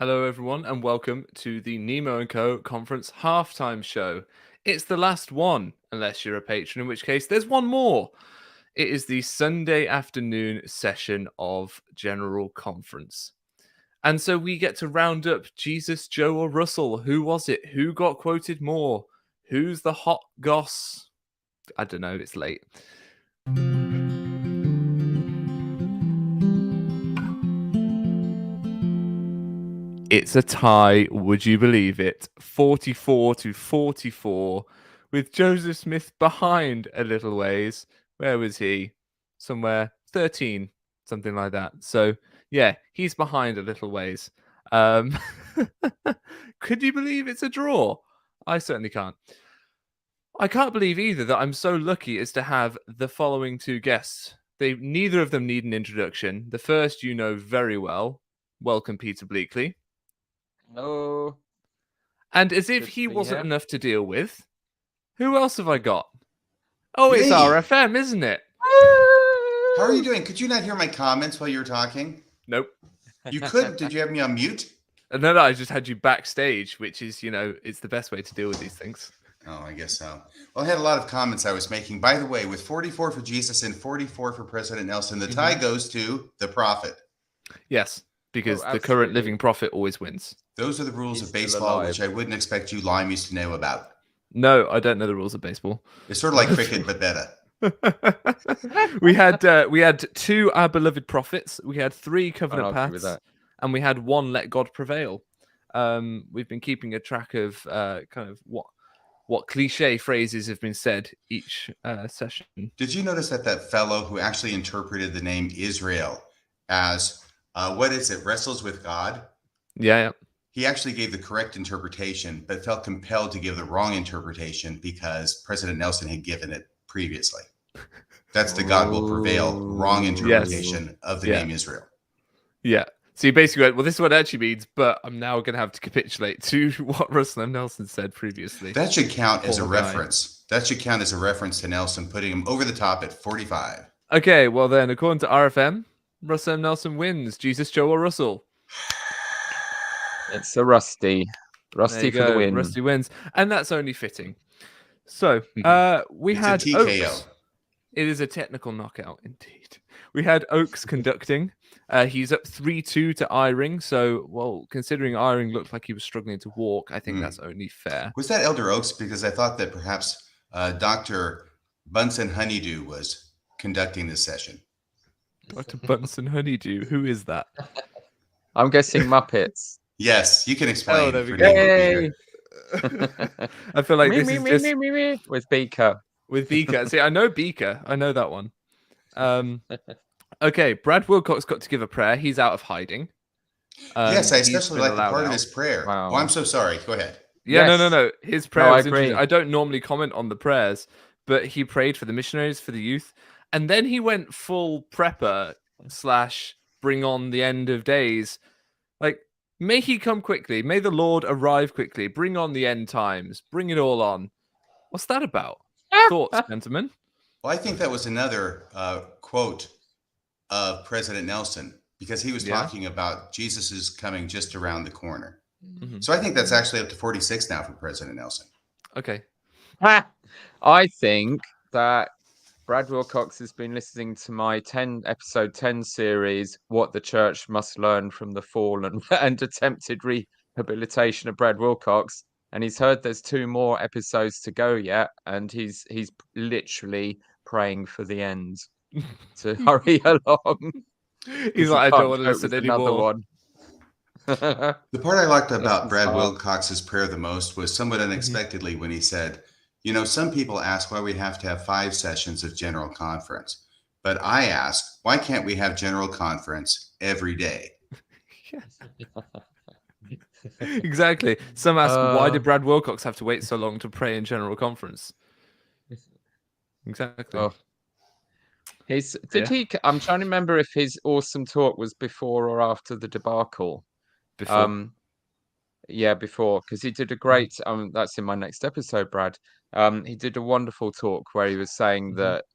Hello, everyone, and welcome to the Nemo & Co. Conference halftime show. It's the last one, unless you're a patron, in which case there's one more. It is the Sunday afternoon session of General Conference. And so we get to round up Jesus, Joe, or Russell. Who was it? Who got quoted more? Who's the hot goss? I don't know, it's late. It's a tie, would you believe it? 44-44, with Joseph Smith behind a little ways. Where was he? Somewhere 13, something like that. So, yeah, he's behind a little ways. Could you believe it's a draw? I certainly can't. I can't believe either that I'm so lucky as to have the following two guests. Neither of them need an introduction. The first you know very well. Welcome, Peter Bleakley. Hello. And as if Good to he be wasn't here. enough to deal with, who else have I got? Oh, it's Me. RFM, isn't it? How are you doing? Could you not hear my comments while you were talking? Nope. You couldn't? Did you have me on mute? No, I just had you backstage, which is, it's the best way to deal with these things. Oh, I guess so. Well, I had a lot of comments I was making. By the way, with 44 for Jesus and 44 for President Nelson, the tie goes to the prophet. Yes, because Oh, the current absolutely. living prophet always wins. Those are the rules He's of still baseball, alive. which I wouldn't expect you limeys to know about. No, I don't know the rules of baseball. It's sort of like cricket, but better. we had two Our Beloved Prophets, we had three Covenant argue with Paths, that. and we had one Let God Prevail. We've been keeping a track of kind of what cliche phrases have been said each session. Did you notice that fellow who actually interpreted the name Israel as, wrestles with God? Yeah. He actually gave the correct interpretation, but felt compelled to give the wrong interpretation because President Nelson had given it previously. That's the God will prevail wrong interpretation of the name Israel. Yeah. So you basically went, well, this is what it actually means, but I'm now going to have to capitulate to what Russell M. Nelson said previously. That should count as a Poor guy. reference. That should count as a reference to Nelson, putting him over the top at 45. Okay, well then, according to RFM, Russell M. Nelson wins. Jesus, Joe, or Russell? It's a Rusty. Rusty for the win. Rusty wins. And that's only fitting. So, we It's had a TKO. Oaks. It is a technical knockout, indeed. We had Oaks conducting. He's up 3-2 to Eyring. So, well, considering Eyring looked like he was struggling to walk, I think that's only fair. Was that Elder Oaks? Because I thought that perhaps Dr. Bunsen Honeydew was conducting this session. Dr. Bunsen Honeydew, who is that? I'm guessing Muppets. Yes, you can explain. Oh, there we for go. Nemo, I feel like me, this me, is me, just me, me, me, with Beaker. with Beaker. See, I know Beaker. I know that one. Okay, Brad Wilcox got to give a prayer. He's out of hiding. Yes, I he's especially been like the allowed part of out. his prayer. Wow. Oh, I'm so sorry. Go ahead. Yeah, Yes. no. His prayer I was agree. interesting. I don't normally comment on the prayers, but he prayed for the missionaries, for the youth, and then he went full prepper / bring on the end of days. Like, may he come quickly. May the Lord arrive quickly. Bring on the end times. Bring it all on. What's that about? Thoughts, gentlemen? Well, I think that was another quote of President Nelson, because he was talking about Jesus is coming just around the corner. So I think that's actually up to 46 now for President Nelson. Okay. I think that Brad Wilcox has been listening to my episode 10 series, What the Church Must Learn from the Fallen and Attempted Rehabilitation of Brad Wilcox. And he's heard there's 2 more episodes to go yet. And he's literally praying for the end to hurry along. He's like, I don't want to listen anymore. One. The part I liked about Brad Wilcox's prayer the most was somewhat unexpectedly when he said, you know, some people ask why we have to have 5 sessions of General Conference. But I ask, why can't we have General Conference every day? Exactly. Some ask, why did Brad Wilcox have to wait so long to pray in General Conference? Exactly. Oh. I'm trying to remember if his awesome talk was before or after the debacle. Before. Yeah, before, because he did a great. That's in my next episode, Brad. He did a wonderful talk where he was saying that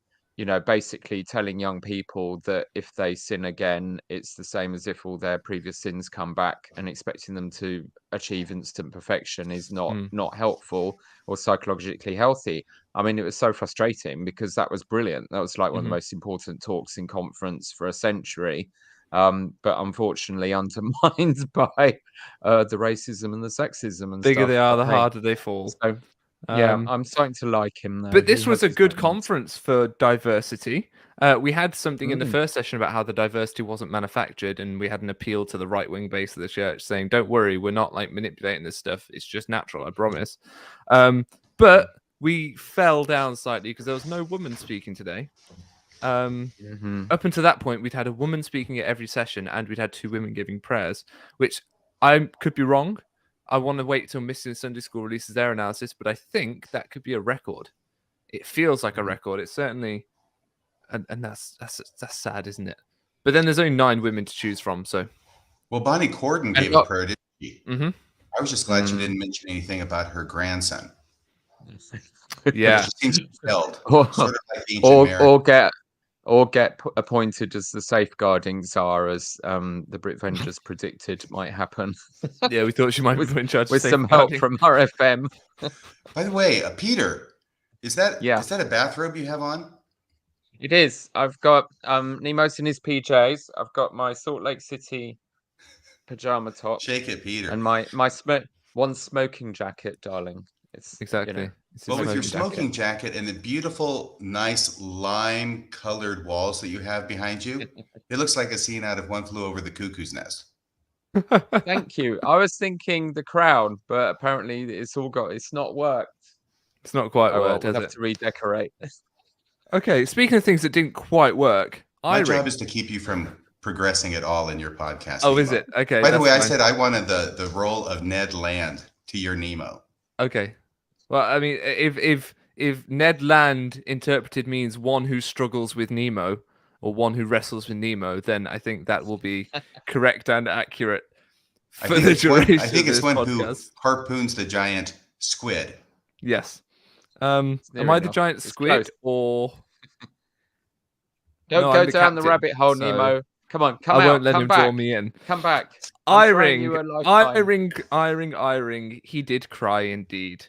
basically telling young people that if they sin again, it's the same as if all their previous sins come back, and expecting them to achieve instant perfection is not helpful or psychologically healthy. I mean, it was so frustrating because that was brilliant. That was like one of the most important talks in conference for a century. But unfortunately undermined by the racism and the sexism and Bigger stuff. they are, the harder they fall. So, yeah, I'm starting to like him though. But this was a good conference for diversity. We had something in the first session about how the diversity wasn't manufactured, and we had an appeal to the right-wing base of the church saying, don't worry, we're not like manipulating this stuff. It's just natural, I promise. But we fell down slightly because there was no woman speaking today. Up until that point, we'd had a woman speaking at every session, and we'd had 2 women giving prayers, which I could be wrong. I want to wait till Missing Sunday School releases their analysis, but I think that could be a record. It feels like a record. It's certainly, and that's sad, isn't it? But then there's only 9 women to choose from. So, well, Bonnie Corden gave a prayer, didn't she? I was just glad she didn't mention anything about her grandson. Yeah, she seems compelled, sort of like ancient Mary. Or get appointed as the safeguarding czar, as the Brit Vengers predicted might happen. Yeah, we thought she might be put in charge with some help from RFM. By the way, Peter, is that a bathrobe you have on? It is. I've got Nemo's in his PJs. I've got my Salt Lake City pajama top. Shake it, Peter. And my one smoking jacket, darling. It's exactly. Well, with your smoking jacket and the beautiful, nice lime-colored walls that you have behind you, it looks like a scene out of One Flew Over the Cuckoo's Nest. Thank you. I was thinking The Crown, but apparently it's not worked. It's not quite worked, we'll has have it? to redecorate. Okay, speaking of things that didn't quite work, my job is to keep you from progressing at all in your podcast. Oh, Nemo. Is it? Okay. By the way, fine. I said I wanted the role of Ned Land to your Nemo. Okay. Well, I mean, if Ned Land interpreted means one who struggles with Nemo or one who wrestles with Nemo, then I think that will be correct and accurate for the duration. I think it's one who harpoons the giant squid. Yes. Am I the giant squid or? Don't go down the rabbit hole, Nemo. Come on, come out. I won't let him back. draw me in. Come back. Eyring. He did cry indeed.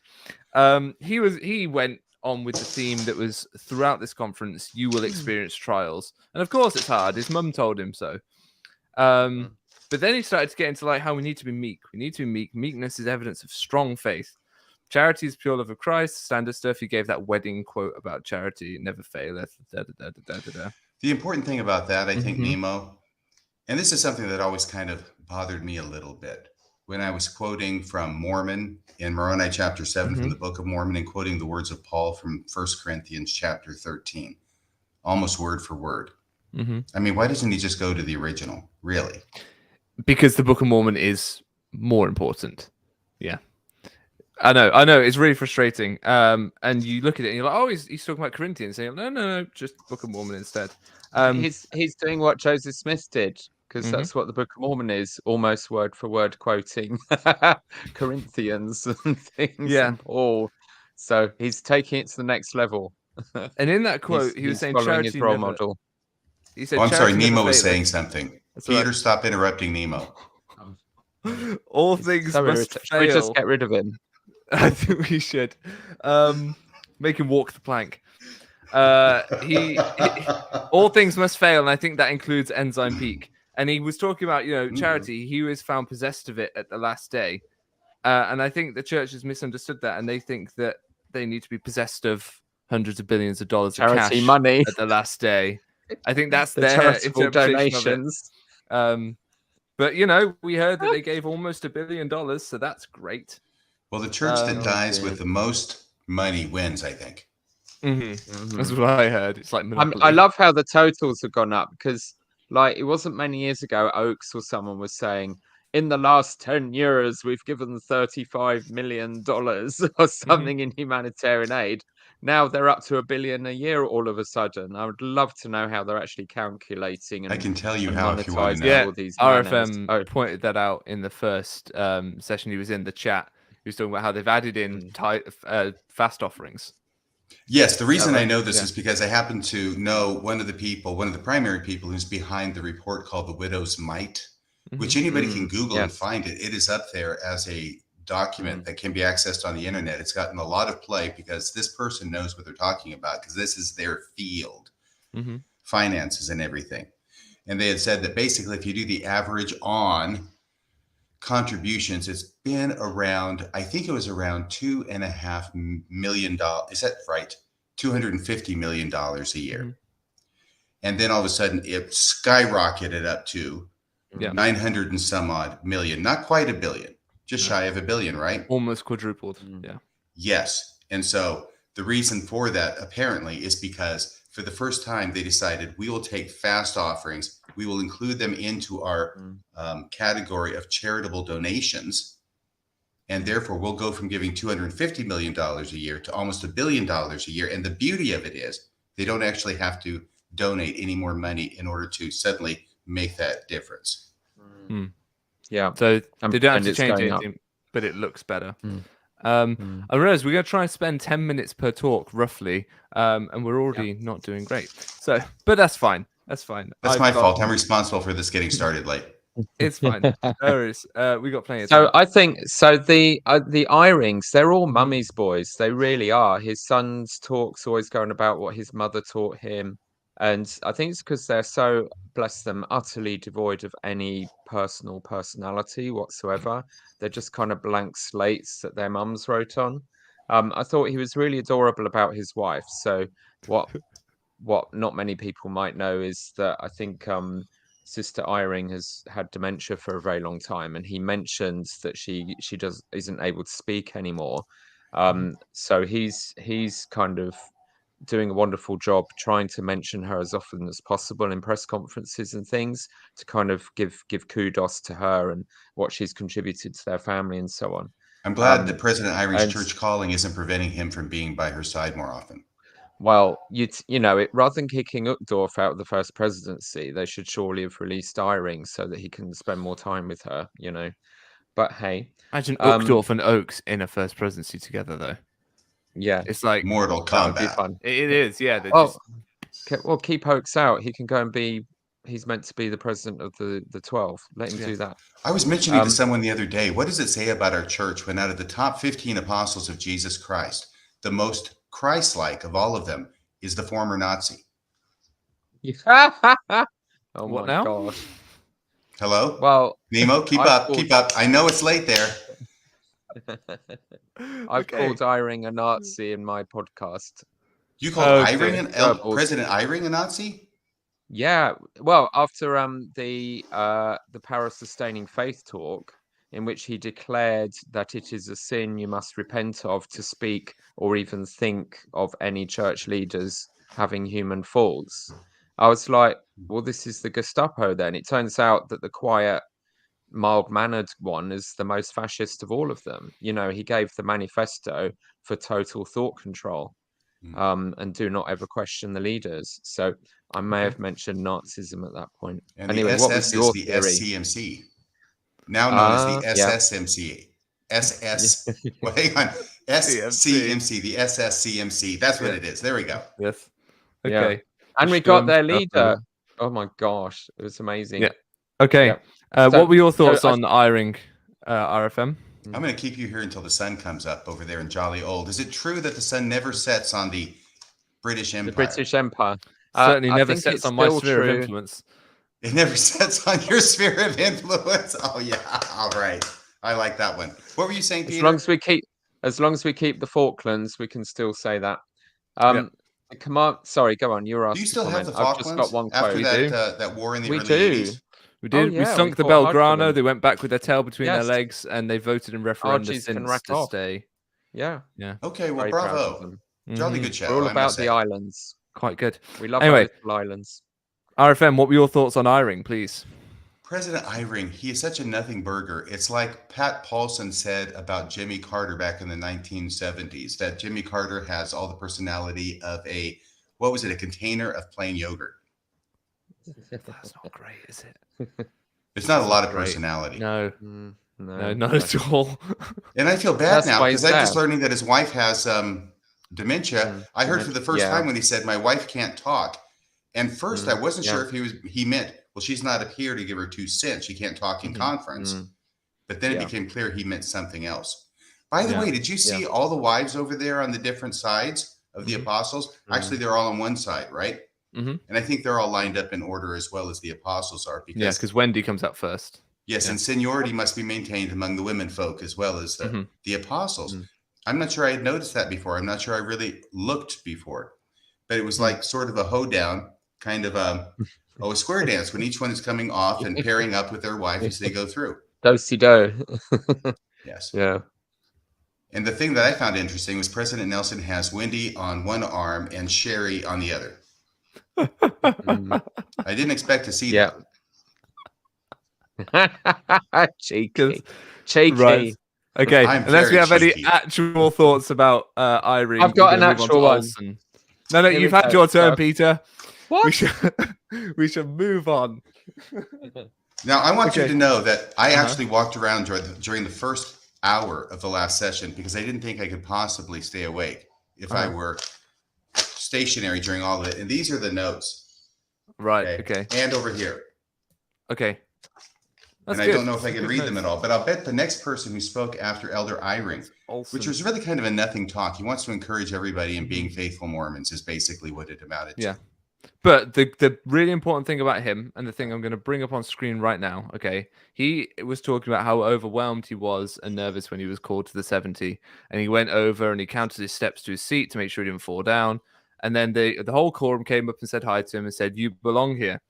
He went on with the theme that was throughout this conference. You will experience trials, and of course it's hard. His mum told him so. But then he started to get into like how we need to be meek. We need to be meek. Meekness is evidence of strong faith. Charity is pure love of Christ. Standard stuff. He gave that wedding quote about charity never faileth. The important thing about that, I think, Nemo, and this is something that always kind of bothered me a little bit when I was quoting from Mormon in Moroni chapter 7 from the Book of Mormon and quoting the words of Paul from 1 Corinthians chapter 13, almost word for word. I mean, why doesn't he just go to the original, really? Because the Book of Mormon is more important. Yeah. I know. It's really frustrating. And you look at it and you're like, oh, he's talking about Corinthians. And you're like, no, just Book of Mormon instead. He's doing what Joseph Smith did, because that's what the Book of Mormon is, almost word for word quoting Corinthians and things and Paul. So he's taking it to the next level. And in that quote, he was saying charity his role model. He said, I'm sorry, Nemo was saying something. That's Peter, stop interrupting Nemo. All things must fail. Should we just get rid of him? I think we should. Make him walk the plank. All things must fail, and I think that includes Enzyme Peak. And he was talking about, charity. He was found possessed of it at the last day. And I think the church has misunderstood that, and they think that they need to be possessed of hundreds of billions of dollars of cash money at the last day. I think that's the their interpretation donations. Of it. But, we heard that they gave almost $1 billion, so that's great. Well, the church that dies with the most money wins, I think. That's what I heard. It's like Monopoly. I love how the totals have gone up, because it wasn't many years ago, Oakes or someone was saying, in the last 10 years, we've given $35 million or something in humanitarian aid. Now they're up to $1 billion a year all of a sudden. I would love to know how they're actually calculating. And I can tell you how if you want to know. All these RFM pointed that out in the first session he was in the chat. He was talking about how they've added in fast offerings. Yes, the reason right? I know this Yeah. is because I happen to know one of the primary people who's behind the report called The Widow's Mite, which anybody can Google and Yes. find it. It is up there as a document that can be accessed on the internet. It's gotten a lot of play because this person knows what they're talking about because this is their field, finances and everything. And they had said that basically if you do the average on contributions, it's been around, I think it was around $2.5 million. Is that right? $250 million a year. And then all of a sudden it skyrocketed up to 900 and some odd million, not quite a billion, just shy of a billion, right? Almost quadrupled. Yeah. Yes. And so the reason for that apparently is because for the first time they decided we will take fast offerings. We will include them into our category of charitable donations. And therefore we'll go from giving $250 million a year to almost $1 billion a year. And the beauty of it is they don't actually have to donate any more money in order to suddenly make that difference. Yeah. So they don't have to it's change going up. anything, but it looks better. I realize we're going to try and spend 10 minutes per talk, roughly, and we're already not doing great. So, but that's fine. That's fine. That's my fault. I'm responsible for this getting started late. It's fine. There is. We got plenty of So time. I think the Eyrings, they're all mummy's boys. They really are. His son's talk's always going about what his mother taught him. And I think it's because they're so, bless them, utterly devoid of any personality whatsoever. They're just kind of blank slates that their mums wrote on. I thought he was really adorable about his wife. So what not many people might know is that I think Sister Eyring has had dementia for a very long time, and he mentions that she isn't able to speak anymore. So he's kind of doing a wonderful job trying to mention her as often as possible in press conferences and things to kind of give kudos to her and what she's contributed to their family and so on. I'm glad that President Eyring's church calling isn't preventing him from being by her side more often. Well, rather than kicking Uchtdorf out of the first presidency, they should surely have released Eyring so that he can spend more time with her, But hey. Imagine Uchtdorf and Oakes in a first presidency together, though. Yeah. It's like Mortal That would be Kombat. fun. It is, yeah. Well, keep Oakes out. He can go and he's meant to be the president of the 12. Let him do that. I was mentioning to someone the other day, what does it say about our church when out of the top 15 apostles of Jesus Christ, the most Christ-like of all of them is the former Nazi? Oh What my now? gosh. Hello? Well, Nemo, keep up. I know it's late there. I've called Eyring a Nazi in my podcast. You called Eyring President Eyring a Nazi? Yeah. Well, after the power sustaining faith talk, in which he declared that it is a sin you must repent of to speak or even think of any church leaders having human faults. I was like, well, this is the Gestapo then. It turns out that the quiet, mild-mannered one is the most fascist of all of them. He gave the manifesto for total thought control and do not ever question the leaders. So I may have mentioned Nazism at that point. And anyway, the what was SS your is the theory? SCMC. Now known as the SSMC. Well, hang on. SCMC, the SSCMC. That's what it is. There we go. Yes. Okay. Yeah. And we got their leader. Oh my gosh. It was amazing. Yeah. Okay. Yeah. What were your thoughts on Eyring, RFM? I'm going to keep you here until the sun comes up over there in Jolly Old. Is it true that the sun never sets on the British Empire? The British Empire. Certainly never sets on my sphere of influence. It never sets on your sphere of influence. Oh yeah. All right. I like that one. What were you saying, Peter? As long as we keep the Falklands, we can still say that. Sorry, go on. You were asking. Do you still have the Falklands? I've just got one quote. After that war in the early 80s? We did. Yeah, we sunk the Belgrano. They went back with their tail between their legs, and they voted in referendum since to stay. Yeah. Okay. Well, bravo. Jolly good show. We're all about the islands. Quite good. We love our little islands. RFM, what were your thoughts on Eyring, please? President Eyring, he is such a nothing burger. It's like Pat Paulson said about Jimmy Carter back in the 1970s, that Jimmy Carter has all the personality of a container of plain yogurt. That's not great, is it? It's not a lot of personality. No, not at all. And I feel bad now because I'm just learning that his wife has dementia. I heard for the first time when he said, "My wife can't talk." And first, I wasn't sure if he meant, well, she's not up here to give her 2 cents. She can't talk in conference. But then it became clear he meant something else. By the way, did you see all the wives over there on the different sides of the apostles? Actually, they're all on one side, right? And I think they're all lined up in order as well as the apostles are. Because Wendy comes out first. Yes, and seniority must be maintained among the women folk as well as the apostles. I'm not sure I had noticed that before. I'm not sure I really looked before. But it was like sort of a hoedown, kind of a square dance when each one is coming off and pairing up with their wife as they go through. Do-si-do. Yes. Yeah. And the thing that I found interesting was President Nelson has Wendy on one arm and Sherry on the other. I didn't expect to see that. Cheeky. Right. Okay, unless we have cheeky. any actual thoughts about Eyring. I've got an actual one. No, you've had your turn, Peter. What? We should move on. Now, I want you to know that I actually walked around during the first hour of the last session because I didn't think I could possibly stay awake if I were stationary during all of it. And these are the notes. Right, okay. And over here. Okay. That's and good. I don't know if I can read them at all, but I'll bet the next person who spoke after Elder Eyring, which was really kind of a nothing talk. He wants to encourage everybody in being faithful Mormons is basically what it amounted to. Yeah. But the really important thing about him, and the thing I'm going to bring up on screen right now, okay, he was talking about how overwhelmed he was and nervous when he was called to the 70. And he went over and he counted his steps to his seat to make sure he didn't fall down. And then the whole quorum came up and said hi to him and said, "You belong here."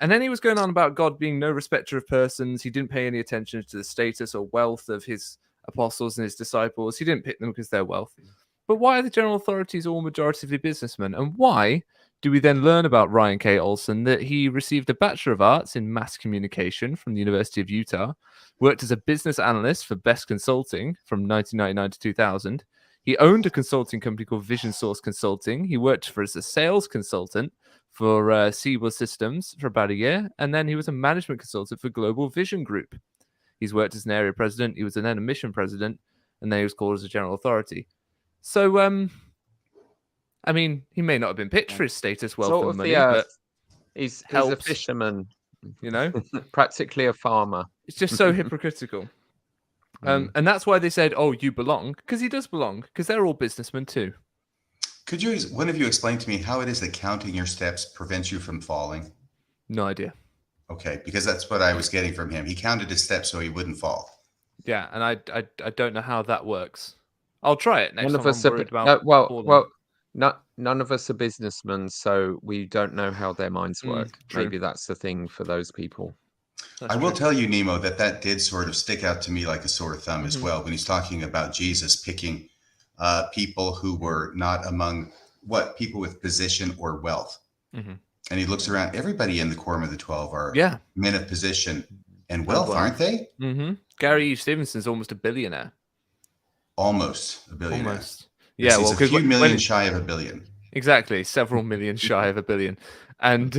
And then he was going on about God being no respecter of persons. He didn't pay any attention to the status or wealth of his apostles and his disciples. He didn't pick them because they're wealthy. But why are the general authorities all majoritively businessmen? And why do we then learn about Ryan K. Olson that he received a Bachelor of Arts in Mass Communication from the University of Utah, worked as a business analyst for Best Consulting from 1999 to 2000. He owned a consulting company called Vision Source Consulting. He worked as a sales consultant for Siebel Systems for about a year, and then he was a management consultant for Global Vision Group. He's worked as an area president. He was then a mission president, and then he was called as a general authority. So, I mean, he may not have been picked for his status, wealth, and money, but he's a fisherman, you know, practically a farmer. It's just so hypocritical. And that's why they said, "Oh, you belong," because he does belong, because they're all businessmen too. Could you, one of you, explain to me how it is that counting your steps prevents you from falling? No idea. Okay, because that's what I was getting from him. He counted his steps so he wouldn't fall. Yeah, and I don't know how that works. I'll try it next time. None of us are businessmen, so we don't know how their minds work. Maybe that's the thing for those people. I will tell you, Nemo, that did sort of stick out to me like a sore thumb as well when he's talking about Jesus picking people who were not among people with position or wealth. And he looks around. Everybody in the Quorum of the 12 are men of position and wealth, aren't they? Gary Stevenson's almost a billionaire. Almost a billionaire. Almost. Yeah, well, because a few million shy of a billion. Exactly, several million shy of a billion. And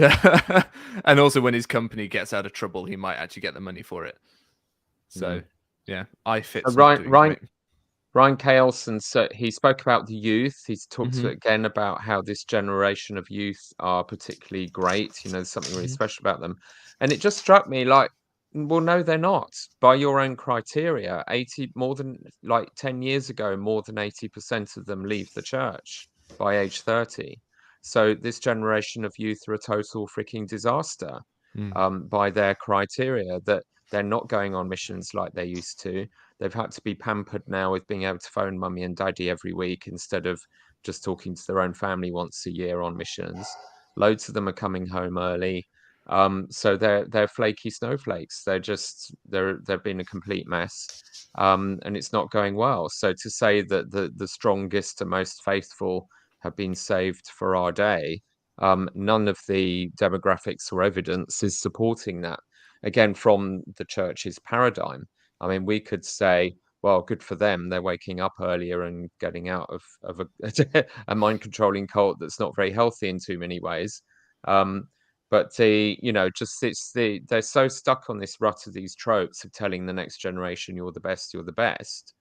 and also when his company gets out of trouble, he might actually get the money for it. So yeah, Ryan K. Olson, so he spoke about the youth. He's talked again about how this generation of youth are particularly great. You know, there's something really special about them. And it just struck me like, well, no, they're not. By your own criteria, 10 years ago, more than 80% of them leave the church by age 30. So this generation of youth are a total freaking disaster by their criteria, that they're not going on missions like they used to. They've had to be pampered now with being able to phone mummy and daddy every week instead of just talking to their own family once a year on missions. Loads of them are coming home early. So they're flaky snowflakes. They've been a complete mess. And it's not going well. So to say that the strongest and most faithful have been saved for our day, none of the demographics or evidence is supporting that. Again, from the church's paradigm, I mean, we could say, well, good for them. They're waking up earlier and getting out of a mind-controlling cult that's not very healthy in too many ways. But they're so stuck on this rut of these tropes of telling the next generation, you're the best,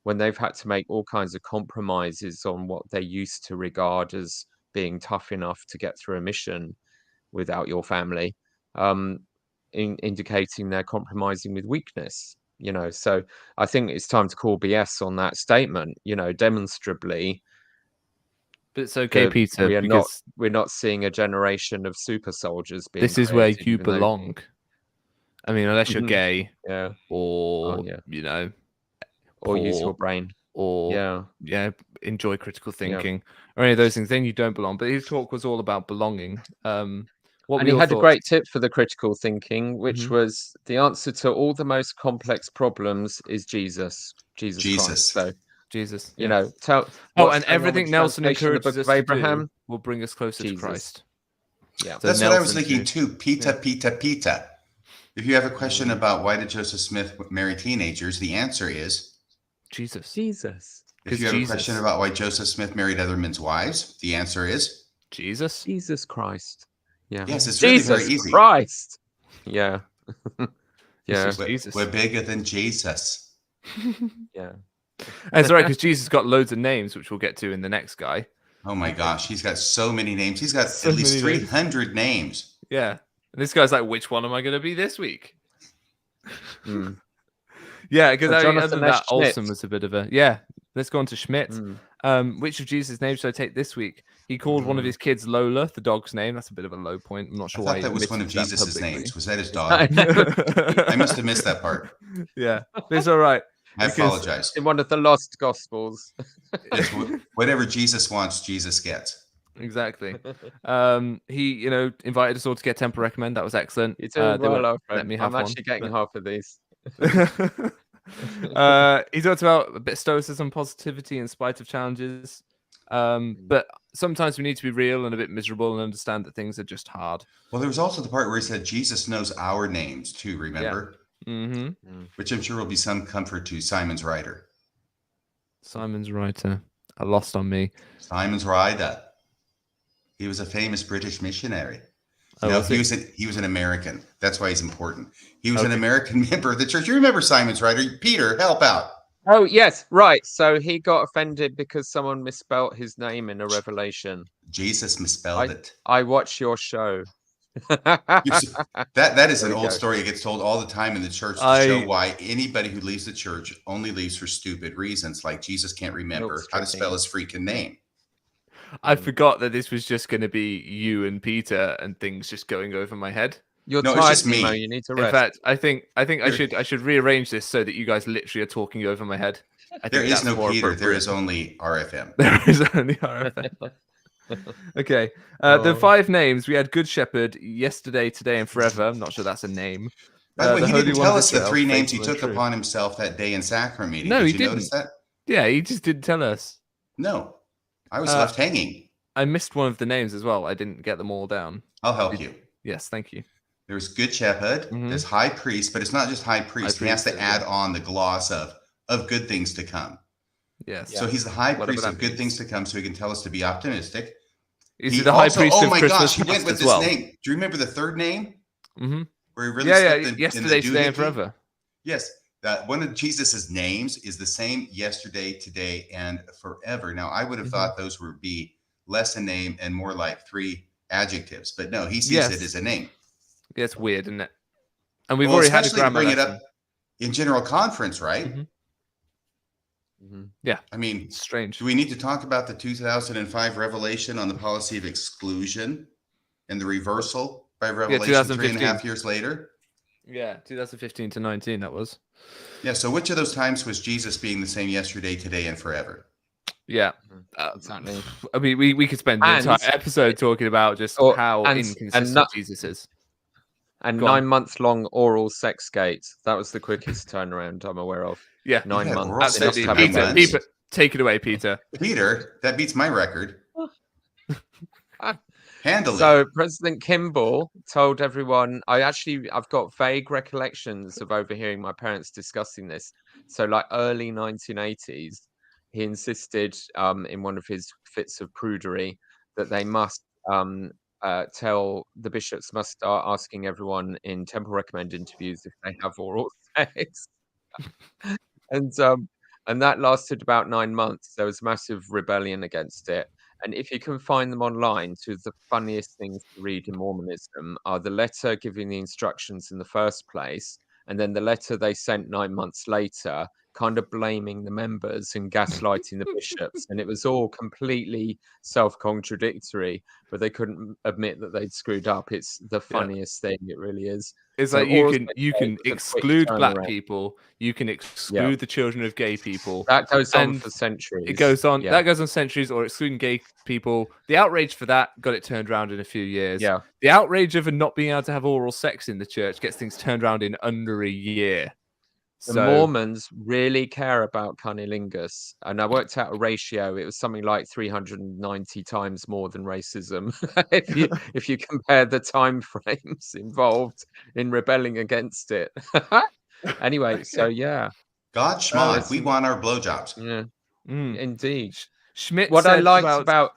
when they've had to make all kinds of compromises on what they used to regard as being tough enough to get through a mission without your family, indicating they're compromising with weakness. So I think it's time to call BS on that statement. Demonstrably. But it's okay, Peter, we're not seeing a generation of super soldiers being. This is where you belong. I mean, unless you're gay, yeah, or or use your brain, or enjoy critical thinking, or any of those things. Then you don't belong. But his talk was all about belonging. And he had a great tip for the critical thinking, which was the answer to all the most complex problems is Jesus Christ. So Jesus, and everything Nelson encourages us to do will bring us closer to Christ. Yeah, so that's what I was thinking too. Pita. If you have a question about why did Joseph Smith marry teenagers, the answer is Jesus. If you have a question about why Joseph Smith married other men's wives, the answer is Jesus Christ. Yeah. Yes, it's really very easy. Christ. Yeah. Yeah. We're bigger than Jesus. Yeah. That's right, because Jesus got loads of names, which we'll get to in the next guy. Oh my gosh, he's got so many names. He's got at least 300 names. Yeah. And this guy's like, which one am I going to be this week? Mm. Yeah, because other than that, Schmidt. Olsen was a bit of a... Yeah, let's go on to Schmidt. Which of Jesus' names should I take this week? He called one of his kids Lola, the dog's name. That's a bit of a low point. I'm not sure why. I thought that was one of Jesus' names. Was that his dog? I must have missed that part. Yeah, it's all right. I apologize. In one of the lost gospels. Whatever Jesus wants, Jesus gets. Exactly. He, invited us all to get Temple Recommend. That was excellent. It's let me have I'm actually getting half of these. He talked about a bit of stoicism, positivity in spite of challenges. But sometimes we need to be real and a bit miserable and understand that things are just hard. Well, there was also the part where he said Jesus knows our names too, remember? Yeah. Mm-hmm. Which I'm sure will be some comfort to Simon's writer. Simon's writer. I lost on me. Simon's writer. He was a famous British missionary. Oh, he was an American. That's why he's important. He was an American member of the church. You remember Simon's writer? Peter, help out. Oh, yes, right. So he got offended because someone misspelt his name in a revelation. Jesus misspelled it. I watch your show. That is an old story. It gets told all the time in the church to show why anybody who leaves the church only leaves for stupid reasons, like Jesus can't remember how to spell his freaking name. I forgot that this was just going to be you and Peter and things just going over my head. You're tired, it's just me. Nemo. You need to rest. In fact, I think I should rearrange this so that you guys literally are talking over my head. There is no Peter. There is only RFM. There is only RFM. Okay. The 5 names we had: Good Shepherd, Yesterday, Today, and Forever. I'm not sure that's a name. By the way, he didn't tell us the 3 names he took upon himself that day in sacrament meeting. No, Did he you didn't. Notice that? Yeah, he just didn't tell us. No, I was left hanging. I missed one of the names as well. I didn't get them all down. I'll help you. Yes, thank you. There's Good Shepherd. There's High Priest, but it's not just High Priest. He has to add on the gloss of good things to come. Yes. So he's the High Priest of good things to come, so he can tell us to be optimistic. Is he the High Priest of Christmas? He went with this name. Do you remember the 3rd name? Mm-hmm. Where he really Yesterday, Today, and Forever. Yes. One of Jesus's names is the same yesterday, today, and forever. Now, I would have thought those would be less a name and more like 3 adjectives, but no, he sees it as a name. Yeah, it's weird, isn't it? And we've already had a grammar bring it up in general conference, right? Yeah. I mean, it's strange. Do we need to talk about the 2005 revelation on the policy of exclusion and the reversal by revelation 3.5 years later? Yeah, 2015 to 19, that was. Yeah, so which of those times was Jesus being the same yesterday, today, and forever? Yeah. Exactly. I mean, we could spend the entire episode talking about just how inconsistent Jesus is. And 9-month-long oral sex gate. That was the quickest turnaround I'm aware of. Yeah. 9 months. Peter, take it away, Peter. Peter, that beats my record. Handle it. So President Kimball told everyone, I've got vague recollections of overhearing my parents discussing this. So like early 1980s, he insisted in one of his fits of prudery that they must tell the bishops must start asking everyone in Temple Recommend interviews if they have oral sex. And And that lasted about 9 months. There was massive rebellion against it. And if you can find them online, two of the funniest things to read in Mormonism are the letter giving the instructions in the first place, and then the letter they sent 9 months later, kind of blaming the members and gaslighting the bishops. And it was all completely self-contradictory, but they couldn't admit that they'd screwed up. It's the funniest thing. It really is. It's So like all you they can say was a quick exclude black turnaround. people, you can exclude the children of gay people. That goes on and for centuries. It goes on. Yeah. That goes on centuries, or excluding gay people. The outrage for that got it turned around in a few years. Yeah. The outrage of not being able to have oral sex in the church gets things turned around in under a year. The So Mormons really care about cunnilingus, and I worked out a ratio. It was something like 390 times more than racism. if you compare the time frames involved in rebelling against it. Anyway, so yeah, God schmod, we want our blowjobs. yeah, mm. indeed. Schmidt What I said liked about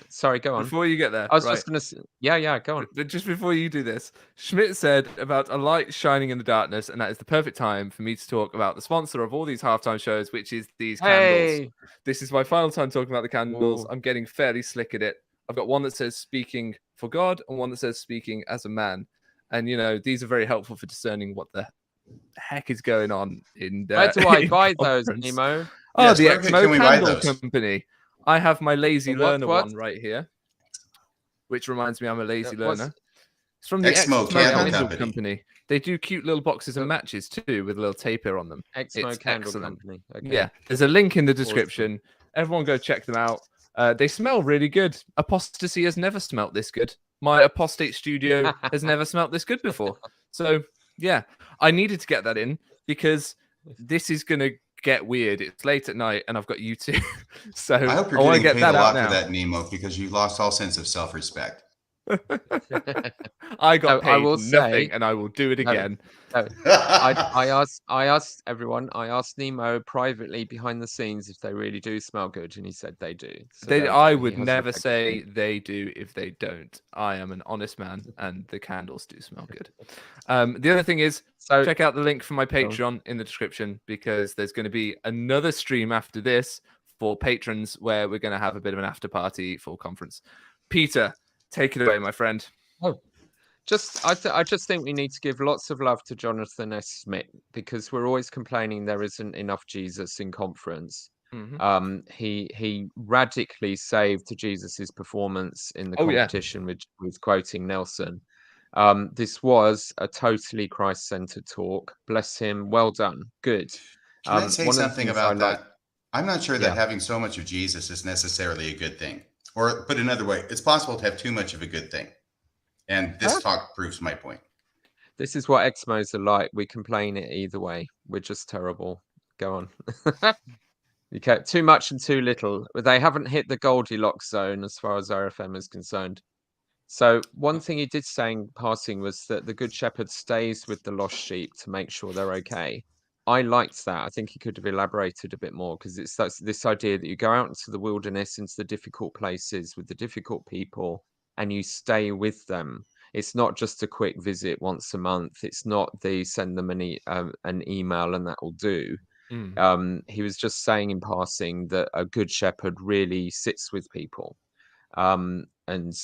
sorry, go on. before you get there. I was right. just gonna yeah, go on. Just before you do this, Schmidt said about a light shining in the darkness, and that is the perfect time for me to talk about the sponsor of all these halftime shows, which is these candles. Hey, This is my final time talking about the candles. Ooh. I'm getting fairly slick at it. I've got one that says speaking for God and one that says speaking as a man. And, you know, these are very helpful for discerning what the heck is going on in where do I in buy those, conference. Nemo? Oh, Yes, the where can EXMO we buy Candle those? Company. I have my Lazy The what, Learner what? one right here, which reminds me I'm a lazy what's- learner. It's from the EXMO EXMO Candle Candle Company. Company. They do cute little boxes and matches too with a little taper on them. EXMO It's Candle excellent. Company. Okay. Yeah, there's a link in the description. Everyone go check them out. They smell really good. Apostasy has never smelt this good. My apostate studio has never smelt this good before. So, yeah, I needed to get that in because this is going to get weird. It's late at night and I've got you two. So I hope you're want to getting get paid that a out lot now. for that, Nemo, because you've lost all sense of self-respect. I got No, I paid will nothing say- and I will do it No, again. I asked everyone. I asked Nemo privately behind the scenes if they really do smell good, and he said they do. So there we I go. He would has never respected say me. they do if they don't. I am an honest man, and the candles do smell good. The other thing is, So check out the link for my Go on. Patreon in the description because there's going to be another stream after this for patrons where we're going to have a bit of an after party for conference. Peter, take it away, my friend. I just think we need to give lots of love to Jonathan S. Smith because we're always complaining there isn't enough Jesus in conference. Mhm. He radically saved Jesus's performance in the Oh, yeah. competition with quoting Nelson. This was a totally Christ-centered talk. Bless him. Well done. Good. Can I say one of the something things about I like- that? I'm not sure Yeah. that having so much of Jesus is necessarily a good thing. Or put another way, it's possible to have too much of a good thing. And this Huh? talk proves my point. This is what EXMOs are like. We complain it either way. We're just terrible. Go on. You get too much and too little. They haven't hit the Goldilocks zone as far as RFM is concerned. So one thing he did say in passing was that the Good Shepherd stays with the lost sheep to make sure they're okay. I liked that. I think he could have elaborated a bit more because it's this idea that you go out into the wilderness, into the difficult places with the difficult people, and you stay with them. It's not just a quick visit once a month. It's not the send them an email and that will do. Mm. He was just saying in passing that a good shepherd really sits with people, and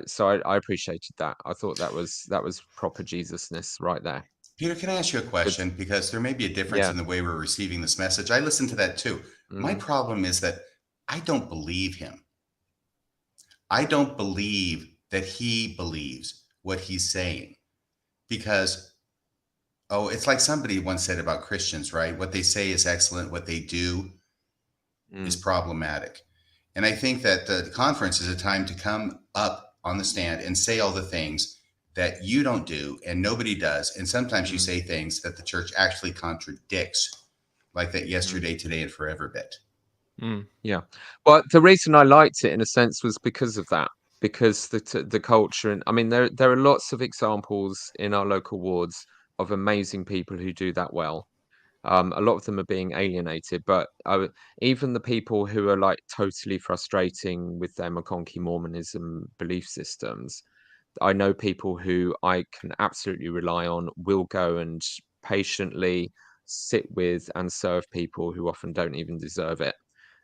so I appreciated that. I thought that was proper Jesusness right there. Peter, can I ask you a question? Because there may be a difference Yeah. in the way we're receiving this message. I listened to that too. My Mhm. problem is that I don't believe him. I don't believe that he believes what he's saying because, it's like somebody once said about Christians, right? What they say is excellent. What they do is problematic. And I think that the conference is a time to come up on the stand and say all the things that you don't do and nobody does. And sometimes you say things that the church actually contradicts, like that yesterday, today, and forever bit. Yeah. Well, the reason I liked it in a sense was because of that, because the culture, and I mean, there are lots of examples in our local wards of amazing people who do that well. A lot of them are being alienated, but even the people who are like totally frustrating with their McConkie Mormonism belief systems, I know people who I can absolutely rely on will go and patiently sit with and serve people who often don't even deserve it.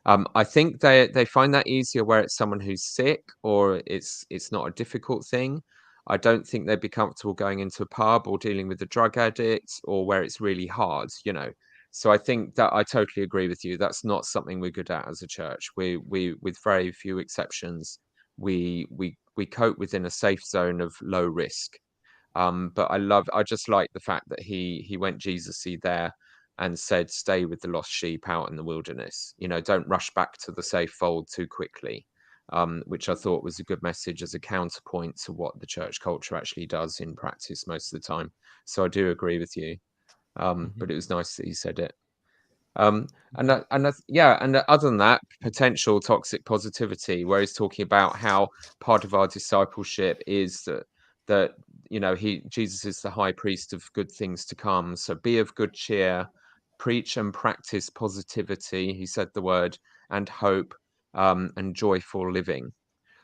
I think they find that easier where it's someone who's sick or it's not a difficult thing. I don't think they'd be comfortable going into a pub or dealing with a drug addict or where it's really hard, you know. So I think that I totally agree with you. That's not something we're good at as a church. We with very few exceptions, we cope within a safe zone of low risk. But I just like the fact that he went Jesus-y there and said, stay with the lost sheep out in the wilderness. You know, don't rush back to the safe fold too quickly. Which I thought was a good message as a counterpoint to what the church culture actually does in practice most of the time. So I do agree with you. But it was nice that he said it. Yeah, and other than that, potential toxic positivity, where he's talking about how part of our discipleship is that you know Jesus is the high priest of good things to come. So be of good cheer, preach and practice positivity. He said the word, and hope, and joyful living.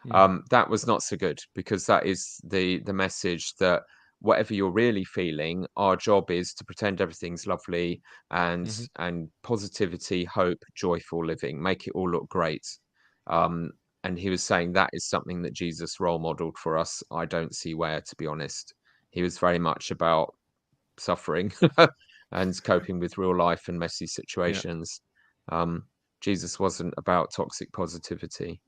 That was not so good, because that is the message that whatever you're really feeling, our job is to pretend everything's lovely and positivity, hope, joyful living, make it all look great. And he was saying that is something that Jesus role modeled for us. I don't see where, to be honest. He was very much about suffering and coping with real life and messy situations. Jesus wasn't about toxic positivity.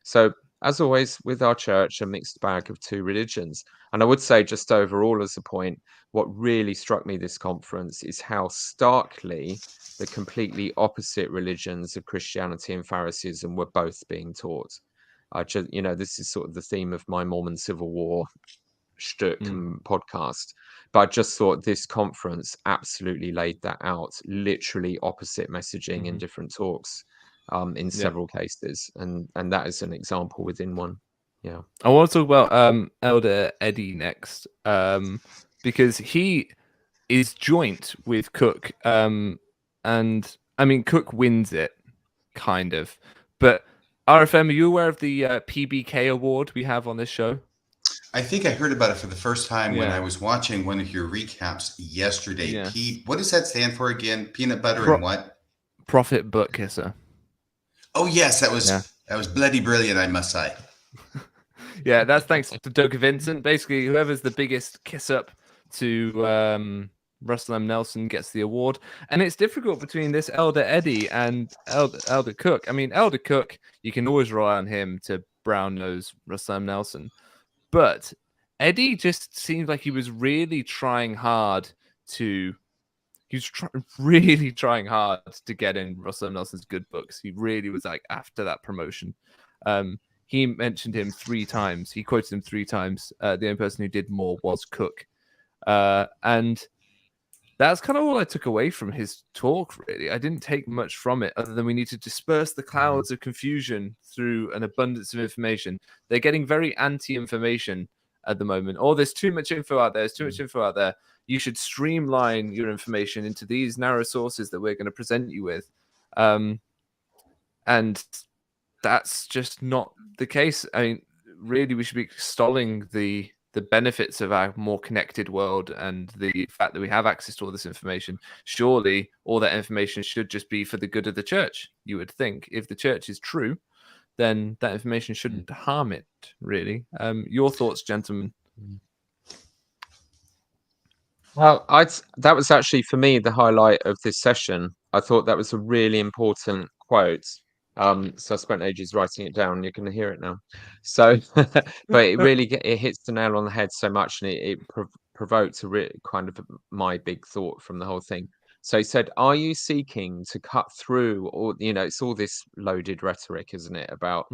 So, as always, with our church, a mixed bag of two religions. And I would say, just overall, as a point, what really struck me this conference is how starkly the completely opposite religions of Christianity and Phariseeism were both being taught. You know, this is sort of the theme of my Mormon Civil War shtick and podcast. But I just thought this conference absolutely laid that out. Literally opposite messaging in different talks. In several cases, and that is an example within one. Yeah, I want to talk about Elder Eddie next, because he is joint with Cook, and I mean Cook wins it, kind of. But RFM, are you aware of the PBK award we have on this show? I think I heard about it for the first time when I was watching one of your recaps yesterday. Yes. What does that stand for again? Peanut butter and what? Prophet butt kisser. Oh yes, that was bloody brilliant, I must say. Yeah, that's thanks to Doug Vincent. Basically, whoever's the biggest kiss up to Russell M. Nelson gets the award. And it's difficult between this Elder Eddie and Elder Cook. I mean, Elder Cook, you can always rely on him to brown nose Russell M. Nelson. But Eddie just seemed like he was really trying hard to... really trying hard to get in Russell M. Nelson's good books. He really was like after that promotion. He mentioned him 3 times. He quoted him 3 times. The only person who did more was Cook. And that's kind of all I took away from his talk, really. I didn't take much from it other than we need to disperse the clouds of confusion through an abundance of information. They're getting very anti-information at the moment. Oh, there's too much info out there. There's too much info out there. You should streamline your information into these narrow sources that we're going to present you with. And that's just not the case. I mean, really, we should be extolling the benefits of our more connected world and the fact that we have access to all this information. Surely all that information should just be for the good of the church, you would think. If the church is true, then that information shouldn't harm it, really. Your thoughts, gentlemen? Well, that was actually for me the highlight of this session. I thought that was a really important quote. So I spent ages writing it down. You're going to hear it now. So, but it really it hits the nail on the head so much, and it provoked kind of my big thought from the whole thing. So he said, "Are you seeking to cut through, or you know, it's all this loaded rhetoric, isn't it, about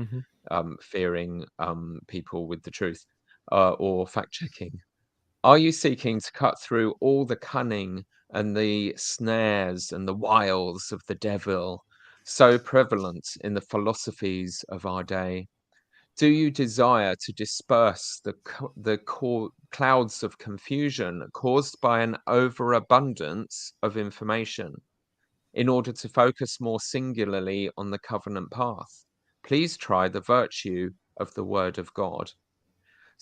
fearing people with the truth or fact checking? Are you seeking to cut through all the cunning and the snares and the wiles of the devil, so prevalent in the philosophies of our day? Do you desire to disperse the clouds of confusion caused by an overabundance of information in order to focus more singularly on the covenant path? Please try the virtue of the word of God."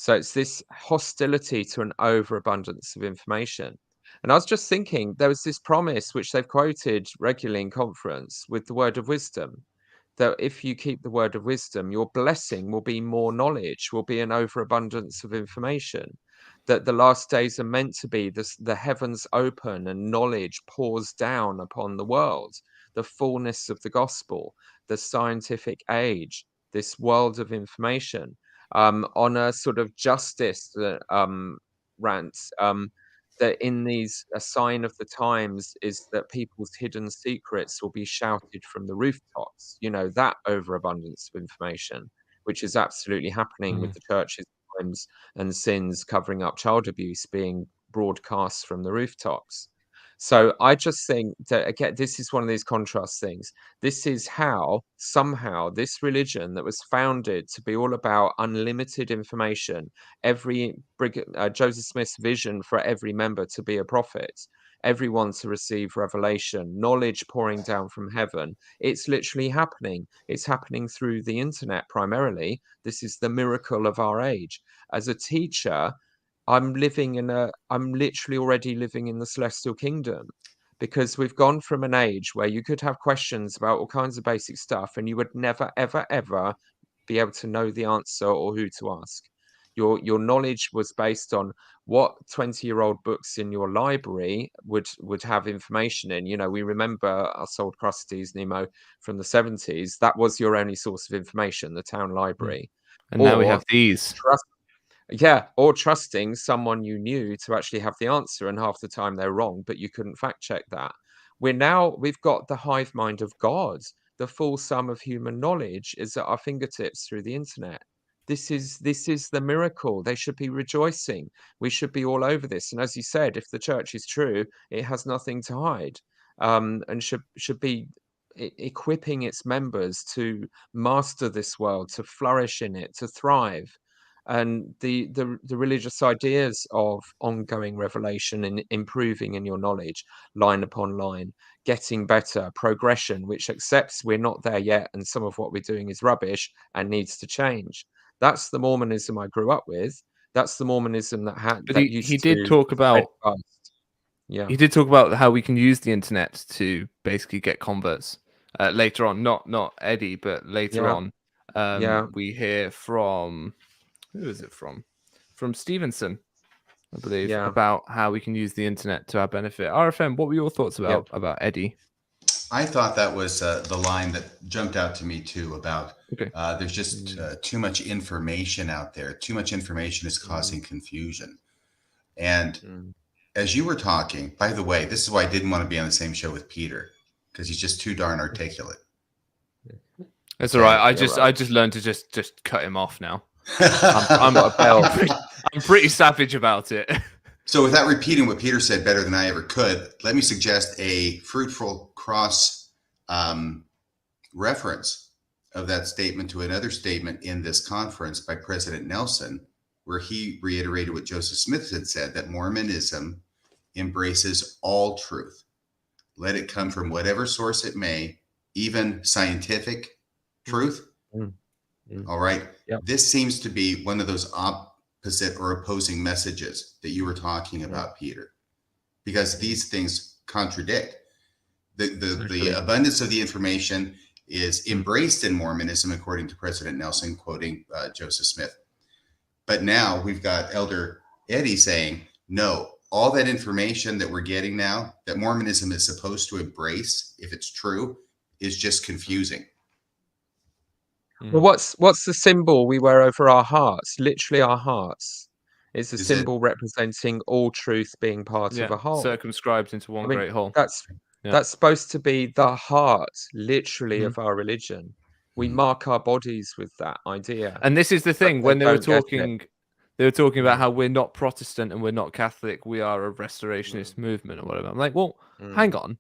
So it's this hostility to an overabundance of information. And I was just thinking, there was this promise which they've quoted regularly in conference with the word of wisdom, that if you keep the word of wisdom, your blessing will be more knowledge, will be an overabundance of information, that the last days are meant to be the heavens open and knowledge pours down upon the world, the fullness of the gospel, the scientific age, this world of information, on a sort of justice rant. That in these, a sign of the times is that people's hidden secrets will be shouted from the rooftops. You know, that overabundance of information, which is absolutely happening with the church's crimes and sins covering up child abuse being broadcast from the rooftops. So I just think that, again, this is one of these contrast things. This is how somehow this religion that was founded to be all about unlimited information, Joseph Smith's vision for every member to be a prophet, everyone to receive revelation, knowledge pouring down from heaven. It's literally happening. It's happening through the internet primarily. This is the miracle of our age. As a teacher, I'm literally already living in the celestial kingdom, because we've gone from an age where you could have questions about all kinds of basic stuff and you would never, ever, ever be able to know the answer or who to ask. Your knowledge was based on what 20-year-old books in your library would have information in. You know, we remember our old crustees, Nemo, from the 70s. That was your only source of information, the town library. And now we have these. Or trusting someone you knew to actually have the answer, and half the time they're wrong, but you couldn't fact check that. We've got the hive mind of God. The full sum of human knowledge is at our fingertips through the internet. This is the miracle. They should be rejoicing. We should be all over this. And as you said, if the church is true, it has nothing to hide, and should be equipping its members to master this world, to flourish in it, to thrive. And the religious ideas of ongoing revelation and improving in your knowledge, line upon line, getting better, progression, which accepts we're not there yet and some of what we're doing is rubbish and needs to change. That's the Mormonism I grew up with. That's the Mormonism He did talk about how we can use the internet to basically get converts later on. Not Eddie, but later on. We hear from, who is it from? From Stevenson, I believe, about how we can use the internet to our benefit. RFM, what were your thoughts about Eddie? I thought that was the line that jumped out to me too, about there's just too much information out there. Too much information is causing confusion. And as you were talking, by the way, this is why I didn't want to be on the same show with Peter, because he's just too darn articulate. That's all right. I just learned to just cut him off now. I'm pretty savage about it. So without repeating what Peter said better than I ever could, let me suggest a fruitful cross reference of that statement to another statement in this conference by President Nelson, where he reiterated what Joseph Smith had said, that Mormonism embraces all truth. Let it come from whatever source it may, even scientific truth. All right. Yep. This seems to be one of those opposite or opposing messages that you were talking about, Peter, because these things contradict. The abundance of the information is embraced in Mormonism, according to President Nelson, quoting Joseph Smith. But now we've got Elder Eddie saying, no, all that information that we're getting now that Mormonism is supposed to embrace, if it's true, is just confusing. Well, what's the symbol we wear over our hearts? Literally, our hearts. It's a symbol representing all truth being part of a whole, circumscribed into one great whole. That's supposed to be the heart, literally, of our religion. We mark our bodies with that idea. And this is the thing, when they were talking about how we're not Protestant and we're not Catholic, we are a restorationist movement or whatever. I'm like, well, hang on.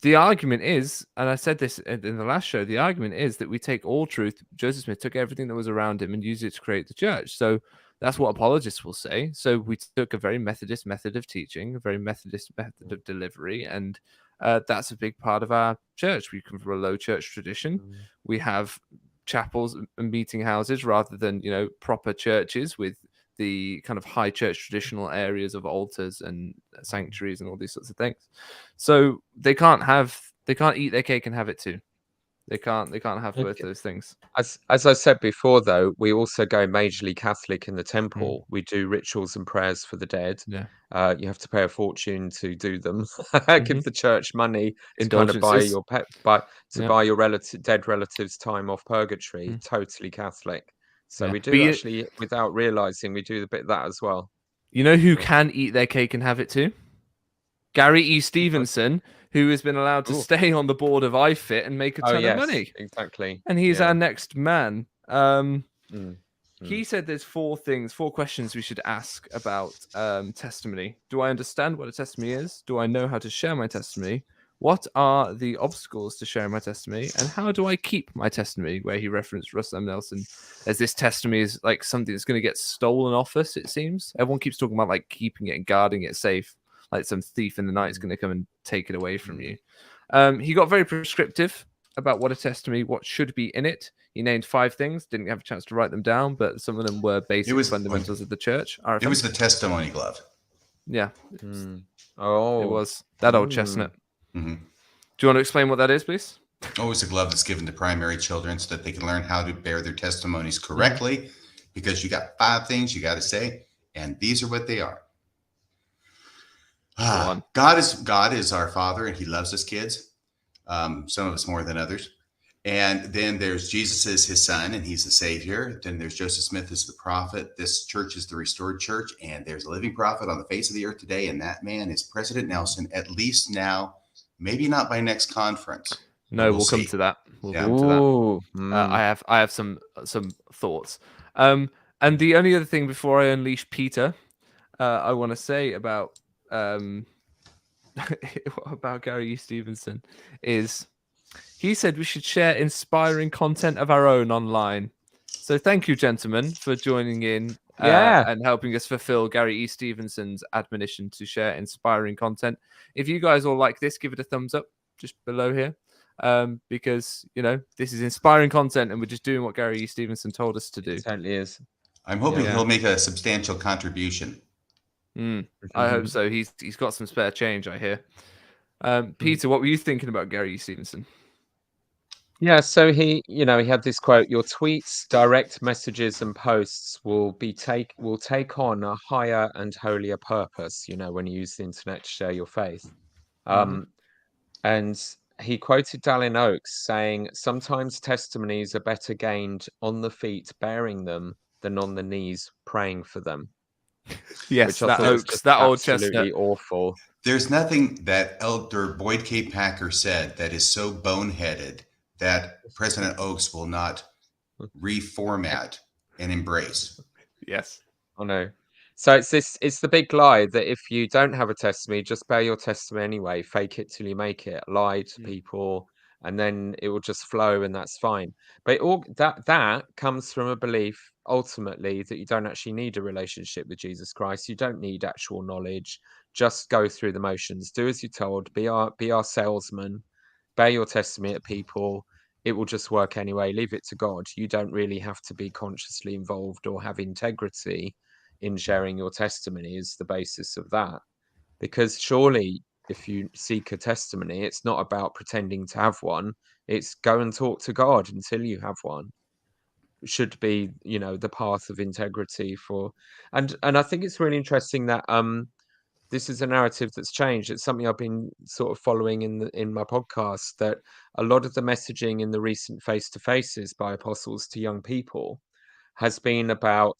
The argument is, and I said this in the last show, the argument is that we take all truth. Joseph Smith took everything that was around him and used it to create the church. So that's what apologists will say. So we took a very Methodist method of teaching, a very Methodist method of delivery, and that's a big part of our church. We come from a low church tradition. We have chapels and meeting houses rather than, proper churches with the kind of high church traditional areas of altars and sanctuaries and all these sorts of things. So they can't eat their cake and have it too. They can't have both those things. As I said before, though, we also go majorly Catholic in the temple. We do rituals and prayers for the dead. Yeah. You have to pay a fortune to do them. Give the church money to kind of buy your buy your dead relatives time off purgatory. Totally Catholic. So we do actually, without realizing, we do a bit of that as well. You know who can eat their cake and have it too? Gary E. Stevenson, who has been allowed to stay on the board of iFit and make a ton of money. Exactly. And he's our next man. He said there's four questions we should ask about testimony. Do I understand what a testimony is? Do I know how to share my testimony? What are the obstacles to sharing my testimony? And how do I keep my testimony? Where he referenced Russell M. Nelson as this testimony is like something that's going to get stolen off us, it seems. Everyone keeps talking about like keeping it and guarding it safe. Like some thief in the night is going to come and take it away from you. He got very prescriptive about what a testimony, what should be in it. He named 5 things. Didn't have a chance to write them down, but some of them were basic fundamentals of the church. It was the testimony glove. Yeah. Oh, it was that old chestnut. Mm-hmm. Do you want to explain what that is, please? Oh, it's a glove that's given to primary children so that they can learn how to bear their testimonies correctly. Because you got 5 things you got to say, and these are what they are. God is our Father, and He loves us kids. Some of us more than others. And then there's Jesus is His Son, and He's the Savior. Then there's Joseph Smith as the prophet. This church is the restored church, and there's a living prophet on the face of the earth today, and that man is President Nelson. At least now, maybe not by next conference. No, we'll come to that. We'll come to that. I have some thoughts. And the only other thing before I unleash Peter, I want to say about Gary E. Stevenson is he said we should share inspiring content of our own online. So thank you, gentlemen, for joining in and helping us fulfill Gary E. Stevenson's admonition to share inspiring content. If you guys all like this, give it a thumbs up just below here. Because this is inspiring content and we're just doing what Gary E. Stevenson told us to do. It certainly is. I'm hoping he'll make a substantial contribution. I hope so. He's got some spare change, I hear. Peter, what were you thinking about Gary E. Stevenson? Yeah, so he had this quote: "Your tweets, direct messages, and posts will take on a higher and holier purpose." When you use the internet to share your faith. And he quoted Dallin Oakes saying, "Sometimes testimonies are better gained on the feet bearing them than on the knees praying for them." Yes, that Oakes, that old chestnut. Absolutely awful. There's nothing that Elder Boyd K. Packer said that is so boneheaded that President Oakes will not reformat and embrace. Yes. I know. So it's the big lie that if you don't have a testimony, just bear your testimony anyway, fake it till you make it, lie to people, and then it will just flow and that's fine. But that comes from a belief ultimately that you don't actually need a relationship with Jesus Christ. You don't need actual knowledge. Just go through the motions. Do as you're told. Be our salesman. Bear your testimony at people. It will just work anyway. Leave it to God. You don't really have to be consciously involved or have integrity in sharing your testimony is the basis of that. Because surely if you seek a testimony, it's not about pretending to have one. It's go and talk to God until you have one. It should be, the path of integrity and I think it's really interesting that this is a narrative that's changed. It's something I've been sort of following in my podcast, that a lot of the messaging in the recent face-to-faces by apostles to young people has been about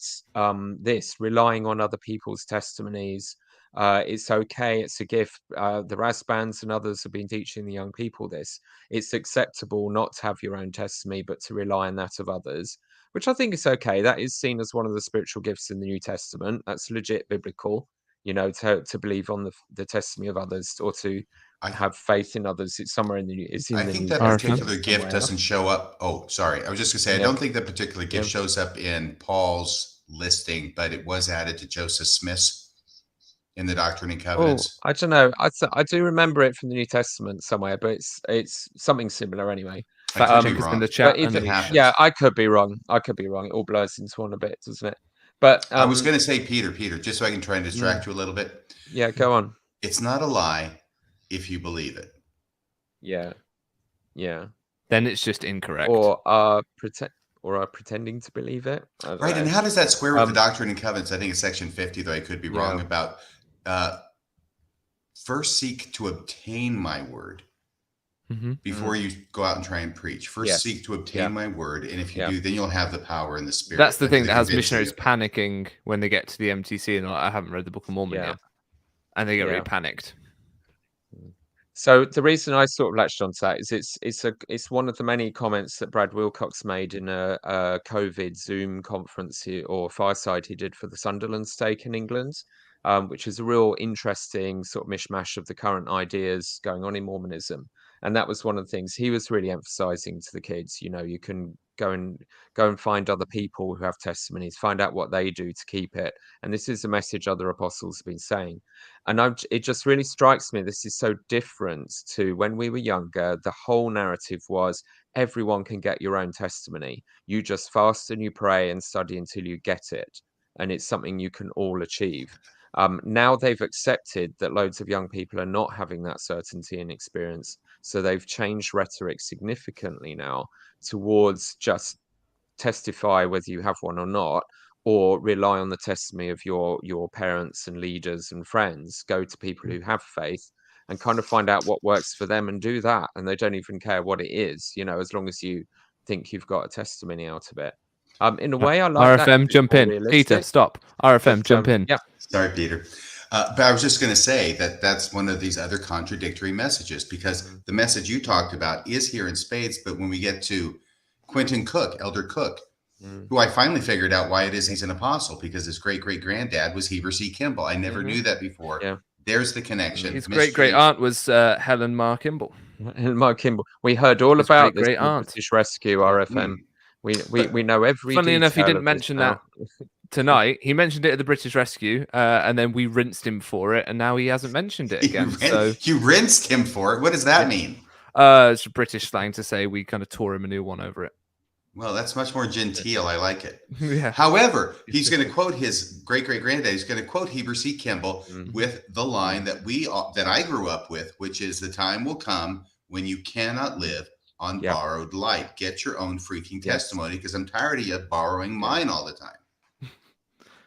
this, relying on other people's testimonies. It's okay, it's a gift. The RAS bands and others have been teaching the young people this. It's acceptable not to have your own testimony, but to rely on that of others, which I think is okay. That is seen as one of the spiritual gifts in the New Testament. That's legit biblical. To believe on the testimony of others, or to have faith in others. It's somewhere in the. I think that particular gift doesn't show up. Oh, sorry. I was just going to say, I don't think that particular gift shows up in Paul's listing, but it was added to Joseph Smith's in the Doctrine and Covenants. I don't know. I do remember it from the New Testament somewhere, but it's something similar anyway. In the chat. I could be wrong. It all blurs into one a bit, doesn't it? But I was going to say, Peter, just so I can try and distract you a little bit. Yeah, go on. It's not a lie if you believe it. Yeah. Then it's just incorrect. Or are pretending to believe it. Right, and how does that square with the Doctrine and Covenants? I think it's section 50, though I could be wrong, about first seek to obtain my word before you go out and try and preach. First seek to obtain my word, and if you do, then you'll have the power and the spirit. That's the thing that has missionaries panicking when they get to the MTC and they're like, I haven't read the Book of Mormon yet. And they get really panicked. So the reason I sort of latched onto that is it's one of the many comments that Brad Wilcox made in a COVID Zoom conference or fireside he did for the Sunderland stake in England, which is a real interesting sort of mishmash of the current ideas going on in Mormonism. And that was one of the things he was really emphasizing to the kids. You know, you can go and find other people who have testimonies, find out what they do to keep it. And this is a message other apostles have been saying. And it just really strikes me, this is so different to when we were younger. The whole narrative was everyone can get your own testimony. You just fast and you pray and study until you get it. And it's something you can all achieve. Now they've accepted that loads of young people are not having that certainty and experience. So they've changed rhetoric significantly now towards just testify whether you have one or not, or rely on the testimony of your parents and leaders and friends. Go to people who have faith and kind of find out what works for them and do that. And they don't even care what it is, you know, as long as you think you've got a testimony out of it. In a way, I like RFM, that. jump in. Realistic. Peter, stop. RFM, jump in. Yeah. Sorry, Peter. But I was just going to say that that's one of these other contradictory messages, because the message you talked about is here in spades. But when we get to Quentin Cook, Elder Cook, who I finally figured out why it is he's an apostle, because his great-great-granddad was Heber C. Kimball. I never knew that before. Yeah. There's the connection. His great-great-aunt was Helen Mar Kimball. Helen Mar Kimball. We heard all about this British Rescue, RFM. We know every Funnily enough, he didn't of mention that tonight. He mentioned it at the British Rescue, and then we rinsed him for it, and now he hasn't mentioned it again. You rinsed him for it? What does that mean? It's British slang to say we kind of tore him a new one over it. Well, that's much more genteel. I like it. Yeah. However, he's going to quote his great-great-granddad. He's going to quote Heber C. Kimball with the line that I grew up with, which is, "The time will come when you cannot live on borrowed light. Get your own freaking testimony, because I'm tired of you borrowing mine all the time."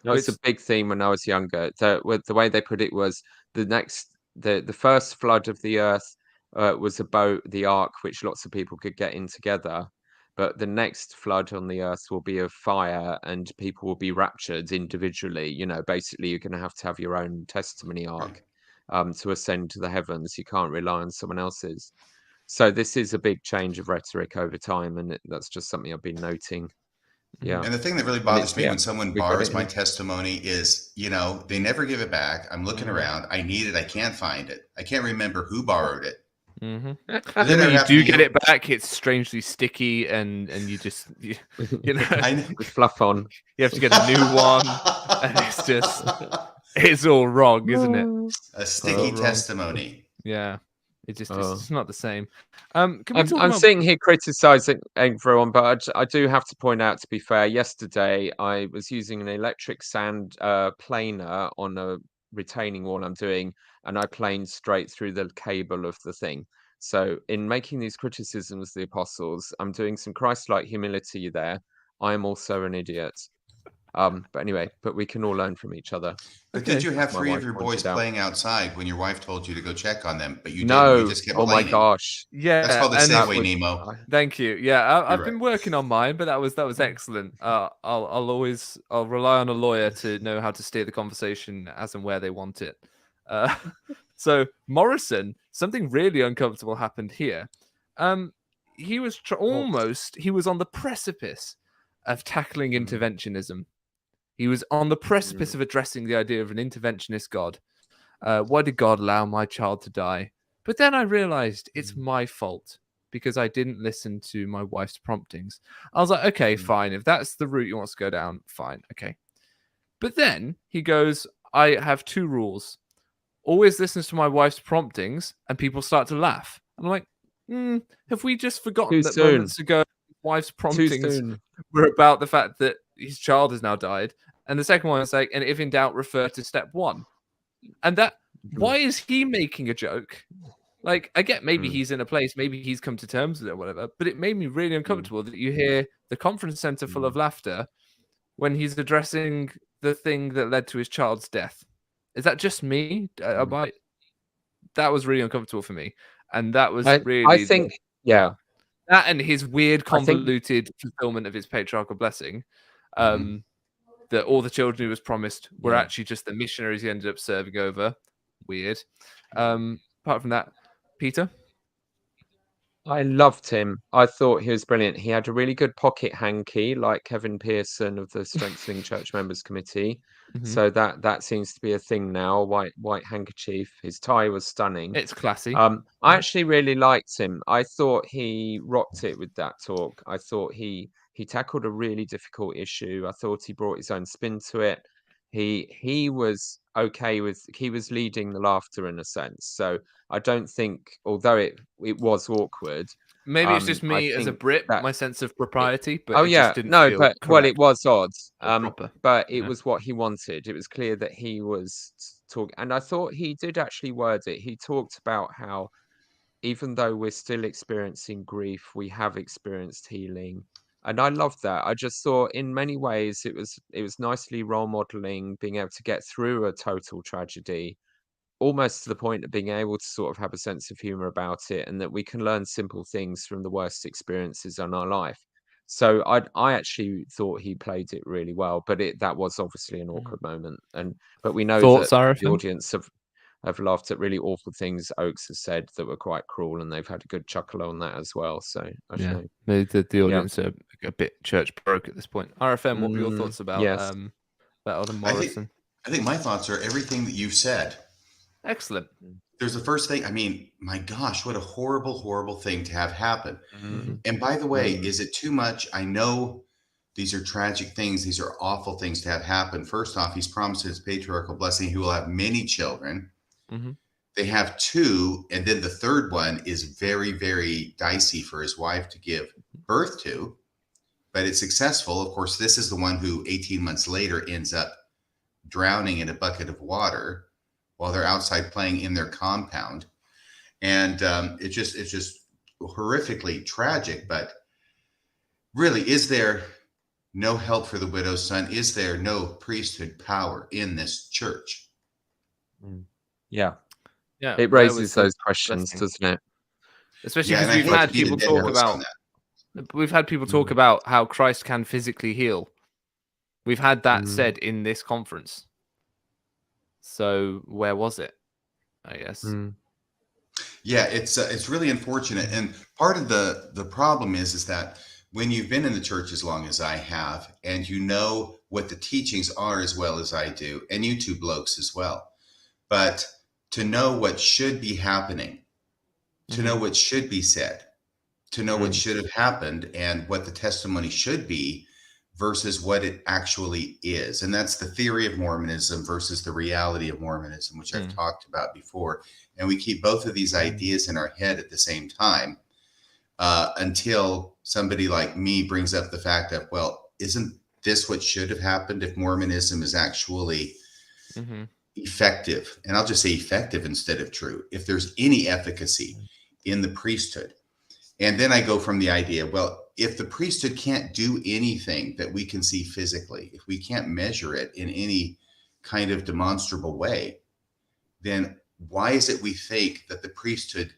No, it's a big theme when I was younger. The way they put it was the first flood of the earth was a boat, the ark, which lots of people could get in together. But the next flood on the earth will be of fire, and people will be raptured individually. You know, basically, you're going to have your own testimony ark to ascend to the heavens. You can't rely on someone else's. So this is a big change of rhetoric over time, and that's just something I've been noting. Yeah. And the thing that really bothers me when someone borrows my testimony is, you know, they never give it back. I'm looking around. I need it. I can't find it. I can't remember who borrowed it. And then when you do get it back, it's strangely sticky, and you just you know with fluff on. You have to get a new one, and it's all wrong, isn't it? A sticky testimony. Yeah. It's not the same. I'm sitting here criticizing everyone, but I do have to point out, to be fair, yesterday I was using an electric sand planer on a retaining wall I'm doing, and I planed straight through the cable of the thing. So in making these criticisms of the apostles, I'm doing some Christ-like humility there. I am also an idiot. But anyway, we can all learn from each other. But did you have 3 of your boys playing outside when your wife told you to go check on them? But you didn't. You just kept playing. My gosh. Yeah, that's called the segue, Nemo. Thank you. Yeah, I've been working on mine, but that was excellent. I'll rely on a lawyer to know how to steer the conversation as and where they want it. So Morrison, something really uncomfortable happened here. He was he was on the precipice of tackling interventionism. He was on the precipice of addressing the idea of an interventionist God. Why did God allow my child to die? But then I realized it's my fault because I didn't listen to my wife's promptings. I was like, okay, fine. If that's the route you want to go down, fine. Okay. But then he goes, I have 2 rules. Always listens to my wife's promptings, and people start to laugh. I'm like, have we just forgotten that moments ago wife's promptings were about the fact that his child has now died, And the second one is like, and if in doubt, refer to step 1. And that, why is he making a joke? Like, I get maybe he's in a place, maybe he's come to terms with it or whatever, but it made me really uncomfortable that you hear the conference center full of laughter when he's addressing the thing that led to his child's death. Is that just me? That was really uncomfortable for me. And that was really... I think, that and his weird, convoluted fulfillment of his patriarchal blessing. That all the children he was promised were actually just the missionaries he ended up serving over. Weird. Apart from that, Peter? I loved him. I thought he was brilliant. He had a really good pocket hanky, like Kevin Pearson of the Strengthening Church Members Committee. So that seems to be a thing now. White handkerchief. His tie was stunning. It's classy. I actually really liked him. I thought he rocked it with that talk. I thought he tackled a really difficult issue. I thought he brought his own spin to it. He was okay with, he was leading the laughter in a sense. So I don't think, although it was awkward. Maybe it's just me as a Brit, my sense of propriety, but just didn't feel correct. Well, it was odd. But it Yeah. was what he wanted. It was clear that he was talking, and I thought he did actually word it. He talked about how even though we're still experiencing grief, we have experienced healing. And I loved that. I just thought in many ways it was nicely role modeling, being able to get through a total tragedy, almost to the point of being able to sort of have a sense of humor about it, and that we can learn simple things from the worst experiences in our life. So I actually thought he played it really well, but that was obviously an awkward moment. But we know Thoughts, that RFM? the audience have laughed at really awful things Oakes has said that were quite cruel, and they've had a good chuckle on that as well. So I don't know. Maybe the audience are a bit church broke at this point. RFM, what were your thoughts about Alden Morrison? I think my thoughts are everything that you've said. Excellent. There's the first thing. I mean, my gosh, what a horrible, horrible thing to have happen. And by the way, is it too much? I know these are tragic things. These are awful things to have happen. First off, he's promised his patriarchal blessing. He will have many children. They have 2. And then the third one is very, very dicey for his wife to give birth to. But it's successful. Of course, this is the one who 18 months later ends up drowning in a bucket of water while they're outside playing in their compound. And it's just horrifically tragic. But really, is there no help for the widow's son? Is there no priesthood power in this church? Yeah. It raises those questions, doesn't it? Especially because we've had people talk about... We've had people talk about how Christ can physically heal. We've had that said in this conference. So where was it? I guess. Yeah, it's really unfortunate, and part of the problem is that when you've been in the church as long as I have, and you know what the teachings are as well as I do, and you two blokes as well, but to know what should be happening, to know what should be said, to know what should have happened, and what the testimony should be versus what it actually is. And that's the theory of Mormonism versus the reality of Mormonism, which I've talked about before. And we keep both of these ideas in our head at the same time until somebody like me brings up the fact of, well, isn't this what should have happened if Mormonism is actually effective? And I'll just say effective instead of true. If there's any efficacy in the priesthood. And then I go from the idea, well, if the priesthood can't do anything that we can see physically, if we can't measure it in any kind of demonstrable way, then why is it we think that the priesthood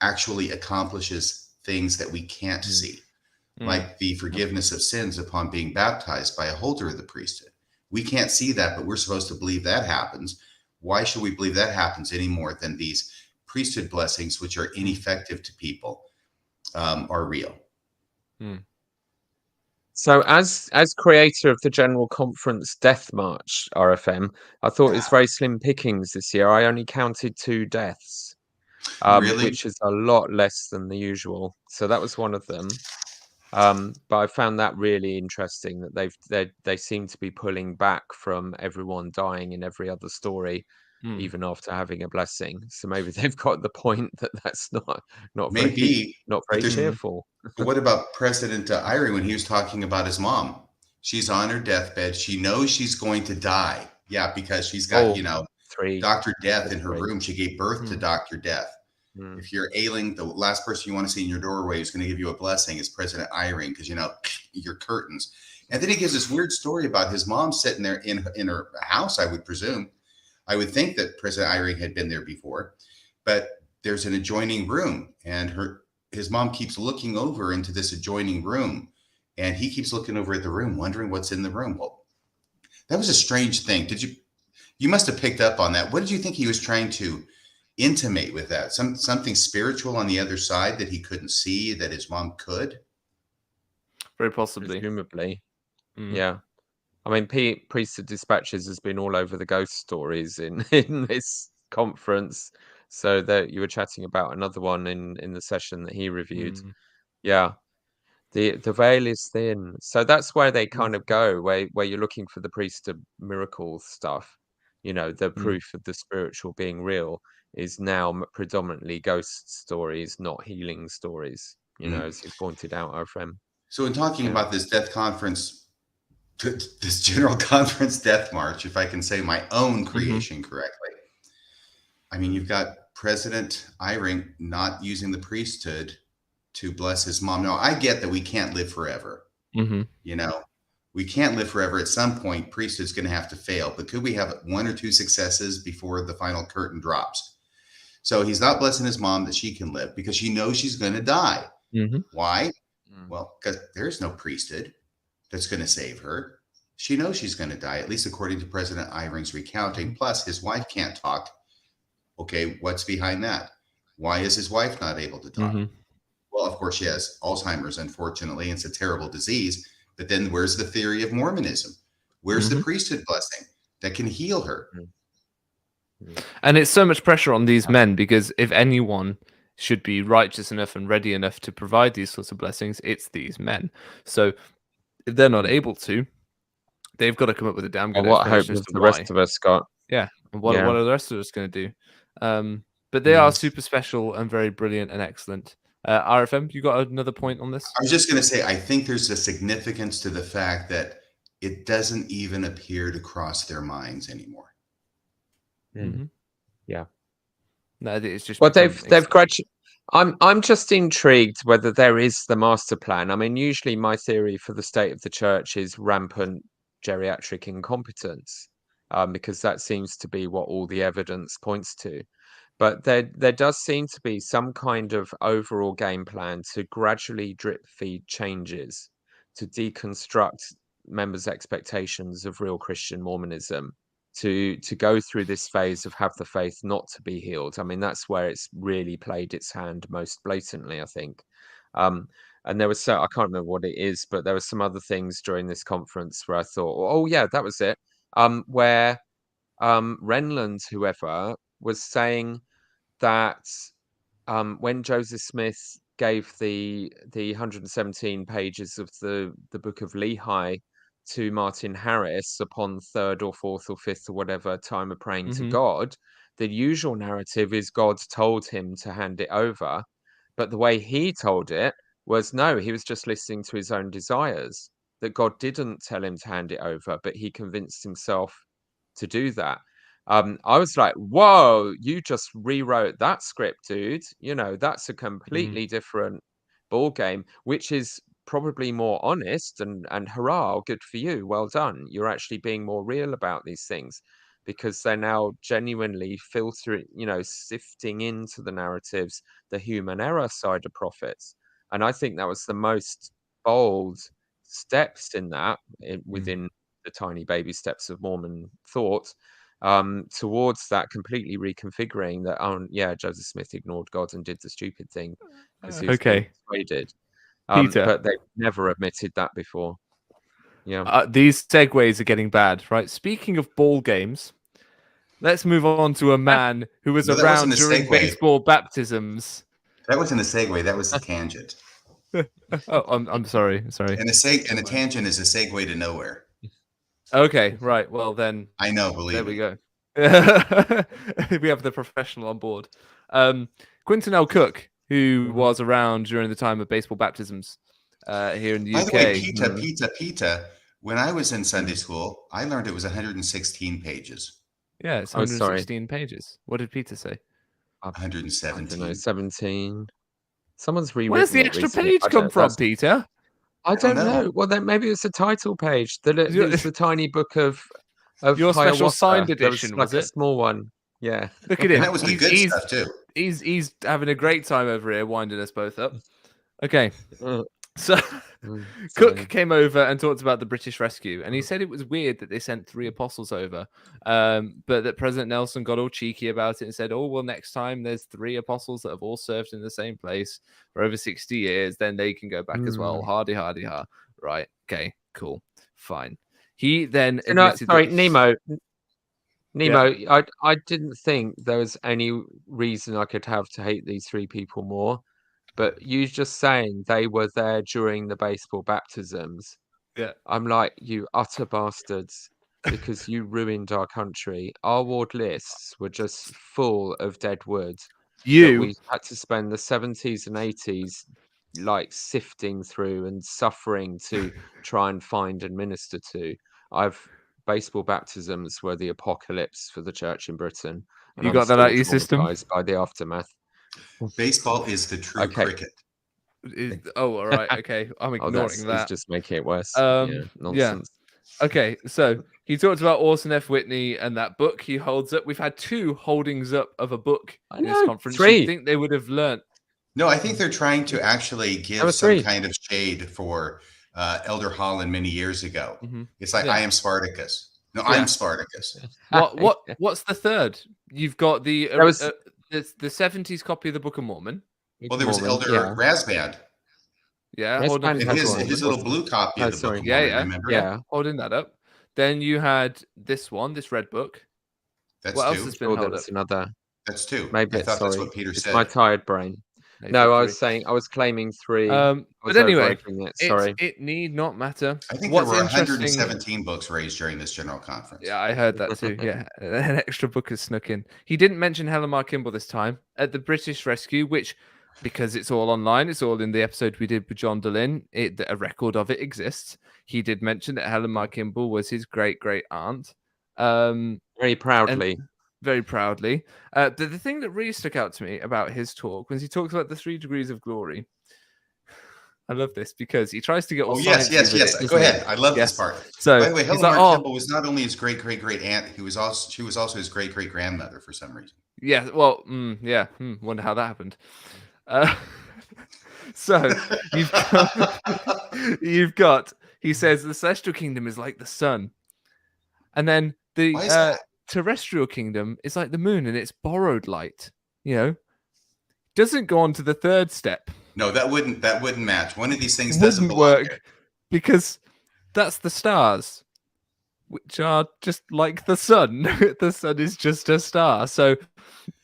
actually accomplishes things that we can't see, like the forgiveness of sins upon being baptized by a holder of the priesthood? We can't see that, but we're supposed to believe that happens. Why should we believe that happens any more than these priesthood blessings, which are ineffective to people, are real? So as creator of the General Conference Death March, RFM, I thought it's very slim pickings this year. I only counted 2 deaths, Really? which is a lot less than the usual. So that was one of them. But I found that really interesting that they seem to be pulling back from everyone dying in every other story, even after having a blessing. So maybe they've got the point that that's not very cheerful. But what about President Eyring when he was talking about his mom? She's on her deathbed. She knows she's going to die. Yeah, because she's got, Dr. Death in her room. She gave birth to Dr. Death. If you're ailing, the last person you want to see in your doorway who's going to give you a blessing is President Eyring, because, your curtains. And then he gives this weird story about his mom sitting there in her house, I would presume. I would think that President Eyring had been there before, but there's an adjoining room, and his mom keeps looking over into this adjoining room, and he keeps looking over at the room, wondering what's in the room. Well, that was a strange thing. You must have picked up on that. What did you think he was trying to intimate with that? Something spiritual on the other side that he couldn't see, that his mom could? Very possibly. Presumably. Yeah. I mean, Priesthood Dispatches has been all over the ghost stories in this conference. So that you were chatting about another one in the session that he reviewed. Yeah. The veil is thin. So that's where they kind of go, where you're looking for the priesthood miracle stuff. The proof of the spiritual being real is now predominantly ghost stories, not healing stories, as you pointed out, our friend. So in talking about this death conference, this general conference death march, if I can say my own creation correctly, I mean, you've got President Eyring not using the priesthood to bless his mom. Now, I get that we can't live forever. We can't live forever. At some point, priesthood's going to have to fail. But could we have 1 or 2 successes before the final curtain drops? So he's not blessing his mom that she can live because she knows she's going to die. Why? Well, because there's no priesthood that's going to save her. She knows she's going to die, at least according to President Eyring's recounting. Plus, his wife can't talk. Okay, what's behind that? Why is his wife not able to talk? Well, of course, she has Alzheimer's, unfortunately. It's a terrible disease. But then where's the theory of Mormonism? Where's the priesthood blessing that can heal her? And it's so much pressure on these men, because if anyone should be righteous enough and ready enough to provide these sorts of blessings, it's these men. So if they're not able to, they've got to come up with a damn good what hope explanation as has to the why. rest of us got? Yeah. And what are the rest of us going to do? But they are super special and very brilliant and excellent. RFM, you got another point on this? I was just going to say, I think there's a significance to the fact that it doesn't even appear to cross their minds anymore. Yeah. No, it's just. Well, they've gradually. I'm just intrigued whether there is the master plan. I mean, usually my theory for the state of the church is rampant geriatric incompetence, because that seems to be what all the evidence points to. But there does seem to be some kind of overall game plan to gradually drip feed changes, to deconstruct members' expectations of real Christian Mormonism, to go through this phase of have the faith not to be healed. I mean, that's where it's really played its hand most blatantly, I think. And there was I can't remember what it is, but there were some other things during this conference where I thought, oh yeah, that was it. Where Renland, whoever, was saying that when Joseph Smith gave the 117 pages of the Book of Lehi to Martin Harris upon 3rd or 4th or 5th or whatever time of praying to God, the usual narrative is God told him to hand it over. But the way he told it was, no, he was just listening to his own desires, that God didn't tell him to hand it over, but he convinced himself to do that. I was like, whoa, you just rewrote that script, dude. That's a completely different ball game, which is probably more honest, and hurrah, good for you. Well done. You're actually being more real about these things, because they're now genuinely filtering, sifting into the narratives, the human error side of prophets. And I think that was the most bold steps in that within the tiny baby steps of Mormon thought. Towards that completely reconfiguring that, Joseph Smith ignored God and did the stupid thing because he was being persuaded. Peter. But they've never admitted that before. Yeah. These segues are getting bad, right? Speaking of ball games, let's move on to a man who was around during baseball baptisms. That wasn't a segue. That was a tangent. Oh, I'm sorry. And a tangent is a segue to nowhere. Okay, right. Well, then. I know, believe me. There we go. We have the professional on board. Quinton L. Cook, who was around during the time of baseball baptisms here in the UK. By the way, Peter, When I was in Sunday school, I learned it was 116 pages. Yeah, it's Oh, sorry. 116 pages. What did Peter say? 117. I don't know, 17. Someone's rewritten Where's the it extra recently. page I come don't- from, that's- Peter? I don't know. know. Well, then maybe it's a title page. It was the tiny book of Your special Hiawatha. signed There edition, like was a it? small one. Yeah. Look at And him. that was the good stuff too. He's having a great time over here, winding us both up. Okay, Mm, so sorry. Cook came over and talked about the British rescue, and he said it was weird that they sent 3 apostles over, but that President Nelson got all cheeky about it and said, "Oh well, next time there's 3 apostles that have all served in the same place for over 60 years, then they can go back as well." Hardy, hardy, ha. Right? Okay, cool, fine. He then admitted Sorry, that... Nemo. Nemo, I didn't think there was any reason I could have to hate these 3 people more. But you just saying they were there during the baseball baptisms. Yeah. I'm like, you utter bastards, because you ruined our country. Our ward lists were just full of dead wood. We had to spend the 70s and 80s like sifting through and suffering to try and find and minister to. Baseball baptisms were the apocalypse for the church in Britain. And You I'm got that still out of your system? traumatized by the aftermath. Baseball is the true Okay. cricket. Oh, all right. Okay, I'm ignoring that. He's just making it worse. Yeah. Nonsense. Okay, so he talked about Orson F. Whitney and that book he holds up. We've had 2 holdings up of a book in this conference. 3. You'd think they would have learnt. No, I think they're trying to actually There give were some 3. kind of shade for Elder Holland many years ago. Mhm. It's like, Yeah. I am Spartacus. No, Yeah. I'm Spartacus. What's the third? You've got the 70s copy of the Book of Mormon. Well, there was Elder Rasband. Yeah, holding And his little blue copy of the Book of Mormon, remember? Yeah, holding that up. Then you had this red book. That's what 2. else has been held up? Another. That's 2. Maybe I thought sorry. that's what Peter It's said. my tired brain. No, I was claiming 3. But anyway, Sorry. it need not matter. I think there were 117 books raised during this general conference. Yeah, I heard that too. Yeah, an extra book has snuck in. He didn't mention Helen Mar Kimball this time at the British rescue, which, because it's all online, it's all in the episode we did with John Delin. A record of it exists. He did mention that Helen Mar Kimball was his great aunt. Very proudly. Very proudly. But the thing that really stuck out to me about his talk was he talks about the 3 degrees of glory. I love this because he tries to get all yes. Go ahead. I love this part. So, by the way, Helen Mar Kimball was not only his great aunt, she was also his great grandmother for some reason. Yeah. Well, wonder how that happened. So you've got. He says the celestial kingdom is like the sun, and then the terrestrial kingdom is like the moon, and it's borrowed light. Doesn't go on to the 3rd step. No, that wouldn't match. One of these things doesn't work because that's the stars, which are just like the sun. The sun is just a star. So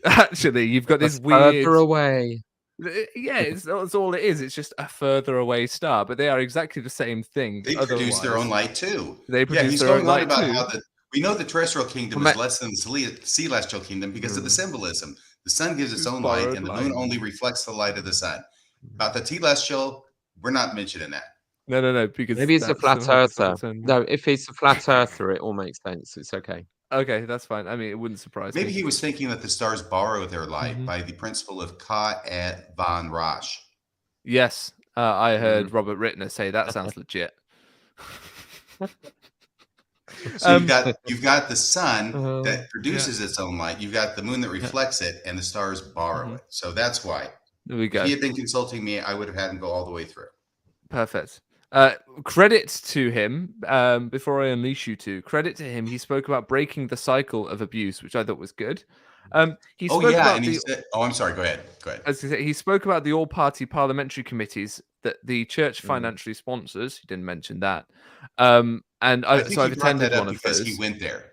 actually, you've got this weird further away. Yeah, it's all it is. It's just a further away star, but they are exactly the same thing. They produce their own light too. They produce their own light too. How we know the terrestrial kingdom is less than the celestial kingdom because of the symbolism. The sun gives its own light, and the moon only reflects the light of the sun. About the telestial, we're not mentioning that. No, because maybe he's a flat earther. No, if he's a flat earther, it all makes sense. It's okay. Okay, that's fine. I mean, it wouldn't surprise me. Maybe he was thinking that the stars borrow their light by the principle of Ka et van Rash. Yes, I heard Robert Rittner say that sounds legit. So you've got the sun that produces its own light. You've got the moon that reflects it, and the stars borrow it. So that's why. There we go. If he had been consulting me, I would have had him go all the way through. Perfect. Credit to him, before I unleash you two, credit to him. He spoke about breaking the cycle of abuse, which I thought was good. He spoke about I'm sorry. Go ahead. As I say, he spoke about the all-party parliamentary committees that the church financially sponsors. He didn't mention that. And I've attended one of those. He went there.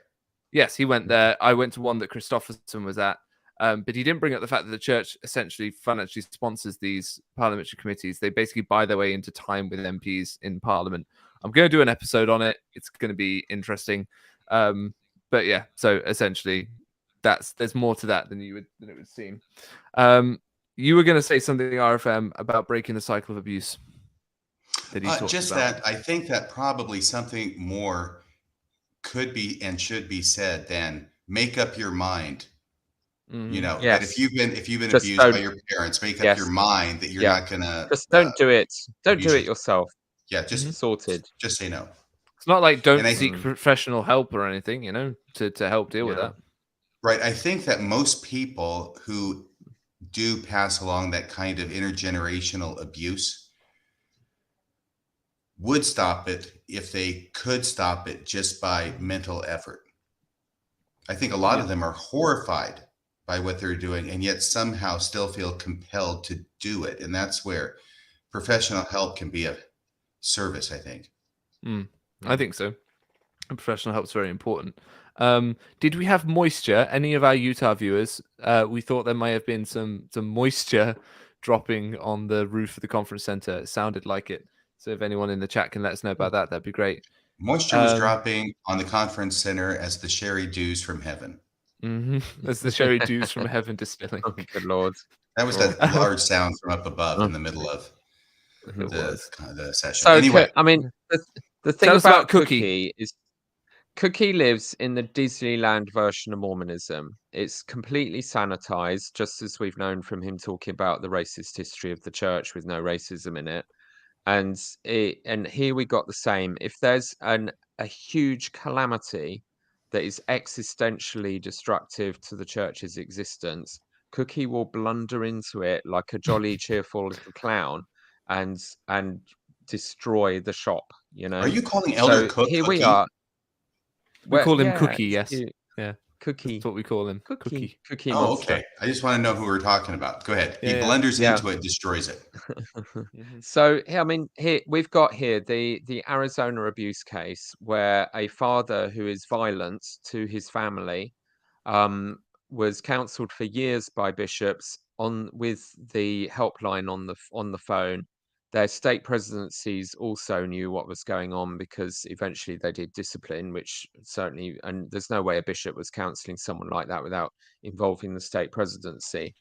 Yes, he went there. I went to one that Christopherson was at. But he didn't bring up the fact that the church essentially financially sponsors these parliamentary committees. They basically buy their way into time with MPs in Parliament. I'm going to do an episode on it. It's going to be interesting. But yeah, so essentially, there's more to that than it would seem. You were going to say something, RFM, about breaking the cycle of abuse. that he talks Just about? that I think that probably something more could be and should be said than make up your mind. You know, that if Yes. you've been Just abused by don't. your parents, make up Yes. your mind that you're Yeah. not gonna Just don't do it. Don't do abuse it your- yourself. yeah, just Sorted. just say no. It's not like don't And I seek professional help or anything, you know, to help deal with that. right, I think that most people who do pass along that kind of intergenerational abuse would stop it if they could stop it just by mental effort. I think a lot of them are horrified by what they're doing and yet somehow still feel compelled to do it. And that's where professional help can be of service, I think. I think so. And professional help is very important. Did we have moisture? Any of our Utah viewers? We thought there may have been some moisture dropping on the roof of the conference center. It sounded like it. So if anyone in the chat can let us know about that, that'd be great. Moisture was dropping on the conference center as the sherry dews from heaven. As the sherry dews from heaven distilling. Oh, good Lord. That was that large sound from up above in the middle of the session. So, anyway, I mean, the thing Tell us about about Cookie. is Cookie lives in the Disneyland version of Mormonism. It's completely sanitized, just as we've known from him talking about the racist history of the church with no racism in it. And here we got the same. If there's a huge calamity that is existentially destructive to the church's existence, Cookie will blunder into it like a jolly, cheerful little clown and destroy the shop. You know. Are you calling Elder Cook here Cookie? we are. We call him Cookie. it's Yes. cute. Yeah. Cookie. That's what we call him. Cookie Oh, monster. okay. I just want to know who we're talking about. Go ahead. Yeah, He yeah. blunders into it, destroys it. So, I mean, here we've got the Arizona abuse case where a father who is violent to his family was counseled for years by bishops with the helpline on the phone. Their state presidencies also knew what was going on because eventually they did discipline, which certainly, and there's no way a bishop was counseling someone like that without involving the state presidency.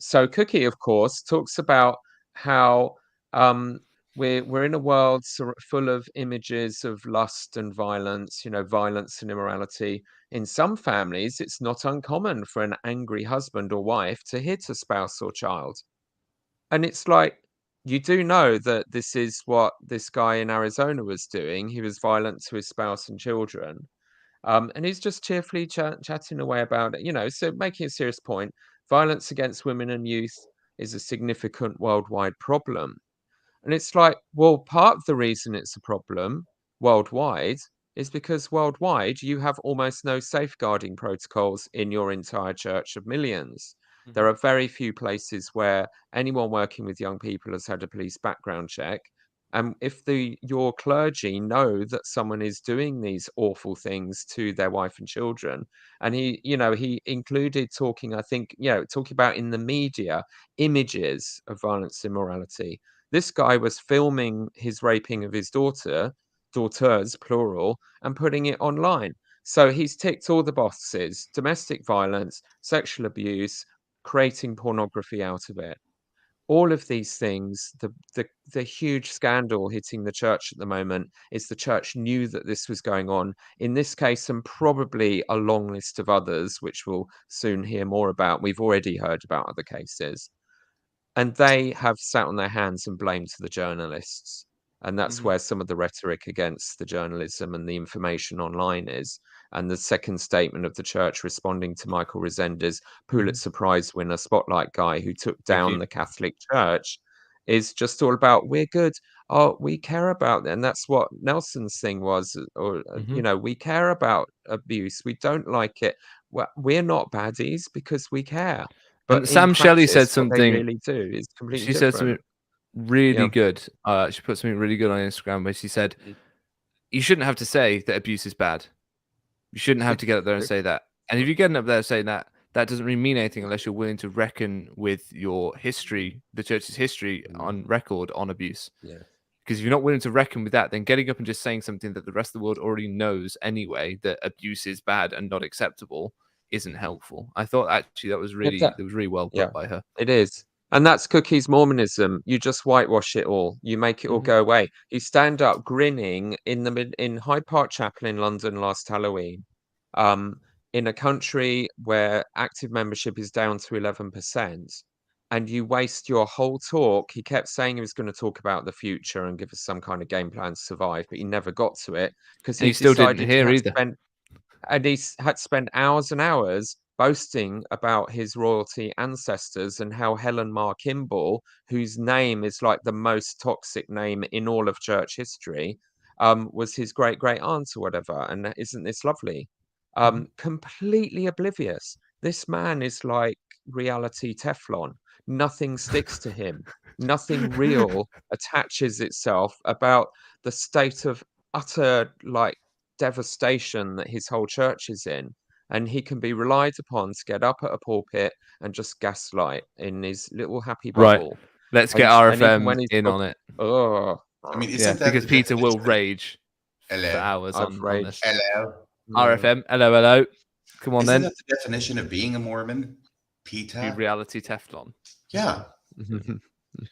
So Cookie, of course, talks about how we're in a world full of images of lust and violence, violence and immorality. In some families, it's not uncommon for an angry husband or wife to hit a spouse or child. And it's like, you do know that this is what this guy in Arizona was doing. He was violent to his spouse and children. And he's just cheerfully chatting away about it, so making a serious point. Violence against women and youth is a significant worldwide problem. And it's like, well, part of the reason it's a problem worldwide is because worldwide you have almost no safeguarding protocols in your entire church of millions. There are very few places where anyone working with young people has had a police background check. And if your clergy know that someone is doing these awful things to their wife and children, and he included talking about in the media images of violence, immorality. This guy was filming his raping of his daughters, plural, and putting it online. So he's ticked all the boxes: domestic violence, sexual abuse, creating pornography out of it. All of these things, the huge scandal hitting the church at the moment is the church knew that this was going on. In this case, and probably a long list of others, which we'll soon hear more about. We've already heard about other cases. And they have sat on their hands and blamed the journalists. And that's where some of the rhetoric against the journalism and the information online is. And the second statement of the church responding to Michael Resender's Pulitzer Prize winner spotlight guy who took down the Catholic Church is just all about, we're good. Oh, we care about it. And that's what Nelson's thing was, we care about abuse. We don't like it. Well, we're not baddies because we care. But And Sam Shelley said something. What they really do is completely different. Said something really good. She put something really good on Instagram where she said, "You shouldn't have to say that abuse is bad. You shouldn't have to get up there and say that. And if you're getting up there saying that, that doesn't really mean anything unless you're willing to reckon with your history, the church's history on record on abuse. Yeah. Because if you're not willing to reckon with that, then getting up and just saying something that the rest of the world already knows anyway, that abuse is bad and not acceptable, isn't helpful." I thought actually that was really well put by her. It is. And that's Cookie's Mormonism. You just whitewash it all. You make it all go away. You stand up grinning in Hyde Park Chapel in London last Halloween, in a country where active membership is down to 11%, and you waste your whole talk. He kept saying he was going to talk about the future and give us some kind of game plan to survive, but he never got to it because he still didn't decided hear he either. had to spend hours and hours boasting about his royalty ancestors and how Helen Mar Kimball, whose name is like the most toxic name in all of church history, was his great aunt or whatever. And isn't this lovely? Completely oblivious. This man is like reality Teflon. Nothing sticks to him. Nothing real attaches itself about the state of utter devastation that his whole church is in. And he can be relied upon to get up at a pulpit and just gaslight in his little happy bubble. Right. Let's get And even RFM when he's in on it. Oh, I mean, isn't that because the Peter will definition of- rage for Hello. hours I've on this. Hello. RFM, hello. Come on Isn't then. that the definition of being a Mormon? Be Peter? reality Teflon. Yeah.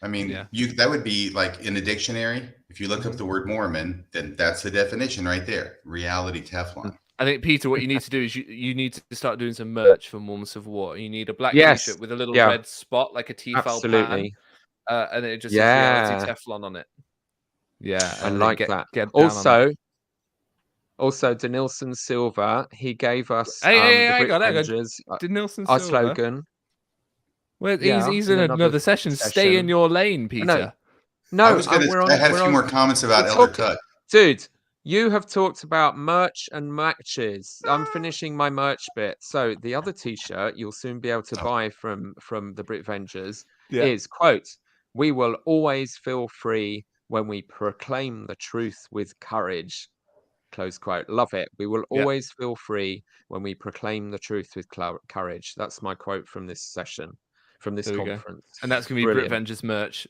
I mean, Yeah. that would be like in a dictionary. If you look up the word Mormon, then that's the definition right there. Reality Teflon. I think, Peter, what you need to do is you need to start doing some merch for Mormons of War. You need a black Yes. t-shirt with a little Yeah. red spot, like a Tefal pan, Absolutely. and it just says Yeah. reality Teflon on it. Yeah, I and like get that. down on it. Also, Denilson Silva, he gave us Hey, the I Brit got it. Avengers, Did Nelson our Silva? slogan. Well, Yeah, he's in in another session. Stay in session. your lane, Peter. No, I was going to. I had a few more comments about Elder Cook. Dude, you have talked about merch and matches. I'm finishing my merch bit. So the other T-shirt you'll soon be able to buy from the Brit Avengers is, quote, "We will always feel free when we proclaim the truth with courage." Close quote. Love it. We will always feel free when we proclaim the truth with courage. That's my quote from this session, from this conference. And that's going to be Brit Avengers merch.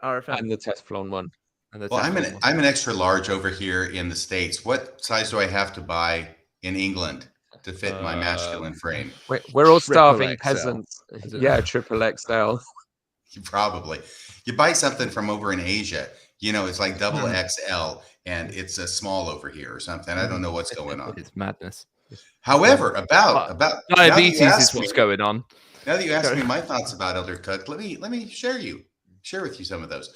RFM. And the Teflon one. Well, I'm an extra large over here in the States. What size do I have to buy in England to fit my masculine frame? We're all starving XL. peasants. Yeah, triple XL. Probably. You buy something from over in Asia, it's like double XL, and it's a small over here or something. I don't know what's going on. It's madness. However, about diabetes is what's going on. Now that you asked me my thoughts about Elder Cook, let me share with you some of those.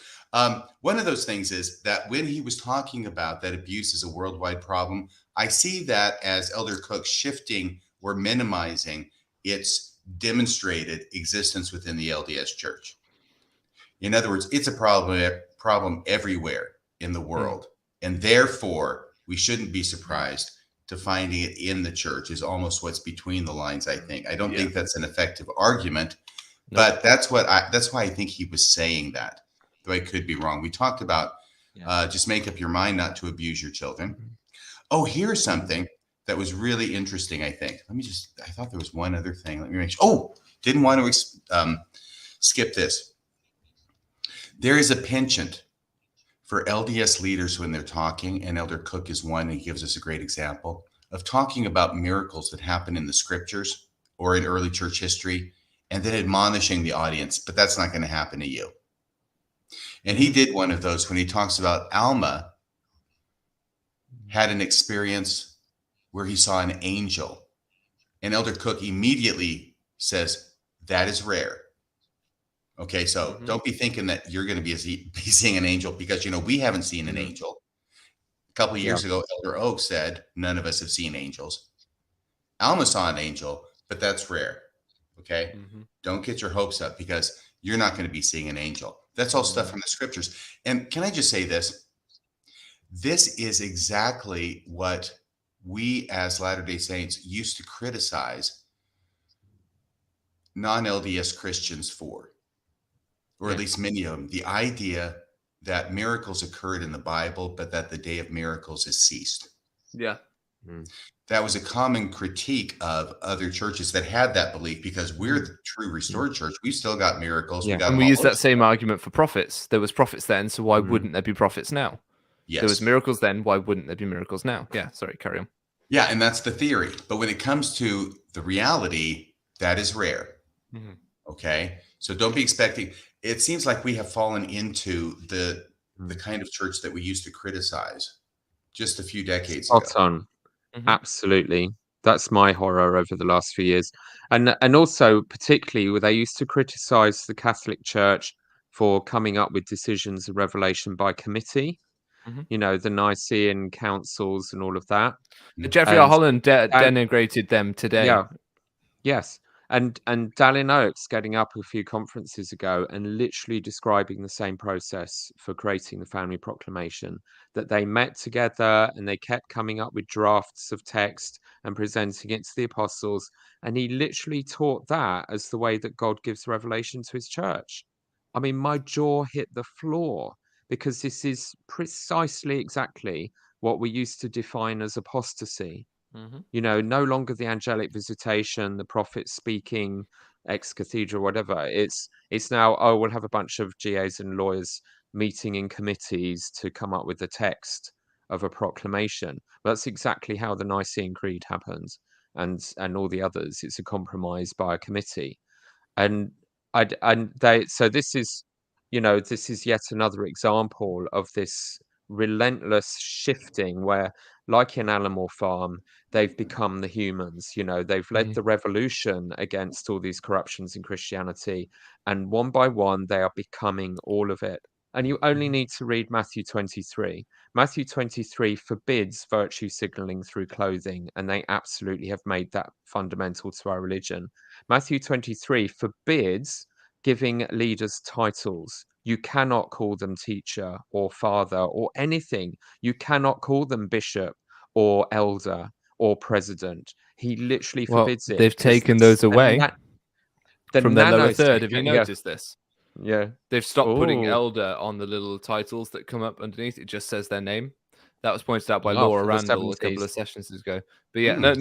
One of those things is that when he was talking about that abuse is a worldwide problem, I see that as Elder Cook shifting or minimizing its demonstrated existence within the LDS Church. In other words, it's a problem everywhere in the world, and therefore we shouldn't be surprised to finding it in the church is almost what's between the lines. I think. I don't think that's an effective argument, but that's why I think he was saying that. Though I could be wrong. We talked about just make up your mind not to abuse your children. Oh, here's something that was really interesting. I think. I thought there was one other thing. Let me make sure. Oh, didn't want to skip this. There is a penchant for LDS leaders when they're talking, and Elder Cook is one, and he gives us a great example of talking about miracles that happen in the scriptures or in early church history, and then admonishing the audience, but that's not going to happen to you. And he did one of those when he talks about Alma had an experience where he saw an angel, and Elder Cook immediately says, that is rare. Okay, so don't be thinking that you're going to be seeing an angel, because, we haven't seen an angel. A couple of years ago, Elder Oak said, none of us have seen angels. Alma saw an angel, but that's rare. Okay, don't get your hopes up, because you're not going to be seeing an angel. That's all stuff from the scriptures. And can I just say this? This is exactly what we as Latter-day Saints used to criticize non-LDS Christians for. Or at least many of them, the idea that miracles occurred in the Bible, but that the day of miracles has ceased. Yeah. That was a common critique of other churches that had that belief, because we're the true restored church. We've still got miracles. And we use that same argument for prophets. There was prophets then, so why wouldn't there be prophets now? Yes. There was miracles then, why wouldn't there be miracles now? Yeah, sorry, carry on. Yeah, and that's the theory. But when it comes to the reality, that is rare. Okay. So don't be expecting. It seems like we have fallen into the kind of church that we used to criticize just a few decades ago. Spot on. Absolutely. That's my horror over the last few years. And also particularly where they used to criticize the Catholic Church for coming up with decisions of revelation by committee, you know, the Nicene councils and all of that. Jeffrey R. Holland denigrated them today. Yeah. Yes. And Dallin Oaks getting up a few conferences ago and literally describing the same process for creating the Family Proclamation, that they met together and they kept coming up with drafts of text and presenting it to the apostles. And he literally taught that as the way that God gives revelation to his church. I mean, my jaw hit the floor because this is precisely exactly what we used to define as apostasy. You know, no longer the angelic visitation, the prophet speaking ex cathedra, whatever. It's now, oh, we'll have a bunch of GAs and lawyers meeting in committees to come up with the text of a proclamation. But that's exactly how the Nicene Creed happens, and all the others. It's a compromise by a committee, and so this is, you know, this is yet another example of this relentless shifting where, like in Animal Farm, they've become the humans. You know, they've led the revolution against all these corruptions in Christianity, and one by one they are becoming all of it. And you only need to read Matthew 23. Matthew 23 forbids virtue signaling through clothing, and they absolutely have made that fundamental to our religion. Matthew 23 forbids giving leaders titles. You cannot call them teacher or father or anything. You cannot call them bishop or elder or president. He literally forbids it. They've taken those away from their lower third. Have you Yeah. noticed this? Yeah. They've stopped putting elder on the little titles that come up underneath. It just says their name. That was pointed out by Laura Randall a couple of sessions ago. But yeah, no,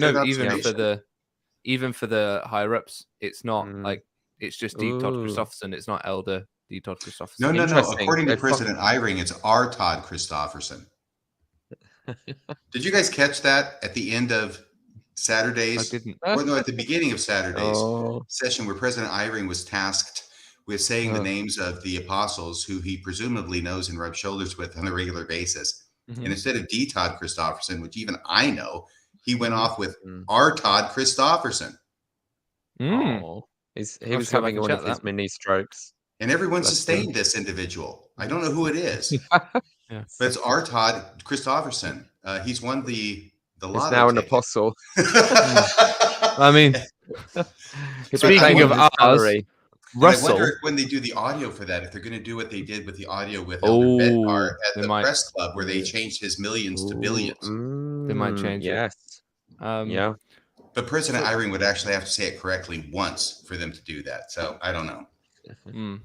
even for the higher ups, it's not like, it's just D. Todd Christofferson. It's not elder D. Todd Christofferson. No. According to President Eyring, it's R. Todd Christofferson. Did you guys catch that at the end of Saturday's? I didn't. Or no, at the beginning of Saturday's session, where President Eyring was tasked with saying the names of the apostles who he presumably knows and rubs shoulders with on a regular basis. And instead of D. Todd Christofferson, which even I know, he went off with R. Todd Christofferson. He was having one of his mini strokes. And everyone sustained this individual. I don't know who it is, but it's R. Todd Christofferson. He's won the lotto. He's now an apostle. I mean, speaking of ours, Russell. I wonder if when they do the audio for that, if they're going to do what they did with the audio with Elder Bednar at the press club, where they changed his millions to billions. They might change it. Yeah. But President Eyring would actually have to say it correctly once for them to do that. So I don't know. There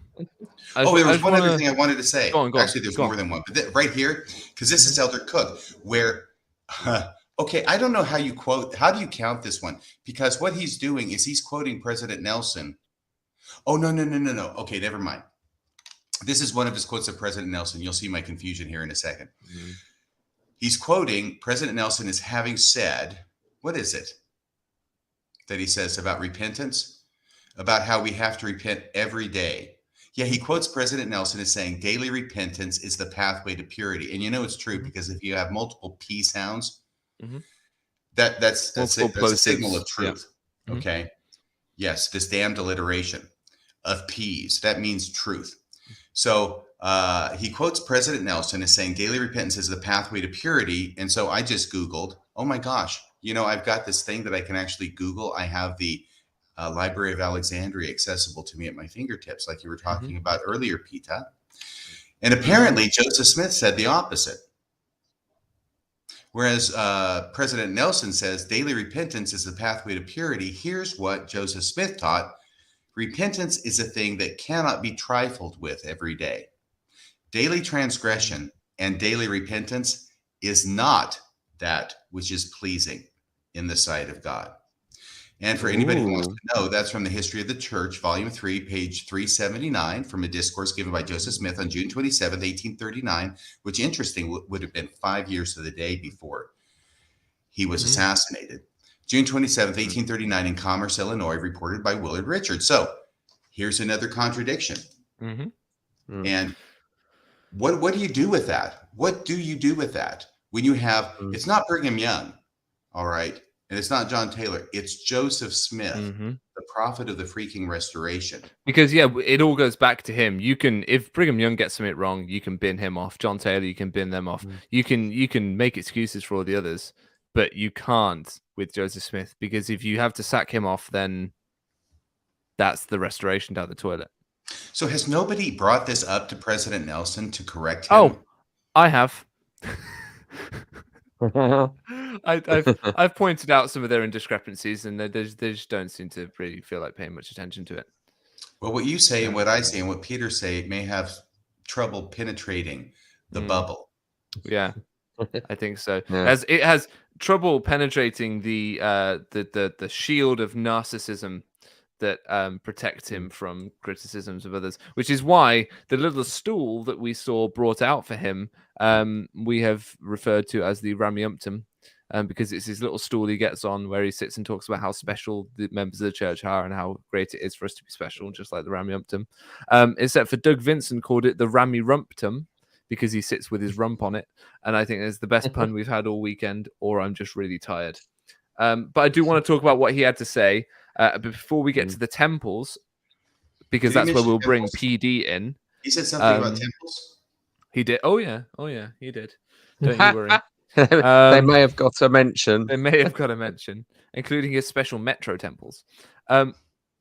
was one other thing I wanted to say. Actually, there's more than one. But right here, because this is Elder Cook, where, okay, I don't know how you count this one? Because what he's doing is he's quoting President Nelson. Oh, no. Okay, never mind. This is one of his quotes of President Nelson. You'll see my confusion here in a second. He's quoting President Nelson as having said, what is it that he says about repentance? About how we have to repent every day. Yeah, he quotes President Nelson as saying daily repentance is the pathway to purity. And you know it's true, because if you have multiple P sounds, that's a signal of truth. Okay. Yes, this damned alliteration of P's. That means truth. So he quotes President Nelson as saying daily repentance is the pathway to purity. And so I just Googled, oh my gosh, you know, I've got this thing that I can actually Google. I have the Library of Alexandria accessible to me at my fingertips, like you were talking about earlier, Peter. And apparently Joseph Smith said the opposite. Whereas President Nelson says daily repentance is the pathway to purity. Here's what Joseph Smith taught. Repentance is a thing that cannot be trifled with every day. Daily transgression and daily repentance is not that which is pleasing in the sight of God. And for anybody who wants to know, that's from the History of the Church, Volume 3, page 379, from a discourse given by Joseph Smith on June 27, 1839, which, interesting, would have been 5 years to the day before he was assassinated. June 27, 1839, in Commerce, Illinois, reported by Willard Richards. So Here's another contradiction. Mm-hmm. And what do you do with that? What do you do with that when you have, it's not Brigham Young, all right, and it's not John Taylor, it's Joseph Smith, the prophet of the freaking restoration. Because it all goes back to him. You can, if Brigham Young gets something wrong, you can bin him off. John Taylor, you can bin them off. You can make excuses for all the others, but you can't with Joseph Smith, because if you have to sack him off, then that's the restoration down the toilet. So has nobody brought this up to President Nelson to correct him? Oh, I have. I've pointed out some of their indiscrepancies, and they just don't seem to really feel like paying much attention to it. Well, what you say and what I say and what Peter say may have trouble penetrating the bubble. Yeah, I think so. As it has trouble penetrating the shield of narcissism that protects him from criticisms of others, which is why the little stool that we saw brought out for him, we have referred to as the Rameumptum, because it's his little stool he gets on where he sits and talks about how special the members of the church are and how great it is for us to be special, just like the Rameumptum. Except for Doug Vincent called it the Rameumptum because he sits with his rump on it, and I think it's the best pun we've had all weekend, or I'm just really tired. But I do want to talk about what he had to say before we get to the temples, because that's where we'll bring PD in. He said something about temples? He did. Oh, yeah, he did. Don't you worry. They may have got a mention. They may have got a mention, including his special metro temples.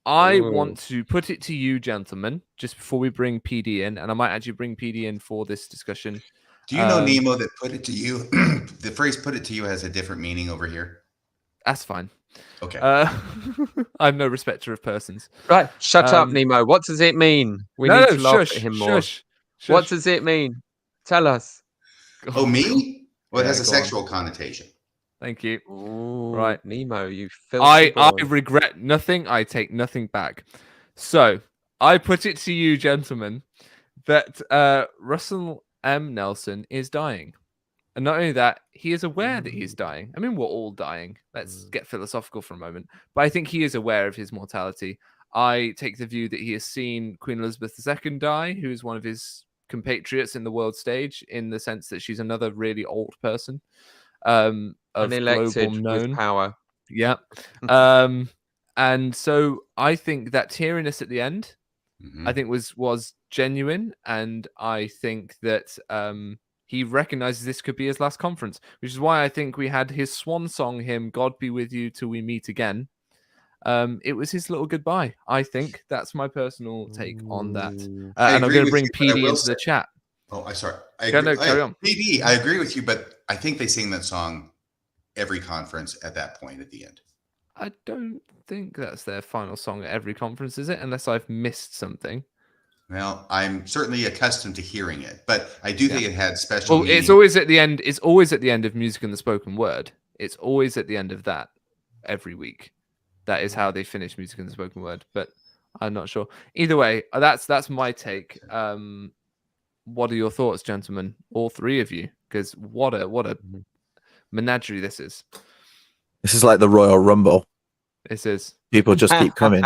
I want to put it to you, gentlemen, just before we bring PD in, and I might actually bring PD in for this discussion. Do you know, Nemo, that put it to you, the phrase put it to you has a different meaning over here? That's fine. Okay. I'm no respecter of persons. Right. Shut up, Nemo. What does it mean? We need to laugh at him more. Shush. What does it mean? Tell us. Oh, me? Well, it has a sexual connotation. Thank you. Ooh, right. Nemo, you filthy boy. I regret nothing. I take nothing back. So I put it to you, gentlemen, that Russell M. Nelson is dying. And not only that, he is aware that he's dying. I mean, we're all dying. Let's get philosophical for a moment. But I think he is aware of his mortality. I take the view that he has seen Queen Elizabeth II die, who is one of his compatriots in the world stage, in the sense that she's another really old person of unelected global known with power. Yeah. And so I think that teariness at the end, I think was genuine, and I think that he recognizes this could be his last conference, which is why I think we had his swan song hymn, God Be With You Till We Meet Again. It was his little goodbye. I think that's my personal take on that. And I'm going to bring PD into the chat. Oh, I'm sorry. Carry on. PD, I agree with you, but I think they sing that song every conference at that point at the end. I don't think that's their final song at every conference, is it? Unless I've missed something. Well, I'm certainly accustomed to hearing it, but I do think it had special meaning. It's always at the end. It's always at the end of Music and the Spoken Word. It's always at the end of that every week. That is how they finish Music and the Spoken Word, but I'm not sure. Either way, that's my take. What are your thoughts, gentlemen? All three of you, because what a menagerie this is. This is like the Royal Rumble. This is. People just keep coming.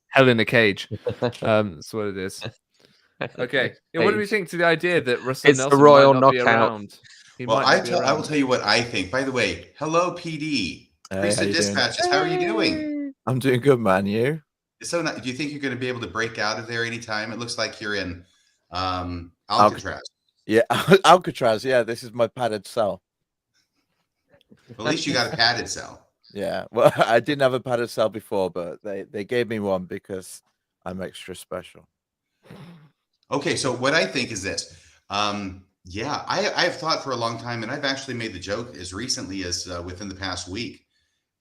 Hell in a cage. That's what it is. Okay. Yeah, what do we think to the idea that Russell Nelson the Royal might not be knockout. around? Well, I will tell you what I think. By the way, hello, PD. Priesthood Dispatches. How are you doing? I'm doing good, man. You? So, do you think you're going to be able to break out of there anytime? It looks like you're in Alcatraz. Yeah, Alcatraz. Yeah, this is my padded cell. Well, at least you got a padded cell. Yeah, well, I didn't have a padded cell before, but they gave me one because I'm extra special. Okay, so what I think is this. Yeah, I've thought for a long time, and I've actually made the joke as recently as within the past week,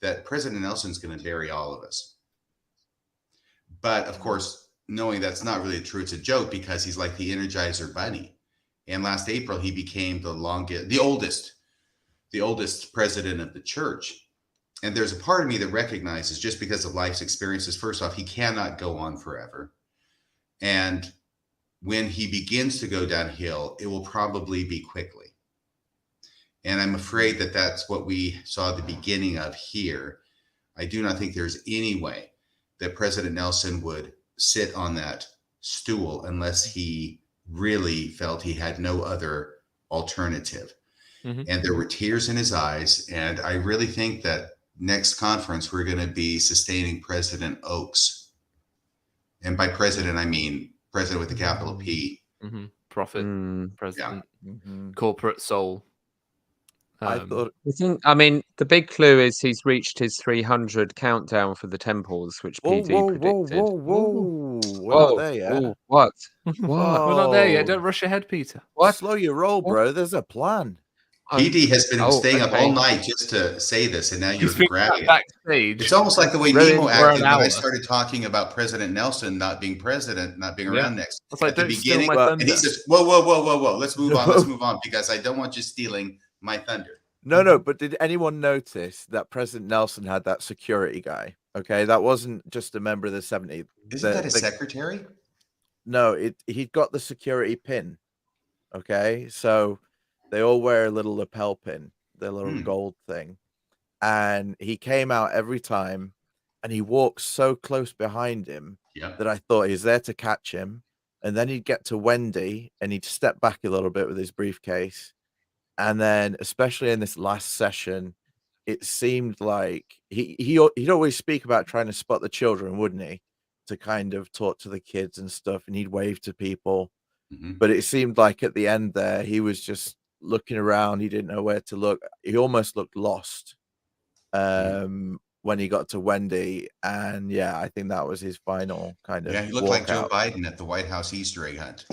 that President Nelson's going to bury all of us. But of course, knowing that's not really true, it's a joke because he's like the Energizer Bunny. And last April, he became the oldest president of the church. And there's a part of me that recognizes, just because of life's experiences, first off, he cannot go on forever. And when he begins to go downhill, it will probably be quickly. And I'm afraid that that's what we saw the beginning of here. I do not think there's any way that President Nelson would sit on that stool unless he really felt he had no other alternative. Mhm. And there were tears in his eyes. And I really think that next conference, we're going to be sustaining President Oakes. And by president, I mean president with a capital P. Prophet, president, Mhm. corporate soul. I thought I mean, the big clue is he's reached his 300 countdown for the temples, which whoa, PD whoa, predicted. whoa. We're not there yet. Ooh, what? We're not there yet. Whoa. Don't rush ahead, Peter. What? Slow your roll, bro. There's a plan. PD has been staying up all okay. night just to say this, and now you're He's been grabbing it. backstage. It's almost like the way Ruined Nemo for acted an when I hour. started talking about President Nelson not being president, not being around next. It's like, at the don't steal beginning, my Well, thunder. and he says, whoa, let's move on, let's move on, because I don't want you stealing my thunder. No, but did anyone notice that President Nelson had that security guy? Okay, that wasn't just a member of the 70. Isn't that a secretary? No, he'd got the security pin. Okay, so they all wear a little lapel pin, the little gold thing. And he came out every time, and he walked so close behind him that I thought he's there to catch him. And then he'd get to Wendy, and he'd step back a little bit with his briefcase. And then, especially in this last session, it seemed like he'd always speak about trying to spot the children, wouldn't he? To kind of talk to the kids and stuff, and he'd wave to people. But it seemed like at the end there, he was just looking around. He didn't know where to look. He almost looked lost when he got to Wendy. And yeah, I think that was his final kind of. Yeah, he looked like Joe Biden at the White House Easter egg hunt.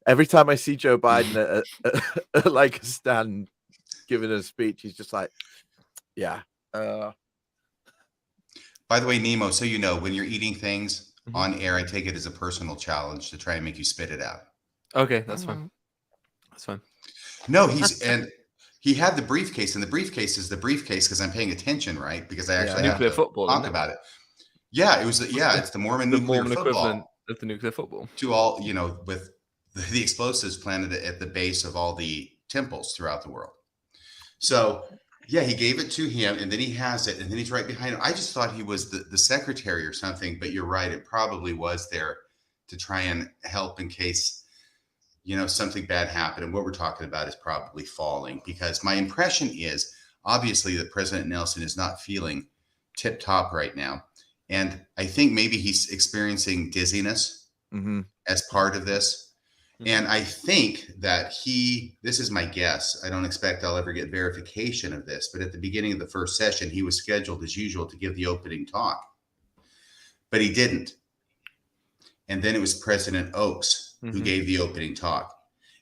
Every time I see Joe Biden at like a stand giving a speech, he's just like, yeah. By the way, Nemo, so you know, when you're eating things on air, I take it as a personal challenge to try and make you spit it out. Okay, that's fine. That's fine. No, he had the briefcase, and the briefcase is the briefcase because I'm paying attention, right? Because I actually have to football, talk about it. Yeah, it's the Mormon nuclear football equivalent of the nuclear football. To all, with the explosives planted at the base of all the temples throughout the world. So yeah, he gave it to him, and then he has it, and then he's right behind him. I just thought he was the secretary or something, but you're right. It probably was there to try and help in case, something bad happened. And what we're talking about is probably falling, because my impression is obviously that President Nelson is not feeling tip top right now. And I think maybe he's experiencing dizziness as part of this. And I think that this is my guess. I don't expect I'll ever get verification of this, but at the beginning of the first session, he was scheduled as usual to give the opening talk, but he didn't. And then it was President Oakes who gave the opening talk.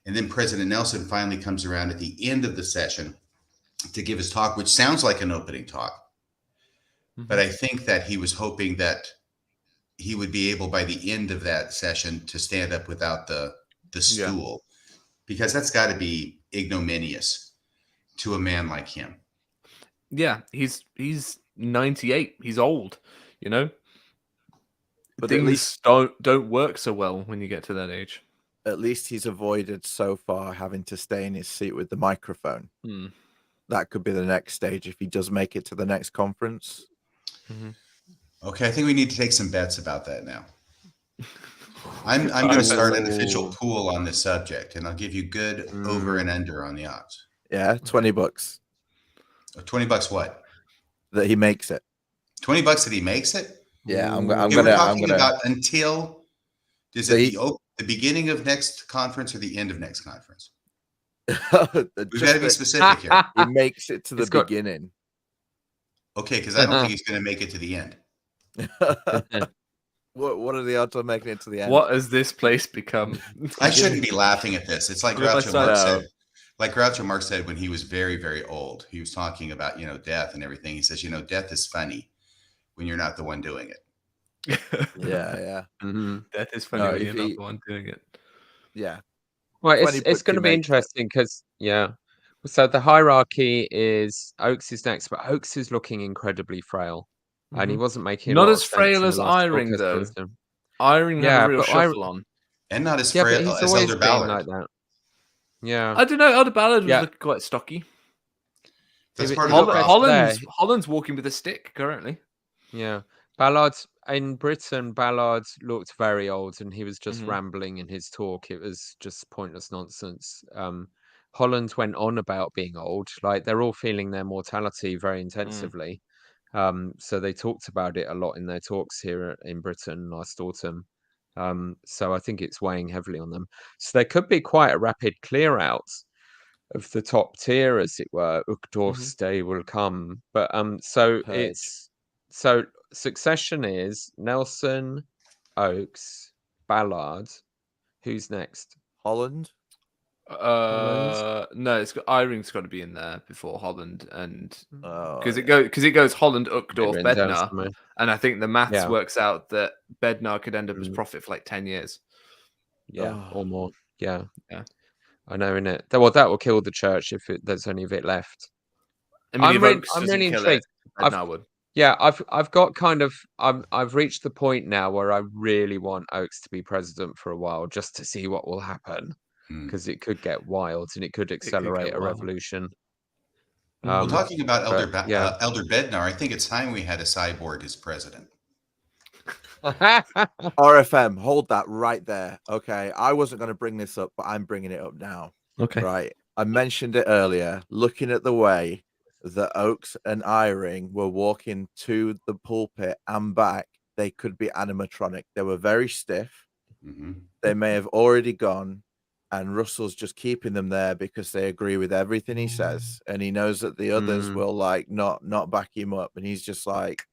And then President Nelson finally comes around at the end of the session to give his talk, which sounds like an opening talk. But I think that he was hoping that he would be able by the end of that session to stand up without the stool, because that's got to be ignominious to a man like him. Yeah, he's 98. He's old, But things at least don't work so well when you get to that age. At least he's avoided so far having to stay in his seat with the microphone. That could be the next stage if he does make it to the next conference. Okay, I think we need to take some bets about that now. I'm going to start an official pool on this subject, and I'll give you good over and under on the odds. Yeah, $20. $20 what? That he makes it. $20 that he makes it? Yeah, we're talking about until is it the beginning of next conference or the end of next conference? We've got to be specific here. He makes it to the beginning. Okay, because I don't think he's going to make it to the end. What are the odds on making it to the end? What has this place become? I shouldn't be laughing at this. It's like Groucho Marx said. Like Groucho Marx said when he was very, very old. He was talking about, death and everything. He says, death is funny when you're not the one doing it. Yeah. Death is funny when you're not the one doing it. Yeah. Well, it's going to be interesting because, so the hierarchy is Oakes is next, but Oakes is looking incredibly frail. And he wasn't making not as frail as Eyring, though. Eyring had a real shuffle on. And not as frail as Elder Ballard. Like that. Yeah. I don't know. Elder Ballard was looking quite stocky. That's part of the Holland's walking with a stick currently. Yeah. Ballard's in Britain, Ballard looked very old, and he was just Mhm. rambling in his talk. It was just pointless nonsense. Holland went on about being old, like they're all feeling their mortality very intensively. So they talked about it a lot in their talks here in Britain last autumn. So I think it's weighing heavily on them. So there could be quite a rapid clear out of the top tier, as it were. Uchtdorf's day will come. But so Purge. it's so succession is Nelson, Oakes, Ballard. Who's next? Holland. No, Eyring's got to be in there before Holland, and Oh, because it goes Holland, Uchtdorf, Written down Bednar, somewhere. and I think the maths Yeah. works out that Bednar could end up as Mm. prophet for like 10 years. Yeah, or more. Yeah. Yeah. I know, innit? Well, that will kill the church if there's any of it left. I mean, I'm if really- Oakes I'm doesn't really kill intrigued. it, Bednar would. Yeah, I've got kind of I've reached the point now where I really want Oakes to be president for a while, just to see what will happen, because it could get wild and it could accelerate a wild. revolution. Well, talking about Elder yeah. Elder Bednar, I think it's time we had a cyborg as president. RFM, hold that right there. Okay, I wasn't going to bring this up, but I'm bringing it up now. Okay. Right, I mentioned it earlier. Looking at the way that Oakes and Eyring were walking to the pulpit and back, they could be animatronic. They were very stiff. They may have already gone, and Russell's just keeping them there because they agree with everything he says, and he knows that the others will like not back him up, and he's just like,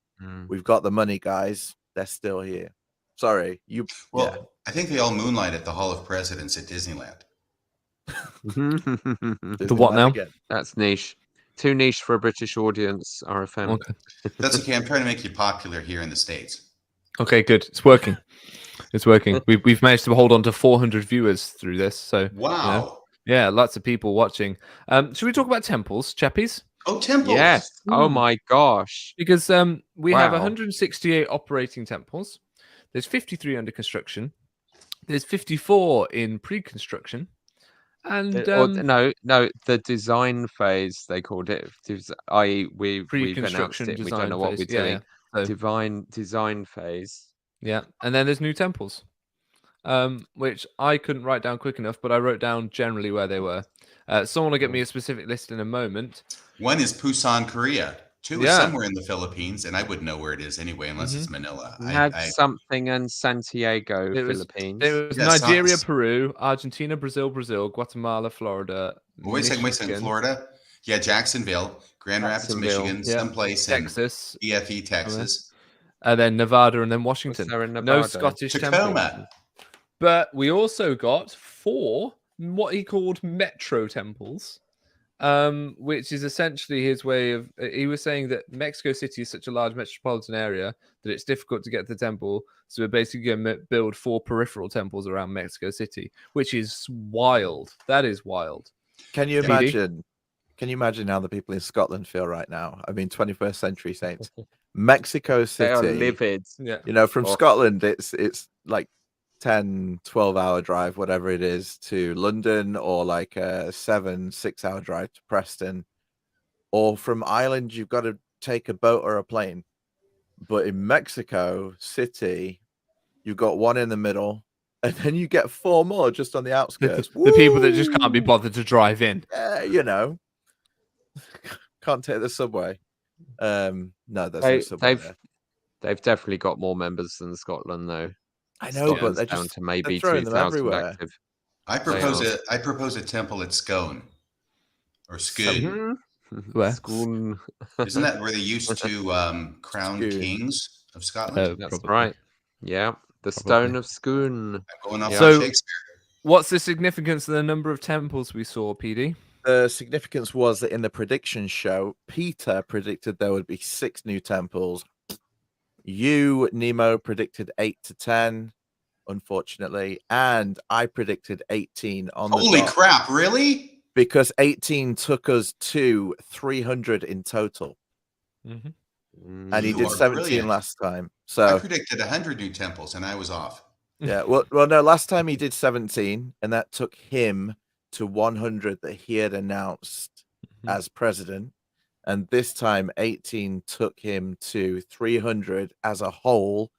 "We've got the money, guys. They're still here." Sorry, you. Well, Yeah. I think they all moonlight at the Hall of Presidents at Disneyland. The what now? Again. That's niche. Too niche for a British audience, RFM. Okay. That's okay. I'm trying to make you popular here in the States. Okay, good. It's working. It's working. We've managed to hold on to 400 viewers through this. So Wow. Yeah, lots of people watching. Should we talk about temples, chappies? Oh, temples. Yes. Oh my gosh. Because we have Wow. 168 operating temples. There's 53 under construction. There's 54 in pre-construction. And no, the design phase they called it. I.e., we've announced pre-construction it. We design don't know what phase. we're doing. So, Design phase. yeah, and then there's new temples, which I couldn't write down quick enough, but I wrote down generally where they were. Someone will get me a specific list in a moment. One is Busan, Korea. Two is somewhere in the Philippines, and I wouldn't know where it is anyway, unless it's Manila. We had something in Santiago, Philippines. It was Nigeria, Peru, Argentina, Brazil, Guatemala, Florida. Wait a second, Florida? Yeah, Jacksonville, Grand Rapids, Michigan, someplace Texas, in BFE, Texas. And then Nevada, and then Washington. No Scottish Tacoma. temple. But we also got 4 what he called metro temples, which is essentially his way of. He was saying that Mexico City is such a large metropolitan area that it's difficult to get to the temple. So we're basically going to build 4 peripheral temples around Mexico City, which is wild. That is wild. Can you imagine? Can you imagine how the people in Scotland feel right now? I mean, 21st century saints. Mexico City. They are livid. Yeah. You know, from Scotland, it's like 10-12 hour drive, whatever it is, to London, or like a 7-6 hour drive to Preston, or from Ireland you've got to take a boat or a plane. But in Mexico City, you've got one in the middle, and then you get 4 more just on the outskirts. The people that just can't be bothered to drive in. You know, can't take the subway. No, there's no subway there. They've definitely got more members than Scotland, though. I know, but they're down just to maybe throwing them 2,000 everywhere. active. I propose a temple at Scone or Scone. Where? Scone. Isn't that where they used to crown kings of Scotland? That's right. Yeah, the Stone of Scone. Going off So, Shakespeare. What's the significance of the number of temples we saw, PD? The significance was that in the prediction show, Peter predicted there would be 6 new temples. You, Nemo, predicted 8 to 10, unfortunately, and I predicted 18 on the Holy dot, crap, really? because 18 took us to 300 in total. And he did 17 brilliant. last time. I So predicted 100 new temples, and I was off. yeah, well, no, last time he did 17, and that took him to 100 that he had announced as president. And this time 18 took him to 300 as a whole,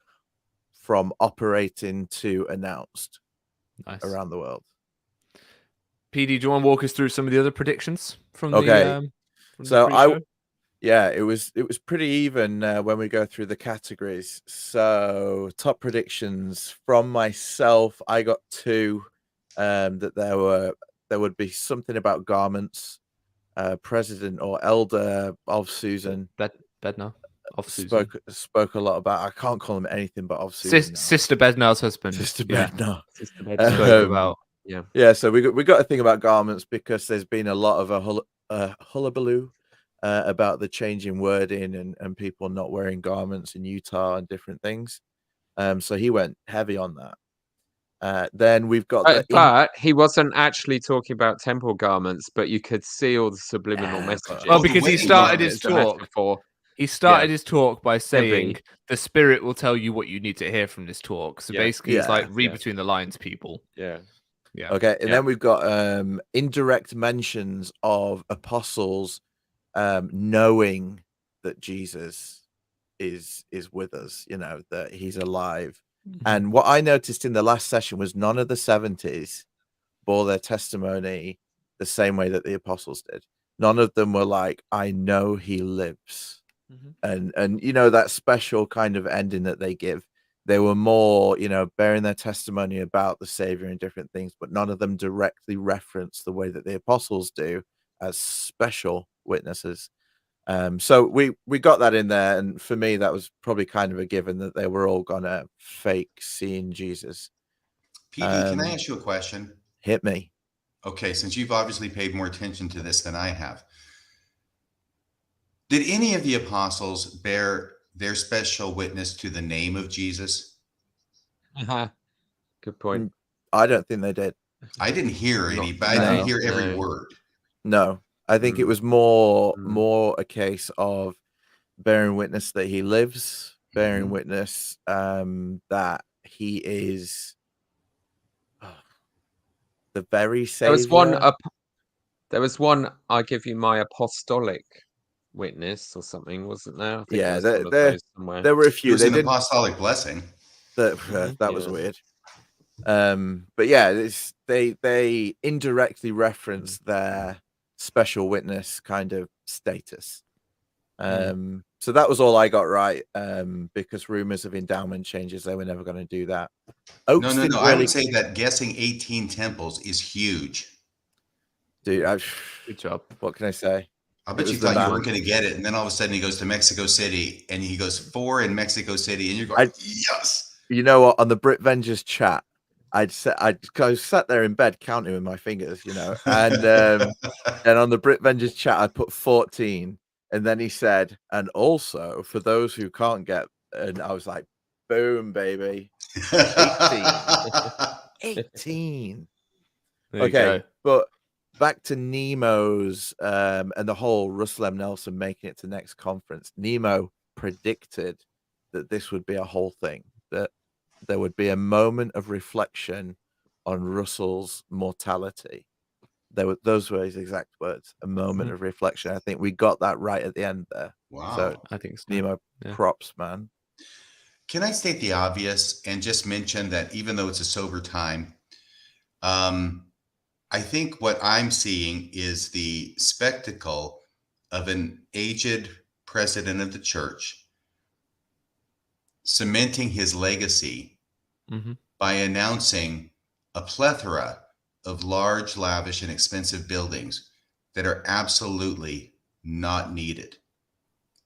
from operating to announced Nice. around the world. PD, do you want to walk us through some of the other predictions from Okay. from So the pre-show? it was pretty even when we go through the categories. So top predictions from myself, I got 2. That there would be something about garments. President or elder of Susan Bednar of Susan. spoke a lot about. I can't call him anything but of Susan now. Sister Bednar's husband. Sister Yeah. Bednar. Sister Bednar. Spoke about. Yeah. So we got to think about garments because there's been a lot of a hullabaloo about the changing wording and people not wearing garments in Utah and different things. So he went heavy on that. Then we've got but he wasn't actually talking about temple garments, but you could see all the subliminal messages. Well, because he started his It's a talk. metaphor. He started his talk by saying, Heavy. "The Spirit will tell you what you need to hear from this talk." So Yeah. basically, it's like read Yeah. between the lines, people. Yeah. Yeah. Okay, and then we've got indirect mentions of apostles knowing that Jesus is with us, you know, that he's alive. And what I noticed in the last session was none of the 70s bore their testimony the same way that the apostles did. None of them were like, I know he lives. And you know, that special kind of ending that they give. They were more, you know, bearing their testimony about the Savior and different things, but none of them directly reference the way that the apostles do as special witnesses. So we got that in there, and for me, that was probably kind of a given that they were all gonna fake seeing Jesus. PD, can I ask you a question? Hit me. Okay, since you've obviously paid more attention to this than I have, did any of the apostles bear their special witness to the name of Jesus? Good point. I don't think they did. I didn't hear any, but No. I didn't hear every word. No, I think it was more a case of bearing witness that he lives, bearing witness that he is the very Savior. There was one. I give you my apostolic witness or something, wasn't there? I think there were a few. There was an apostolic blessing. That was weird. But yeah, they indirectly reference their special witness kind of status. So that was all I got right. Because rumors of endowment changes, they were never going to do that. No. I would say that guessing 18 temples is huge. Dude, good job. What can I say? I bet you thought you weren't going to get it, and then all of a sudden he goes to Mexico City, and he goes 4 in Mexico City, and you're going, yes. You know what? On the Brit Vengers chat, I sat there in bed counting with my fingers, you know, and and on the Brit Vengers chat, I put 14, and then he said, and also for those who can't get, and I was like, boom, baby, 18. Okay, but back to Nemo's and the whole Russell M. Nelson making it to next conference. Nemo predicted that this would be a whole thing, that there would be a moment of reflection on Russell's mortality. Those were his exact words, a moment of reflection. I think we got that right at the end there. Wow. So I think so. Nemo, props, man. Can I state the obvious and just mention that even though it's a sober time, I think what I'm seeing is the spectacle of an aged president of the church cementing his legacy by announcing a plethora of large, lavish, and expensive buildings that are absolutely not needed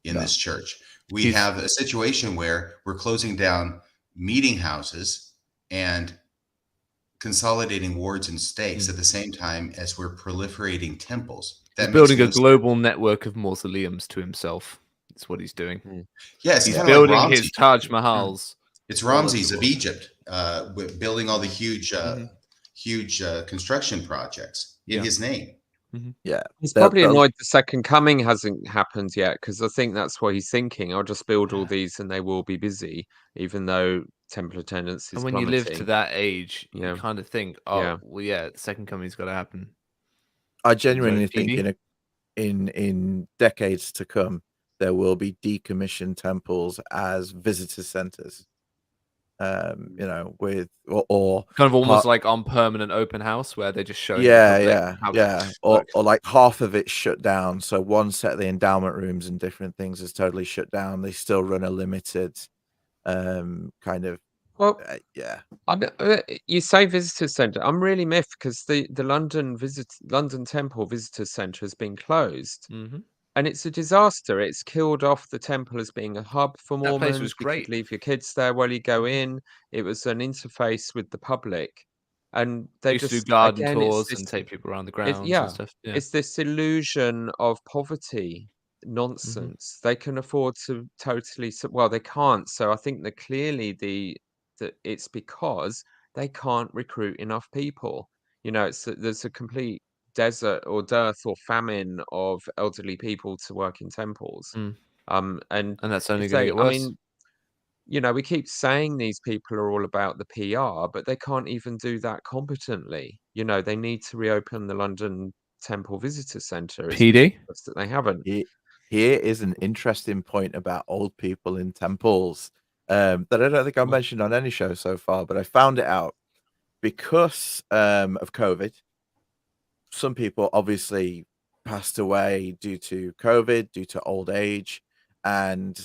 in this church. We have a situation where we're closing down meeting houses and consolidating wards and stakes at the same time as we're proliferating temples. He's building a global network of mausoleums to himself. That's what he's doing. Yes, he's building his Taj Mahals. It's Ramses of Egypt, building all the huge construction projects in his name. Yeah, he's probably annoyed the second coming hasn't happened yet, because I think that's what he's thinking. I'll just build all these and they will be busy, even though temple attendance is and when plummeting. you live to that age, you kind of think, the second coming's got to happen. I genuinely think in decades to come, there will be decommissioned temples as visitor centers. You know, with or kind of almost like on permanent open house where they're just showing the yeah, public yeah, how it or works. like half of it's shut down. So one set of the endowment rooms and different things is totally shut down. They still run a limited kind of Well, yeah. you say visitor centre. I'm really miffed because the London Temple Visitor Centre has been closed, Mm-hmm. and it's a disaster. It's killed off the temple as being a hub for That place Mormons. was You could great. leave your kids there while you go in. It was an interface with the public, and They they used to do just garden again, it's tours this. and take people around the It's grounds and yeah, stuff. Yeah. it's this illusion of poverty nonsense. They can afford to totally well, they can't. So I think that clearly that it's because they can't recruit enough people. You know, there's a complete desert or dearth or famine of elderly people to work in temples. Mm. And And that's only if going to they, get I worse. mean, you know, we keep saying these people are all about the PR, but they can't even do that competently. You know, they need to reopen the London Temple Visitor Centre. It's PD? ridiculous that they haven't. Here is an interesting point about old people in temples that I don't think I've mentioned on any show so far, but I found it out because of COVID. Some people obviously passed away due to COVID, due to old age, and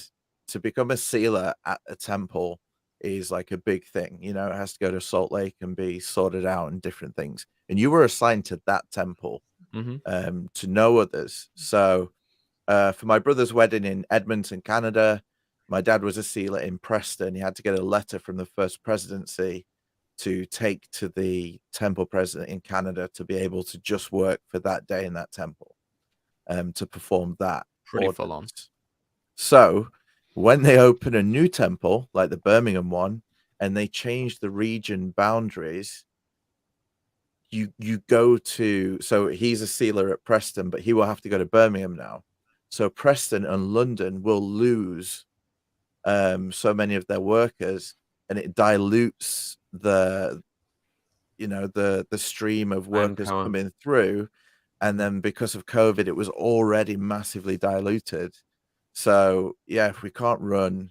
to become a sealer at a temple is like a big thing. You know, it has to go to Salt Lake and be sorted out and different things. And you were assigned to that temple to know others. So for my brother's wedding in Edmonton, Canada, my dad was a sealer in Preston. He had to get a letter from the first presidency to take to the temple president in Canada to be able to just work for that day in that temple to perform that Pretty full on. ordinance. So when they open a new temple, like the Birmingham one, and they change the region boundaries, you go to, so he's a sealer at Preston, but he will have to go to Birmingham now. So Preston and London will lose so many of their workers, and it dilutes the stream of workers Manpower. coming through. And then because of COVID, it was already massively diluted. So yeah, if we can't run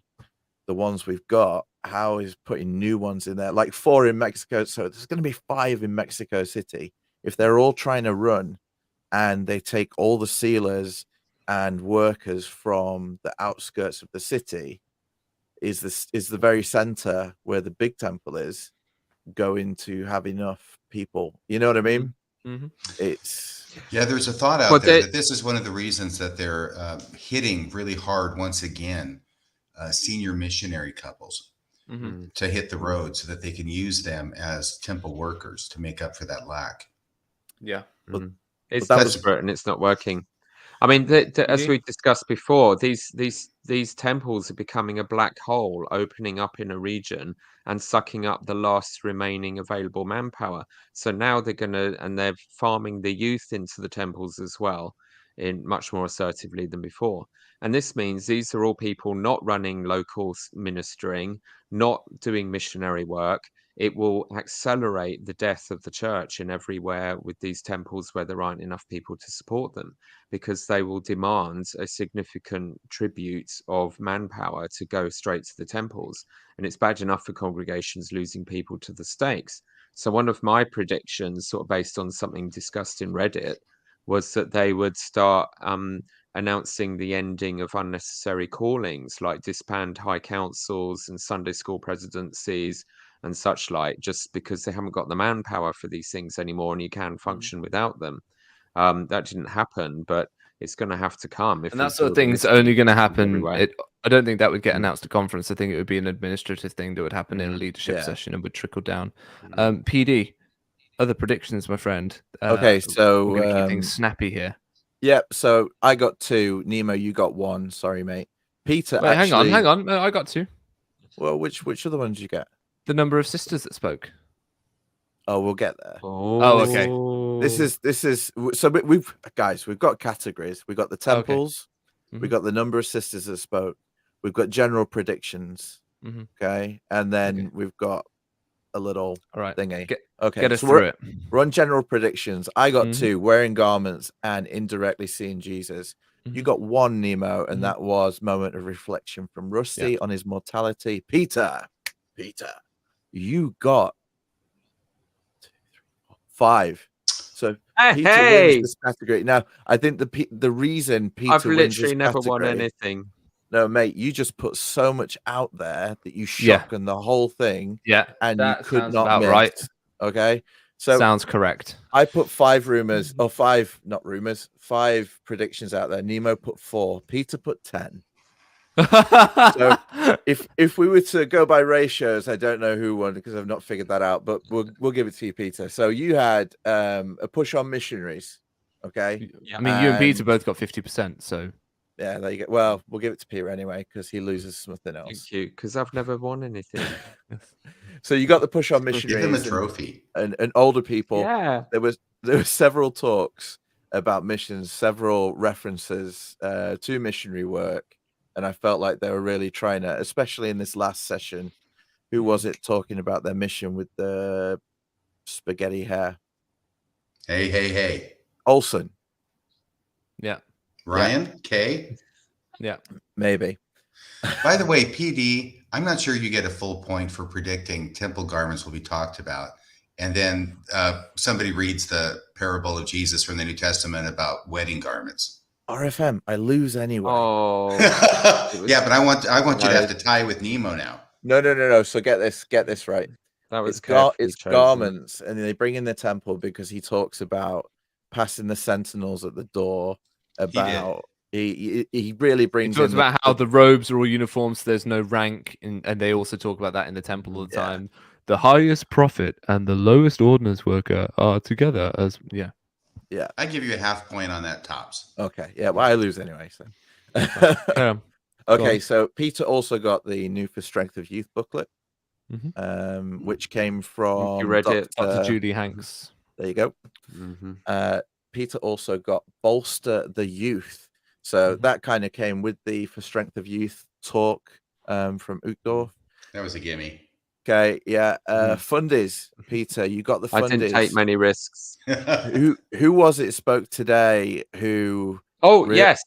the ones we've got, how is putting new ones in there? Like 4 in Mexico, so there's going to be 5 in Mexico City. If they're all trying to run and they take all the sealers and workers from the outskirts of the city, is the very center where the big temple is going to have enough people? You know what I mean? It's there's a thought out there that this is one of the reasons that they're hitting really hard once again senior missionary couples to hit the road so that they can use them as temple workers to make up for that lack. It's desperate and it's not working. I mean, as we discussed before, these temples are becoming a black hole, opening up in a region and sucking up the last remaining available manpower. So now they're farming the youth into the temples as well, in much more assertively than before. And this means these are all people not running local ministering, not doing missionary work. It will accelerate the death of the church in everywhere with these temples where there aren't enough people to support them, because they will demand a significant tribute of manpower to go straight to the temples. And it's bad enough for congregations losing people to the stakes. So one of my predictions, sort of based on something discussed in Reddit, was that they would start announcing the ending of unnecessary callings, like disband high councils and Sunday school presidencies and such like, just because they haven't got the manpower for these things anymore and you can function without them. That didn't happen, but it's going to have to come. And that sort of thing's only going to happen. I don't think that would get announced at conference. I think it would be an administrative thing that would happen in a leadership session and would trickle down. PD, other predictions, my friend. Okay, so we're going to keep things snappy here. Yep. So I got 2. Nemo, you got 1. Sorry, mate. Peter, wait, actually, hang on. I got 2. Well, which other ones did you get? The number of sisters that spoke. Oh, we'll get there. Oh, okay. This is so we've got categories. We've got the temples. We've got the number of sisters that spoke. We've got general predictions. Okay, and then we've got a little thingy. Get us through it. We're on general predictions. I got 2: wearing garments and indirectly seeing Jesus. You got 1, Nemo, and that was moment of reflection from Rusty on his mortality. Peter, Peter, you got 5. So Peter wins this category. Now, I think the reason Peter I've wins literally this never won category, anything. no, mate, you just put so much out there that you shotgun the whole thing. Yeah, and you that could sounds not about miss. right. Okay, so Sounds correct. I put 5 rumors, or 5, not rumors, 5 predictions out there. Nemo put 4. Peter put 10. So if we were to go by ratios, I don't know who won because I've not figured that out, but we'll give it to you, Peter. So you had a push on missionaries. Okay. I mean, you and Peter both got 50%. So yeah, there you go. Well, we'll give it to Peter anyway because he loses something else. Thank you, because I've never won anything. So you got the push on missionaries. Give them a trophy. And older people. Yeah. There were several talks about missions, several references to missionary work. And I felt like they were really trying to, especially in this last session. Who was it talking about their mission with the spaghetti hair? Hey. Olsen. Yeah. Ryan? Yeah. K? Yeah. Maybe. By the way, PD, I'm not sure you get a full point for predicting temple garments will be talked about. And then somebody reads the parable of Jesus from the New Testament about wedding garments. RFM, I lose anyway. Oh. Yeah, but I want you to have to tie with Nemo now. No. So get this right. That was it's garments, and they bring in the temple because he talks about passing the sentinels at the door. About he really brings. He talks about how the robes are all uniform, so there's no rank, and they also talk about that in the temple all the time. The highest prophet and the lowest ordnance worker are together as Yeah. I give you a half point on that, tops. Okay. Yeah. Well, I lose anyway. So. Okay. So Peter also got the New for Strength of Youth booklet, which came from you read Dr. Judy Hanks. There you go. Peter also got Bolster the Youth. So that kind of came with the For Strength of Youth talk from Uchtdorf. That was a gimme. Okay, yeah. Fundies, Peter, you got the fundies. I didn't take many risks. Who was it spoke today who... Oh, yes.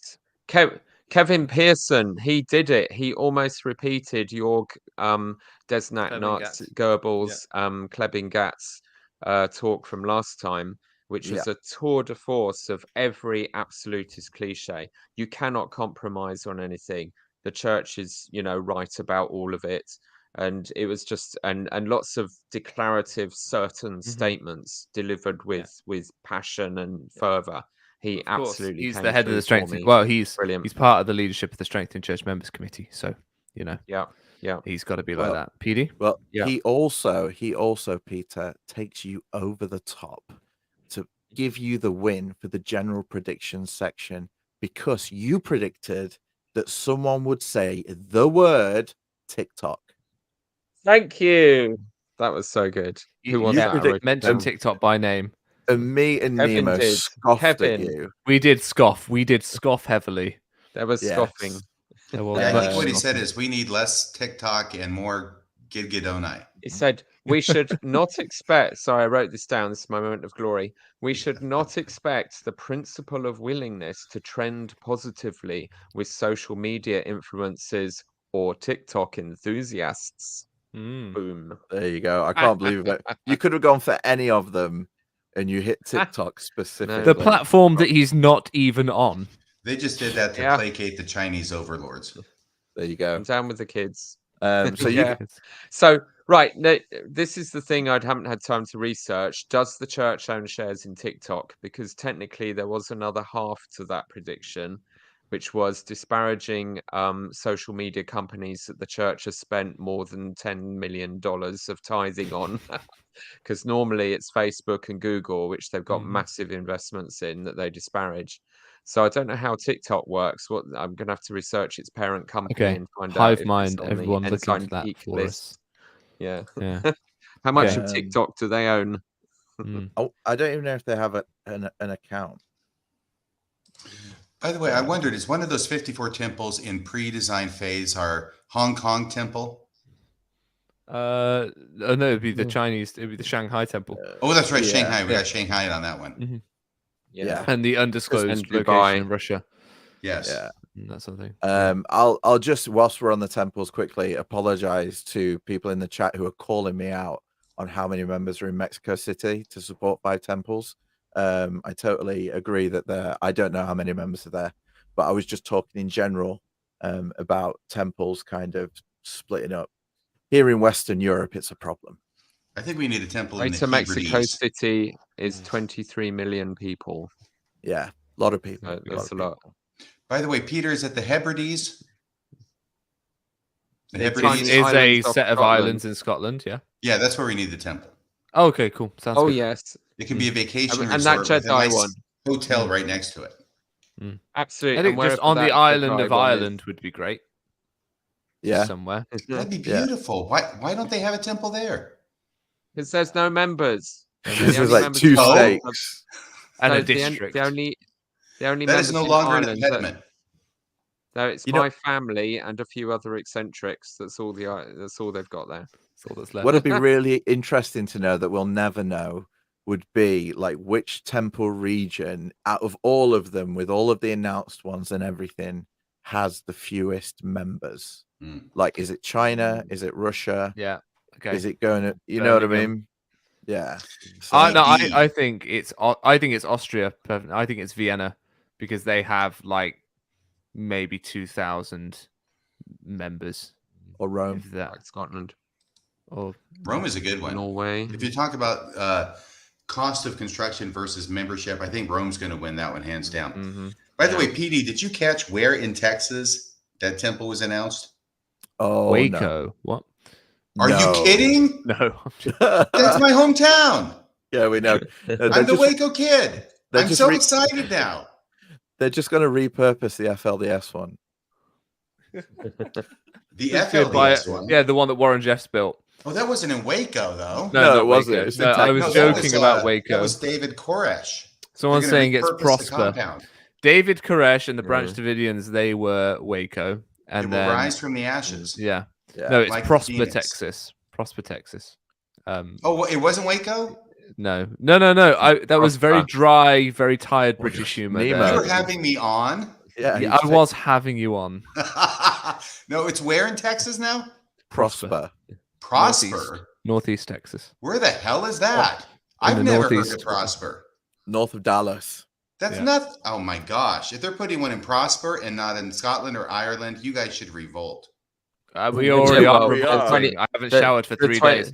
Kevin Pearson, he did it. He almost repeated Jorg Desnat-Nartz Goebbels, Klebin-Gatz talk from last time, which was a tour de force of every absolutist cliche. You cannot compromise on anything. The church is, right about all of it. And it was just and lots of declarative certain statements delivered with passion and fervor. He absolutely he's came the head of the strength. Well, he's brilliant. He's part of the leadership of the Strengthening Church Members Committee. So yeah, he's got to be like that. PD. Well, he also Peter takes you over the top to give you the win for the general predictions section because you predicted that someone would say the word TikTok. Thank you. That was so good. Who was that? Mentioned TikTok by name. And me and Nemo scoffed at you. We did scoff. We did scoff heavily. There was scoffing. There was I think what he said is we need less TikTok and more Gidgidonai. He said we should not expect. Sorry, I wrote this down. This is my moment of glory. We should not expect the principle of willingness to trend positively with social media influencers or TikTok enthusiasts. Boom. There you go. I can't believe it. You could have gone for any of them and you hit TikTok specifically. The platform that he's not even on. They just did that to placate the Chinese overlords. There you go. I'm down with the kids. So right. This is the thing I haven't had time to research. Does the church own shares in TikTok? Because technically there was another half to that prediction, which was disparaging social media companies that the church has spent more than $10 million of tithing on. Because normally it's Facebook and Google, which they've got massive investments in, that they disparage. So I don't know how TikTok works. I'm going to have to research its parent company and find out. Hive mind, everyone looking for that for us. Yeah. How much of TikTok do they own? I don't even know if they have an account. By the way, I wondered, is one of those 54 temples in pre-design phase our Hong Kong temple? No, it'd be the Chinese. It'd be the Shanghai temple. Oh, that's right, Shanghai. We got Shanghai on that one. And the undisclosed location in Russia. Yes. That sort of thing. I'll just, whilst we're on the temples, quickly apologize to people in the chat who are calling me out on how many members are in Mexico City to support 5 temples. I totally agree that I don't know how many members are there, but I was just talking in general about temples kind of splitting up. Here in Western Europe, it's a problem. I think we need a temple in the Greater Mexico Hebrides. City is 23 million people. Yeah, a lot of people. That's a lot. By the way, Peter, is it the Hebrides? The It Hebrides is a Islands off set of Scotland. islands in Scotland. Yeah. Yeah, that's where we need the temple. Oh, okay, cool. Sounds Oh good. yes, It can be a vacation and that resort with a Jedi nice one. hotel right next to it. Absolutely. I think and just wherever on the that island Jedi of one is. Ireland would be great. Yeah. Somewhere. That'd be Yeah. beautiful. Why don't they have a temple there? Because there's no members. Because The there's only like members 2 of the island states. And No, a the district. only That members is no in longer an Ireland impediment. No, it's You know- my family and a few other eccentrics. That's all they've got there. That's all that's left. What'd be really interesting to know that we'll never know would be like which temple region out of all of them, with all of the announced ones and everything, has the fewest members. Like, is it China? Is it Russia? Yeah. Okay. Is it going to, you know what I Birmingham. mean? Yeah. So, I think it's Austria. I think it's Vienna, because they have like maybe 2,000 members. or Rome. If that, Like Scotland, or Rome is a good one. Norway. If you talk about cost of construction versus membership, I think Rome's going to win that one hands down. mm-hmm. By the way, PD, did you catch where in Texas that temple was announced? Oh, Waco. What? Are you kidding? No. No. That's my hometown. Yeah, we know. I'm the Waco kid. they're I'm just so excited now. They're just going to repurpose the FLDS one. The Good by- FLDS one. Yeah, the one that Warren Jeffs built. Oh, that wasn't in Waco, though. No, not it wasn't. Waco. It was No, in I was Texas. joking about That Waco. was David Koresh. Someone's They're gonna saying it's repurpose the Prosper. compound. David Koresh and the Branch Davidians, they were Waco. It And will then, rise from the ashes. yeah. Yeah. No, it's Like Prosper, Phoenix. Texas. Prosper, Texas. Oh, it wasn't Waco? No. That was very dry, very tired British humor. Nemo. there. You were having me on? Yeah, Yeah, I was having you on. No, it's where in Texas now? Prosper. Prosper. Northeast Texas. Where the hell is that? I've the never heard Northeast. of Prosper. North of Dallas. That's Yeah. not. Oh my gosh! If they're putting one in Prosper and not in Scotland or Ireland, you guys should revolt. We already are. we are. revolting. I haven't The- showered for the 3 twen- days.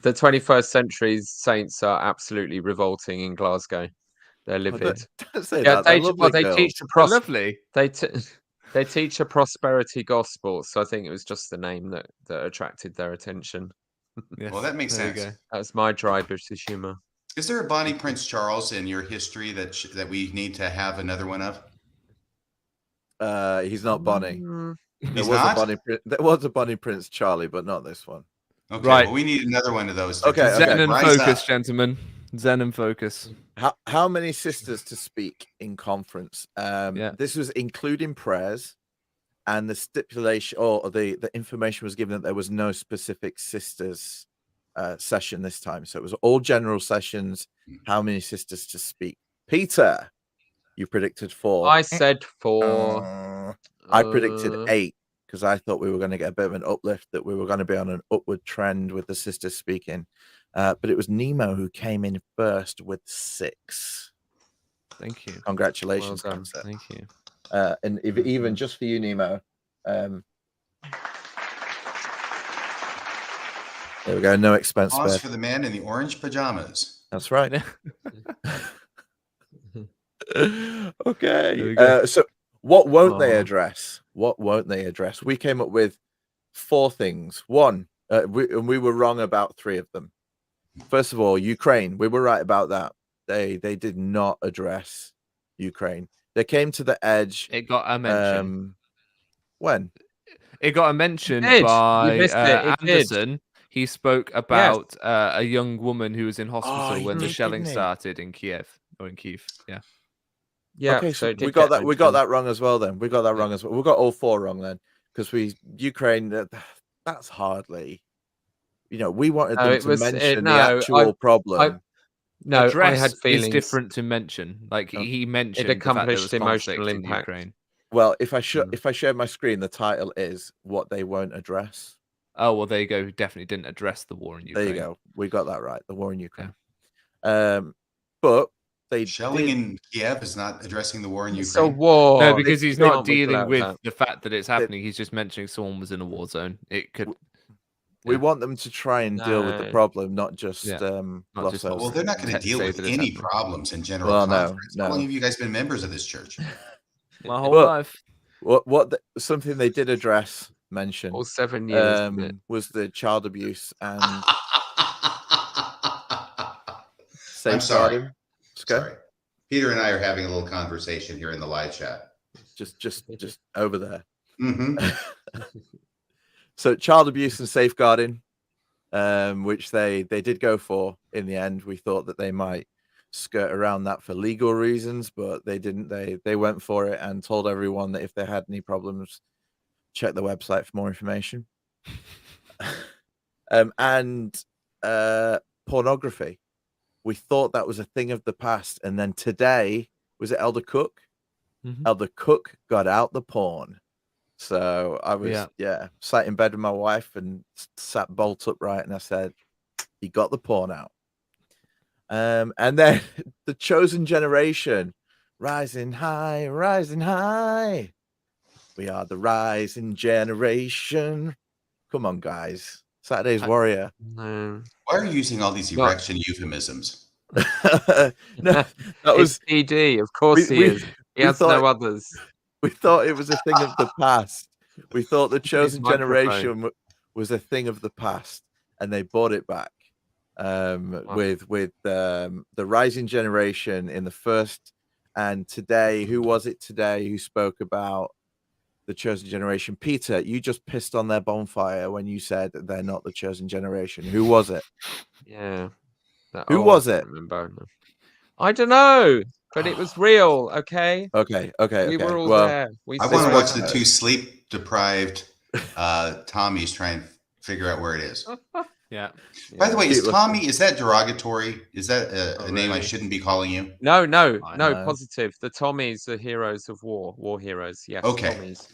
The 21st century saints are absolutely revolting in Glasgow. They're Oh, livid. don't say Yeah, that. They're they lovely girls. teach a Lovely. they teach a prosperity gospel. So I think it was just the name that attracted their attention. Yes, Well, that makes there you sense. go. That's my dry British humor. Is there a Bonnie Prince Charles in your history that we need to have another one of? He's not Bonnie. He's not? There was a Bonnie Prince Charlie, but not this one. Okay, Right. well, we need another one of those. Okay, Zen and Rise focus, up. gentlemen. Zen and focus. How many sisters to speak in conference? This was including prayers, and the stipulation or the information was given that there was no specific sisters session this time. So it was all general sessions. How many sisters to speak? Peter, you predicted 4. I said 4. I predicted 8 because I thought we were going to get a bit of an uplift, that we were going to be on an upward trend with the sisters speaking. But it was Nemo who came in first with 6. Thank you. Congratulations, Well done. Concept. Thank you. And even just for you, Nemo. There we go. No expense Pause spared. for the man in the orange pajamas. That's right. There Okay. we go. So what won't they Oh. address? What won't they address? We came up with 4 things. One, we were wrong about 3 of them. First of all, Ukraine. We were right about that. They did not address Ukraine. They came to the edge. It got a mention. When? It got a mention did. You by missed it. It did. Anderson. He spoke about a young woman who was in hospital he when the did, shelling didn't he? started in Kiev. Yeah. Yeah. Okay, so it did we got get that. We got mentioned. that wrong as well. Then we got that wrong as well. We got all 4 wrong then, because Ukraine. That's hardly. We wanted No, them it to was- mention no, the actual problem. No, Address I had feelings. is different to mention. Like he mentioned the fact there accomplished was conflict emotional in impact. Ukraine. Well, if I share my screen, the title is "What They Won't Address." Oh well, there you go. Definitely didn't address the war in Ukraine. There you go. We got that right. The war in Ukraine. But they Shelling in Kiev is not addressing the war in It's a Ukraine. war. No, because he's not Can't we dealing allow with that? the fact that it's happening. He's just mentioning someone was in a war zone. It could. We Yeah. want them to try and deal with the No. problem, not just Yeah. gloss just- over Well, it. they're not going to Say deal that with it's any happening. problems in general Well, no, conference. How no. long have you guys been members of this church? My whole Well, life. Something they did mention All 7 years. isn't it? was the child abuse and I'm sorry. safeguarding. Sorry. Peter and I are having a little conversation here in the live chat. Just over there. Mm-hmm. So child abuse and safeguarding, which they did go for in the end. We thought that they might skirt around that for legal reasons, but they didn't. They went for it and told everyone that if they had any problems, check the website for more information. And pornography. We thought that was a thing of the past, and then today, was it Elder Cook? Mhm. Elder Cook got out the porn. So I was sat in bed with my wife and sat bolt upright, and I said, "He got the porn out." And then the chosen generation, rising high, rising high. We are the rising generation. Come on, guys. Saturday's Warrior. No. Why are you using all these erection euphemisms? No, that was It's PD. Of course he is. He we has thought- no others. we thought it was a thing of the past. We thought the at his chosen microphone. generation was a thing of the past, and they brought it back with the rising generation in the first. And today, who was it today who spoke about the chosen generation? Peter, you just pissed on their bonfire when you said that they're not the chosen generation. Who was it? Yeah. Who was I it? can't remember. I don't know, but it was real. Okay. Okay. We were all Well, there. I want to watch the two sleep-deprived Tommies try and figure out where it is. Yeah. By the way, is It was- Tommy, is that derogatory? Is that a name I really? shouldn't be calling you? No, I know. positive. The Tommies are heroes of war heroes. Yes, Okay. Tommies.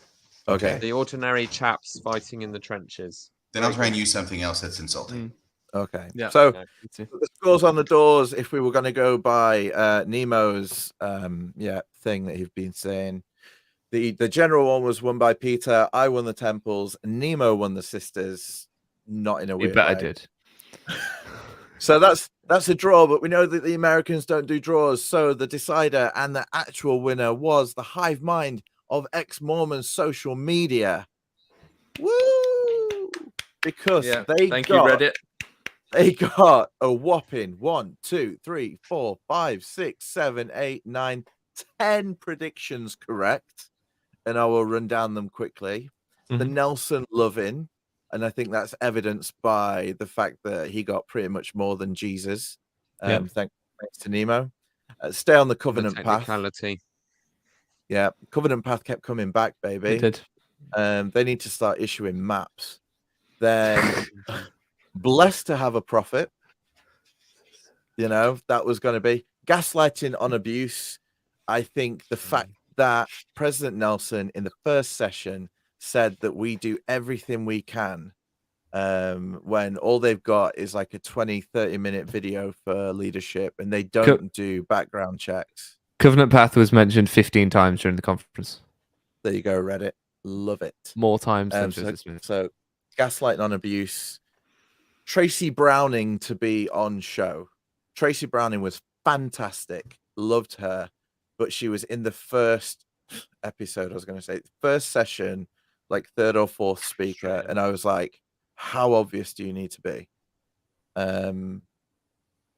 Okay. The ordinary chaps fighting in the trenches. Then I'll try and use something else that's insulting. Okay. Yeah. So Yeah, me too. the scores on the doors, if we were going to go by Nemo's thing that he's been saying, the general one was won by Peter. I won the temples. Nemo won the sisters. Not in a You weird bet I way. did. So that's a draw, but we know that the Americans don't do draws. So the decider and the actual winner was the hive mind of ex-Mormon social media. Woo! Because they Thank got you, Reddit. they got a whopping 1, 2, 3, 4, 5, 6, 7, 8, 9, 10 predictions correct. And I will run down them quickly. The Mhm. Nelson loving, and I think that's evidenced by the fact that he got pretty much more than Jesus. Thanks to Nemo. Stay on the covenant path. Technicality. Yeah, covenant path kept coming back, baby. It did. They need to start issuing maps. Then blessed to have a prophet. You know, that was going to be gaslighting on abuse. I think the fact that President Nelson in the first session said that we do everything we can when all they've got is like a 20-30 minute video for leadership, and they don't do background checks. Covenant Path was mentioned 15 times during the conference. There you go, Reddit. Love it. More times than Joseph Smith. So gaslighting on abuse. Tracy Browning to be on show. Tracy Browning was fantastic. Loved her. But she was in the first episode, I was going to say, first session, like third or fourth speaker. And I was like, how obvious do you need to be?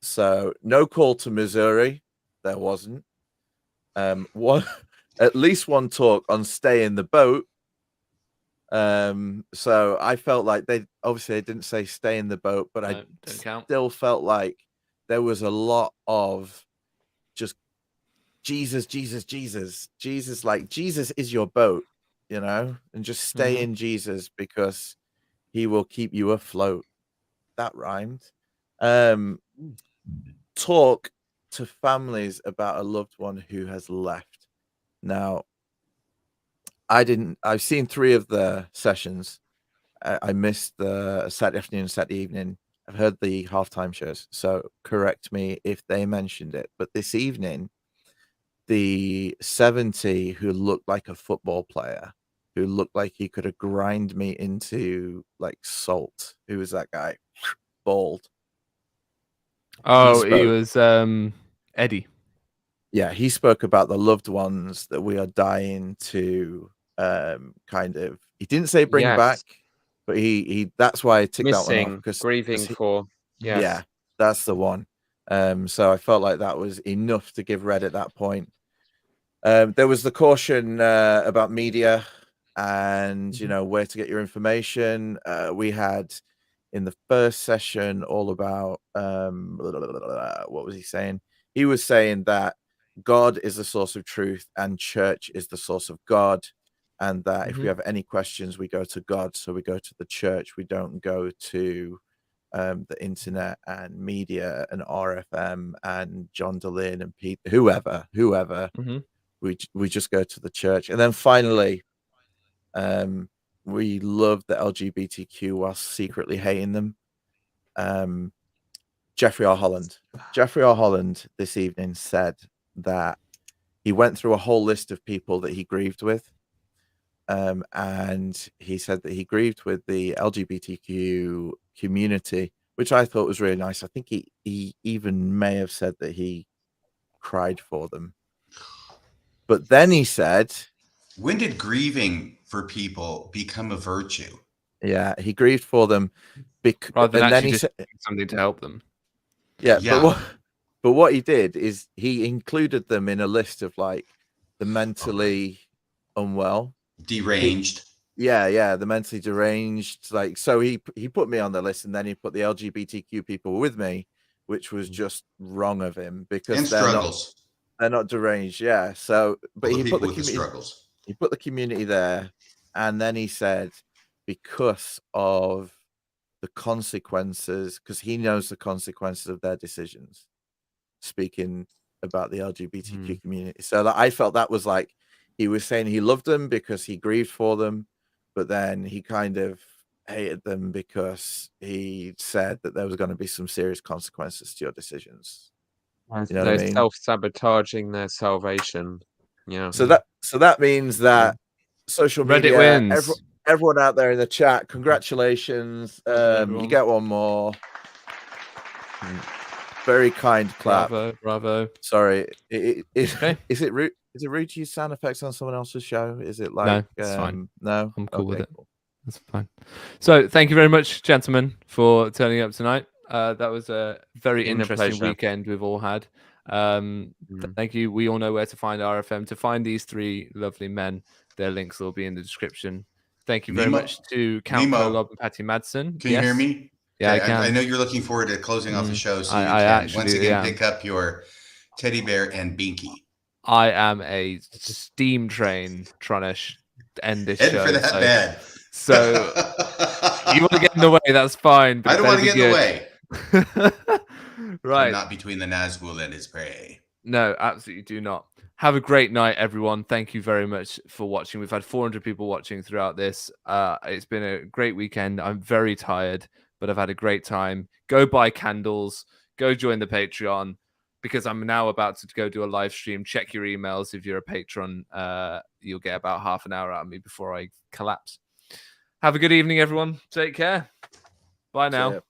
So no call to Missouri. There wasn't. At least one talk on stay in the boat. So I felt like they didn't say stay in the boat, but I still felt like there was a lot of just Jesus, like Jesus is your boat, you know, and just stay in Jesus because he will keep you afloat. That rhymed. Talk to families about a loved one who has left. Now, I've seen 3 of the sessions. I missed the Saturday afternoon, Saturday evening. I've heard the halftime shows, so correct me if they mentioned it. But this evening, the 70 who looked like a football player, who looked like he could have grind me into like salt. Who was that guy? Bald. Oh, he spoke. was Eddie. Yeah, he spoke about the loved ones that we are dying to kind of. He didn't say bring back, but he that's why I ticked that one off, because grieving for. Yes. Yeah, that's the one. So I felt like that was enough to give Red at that point. There was the caution about media and you know where to get your information. We had in the first session all about what was he saying? He was saying that God is the source of truth and church is the source of God, and that if we have any questions, we go to God. So we go to the church. We don't go to the internet and media and RFM and John DeLynn and Pete, whoever. We just go to the church. And then finally, we love the LGBTQ while secretly hating them. Jeffrey R. Holland this evening said that he went through a whole list of people that he grieved with. And he said that he grieved with the LGBTQ community, which I thought was really nice. I think he even may have said that he cried for them. But then he said, when did grieving for people become a virtue? Yeah, he grieved for them rather than and then actually he just said something to help them. Yeah. But what he did is he included them in a list of like the mentally unwell, deranged. The mentally deranged. Like, so he put me on the list, and then he put the LGBTQ people with me, which was just wrong of him because they're not deranged. Yeah. So, but he put the community. He put the community there, and then he said because of the consequences, because he knows the consequences of their decisions. Speaking about the LGBTQ community, so that I felt that was like he was saying he loved them because he grieved for them, but then he kind of hated them because he said that there was going to be some serious consequences to your decisions. You know, they're self-sabotaging their salvation. Yeah. So that means that social media, Reddit wins. Everyone out there in the chat, congratulations. You get one more. Very kind clap. Bravo. Sorry. Is it rude? Is it rude to use sound effects on someone else's show? Is it like no? It's fine. No, I'm cool with it. Cool. That's fine. So thank you very much, gentlemen, for turning up tonight. That was a very interesting weekend we've all had. Thank you. We all know where to find RFM. To find these 3 lovely men, their links will be in the description. Thank you very much to Count Kolob and Patty Madsen. Can you hear me? Yeah, I can. I know you're looking forward to closing off the show, so you can once again pick up your teddy bear and binky. I am a steam train trying to end this show. For that bad. So you want to get in the way, that's fine. But I don't want to get in the way. Right. I'm not between the Nazgul and his prey. No, absolutely do not. Have a great night, everyone. Thank you very much for watching. We've had 400 people watching throughout this. It's been a great weekend. I'm very tired, but I've had a great time. Go buy candles. Go join the Patreon, because I'm now about to go do a live stream. Check your emails if you're a patron. You'll get about half an hour out of me before I collapse. Have a good evening, everyone. Take care. Bye now.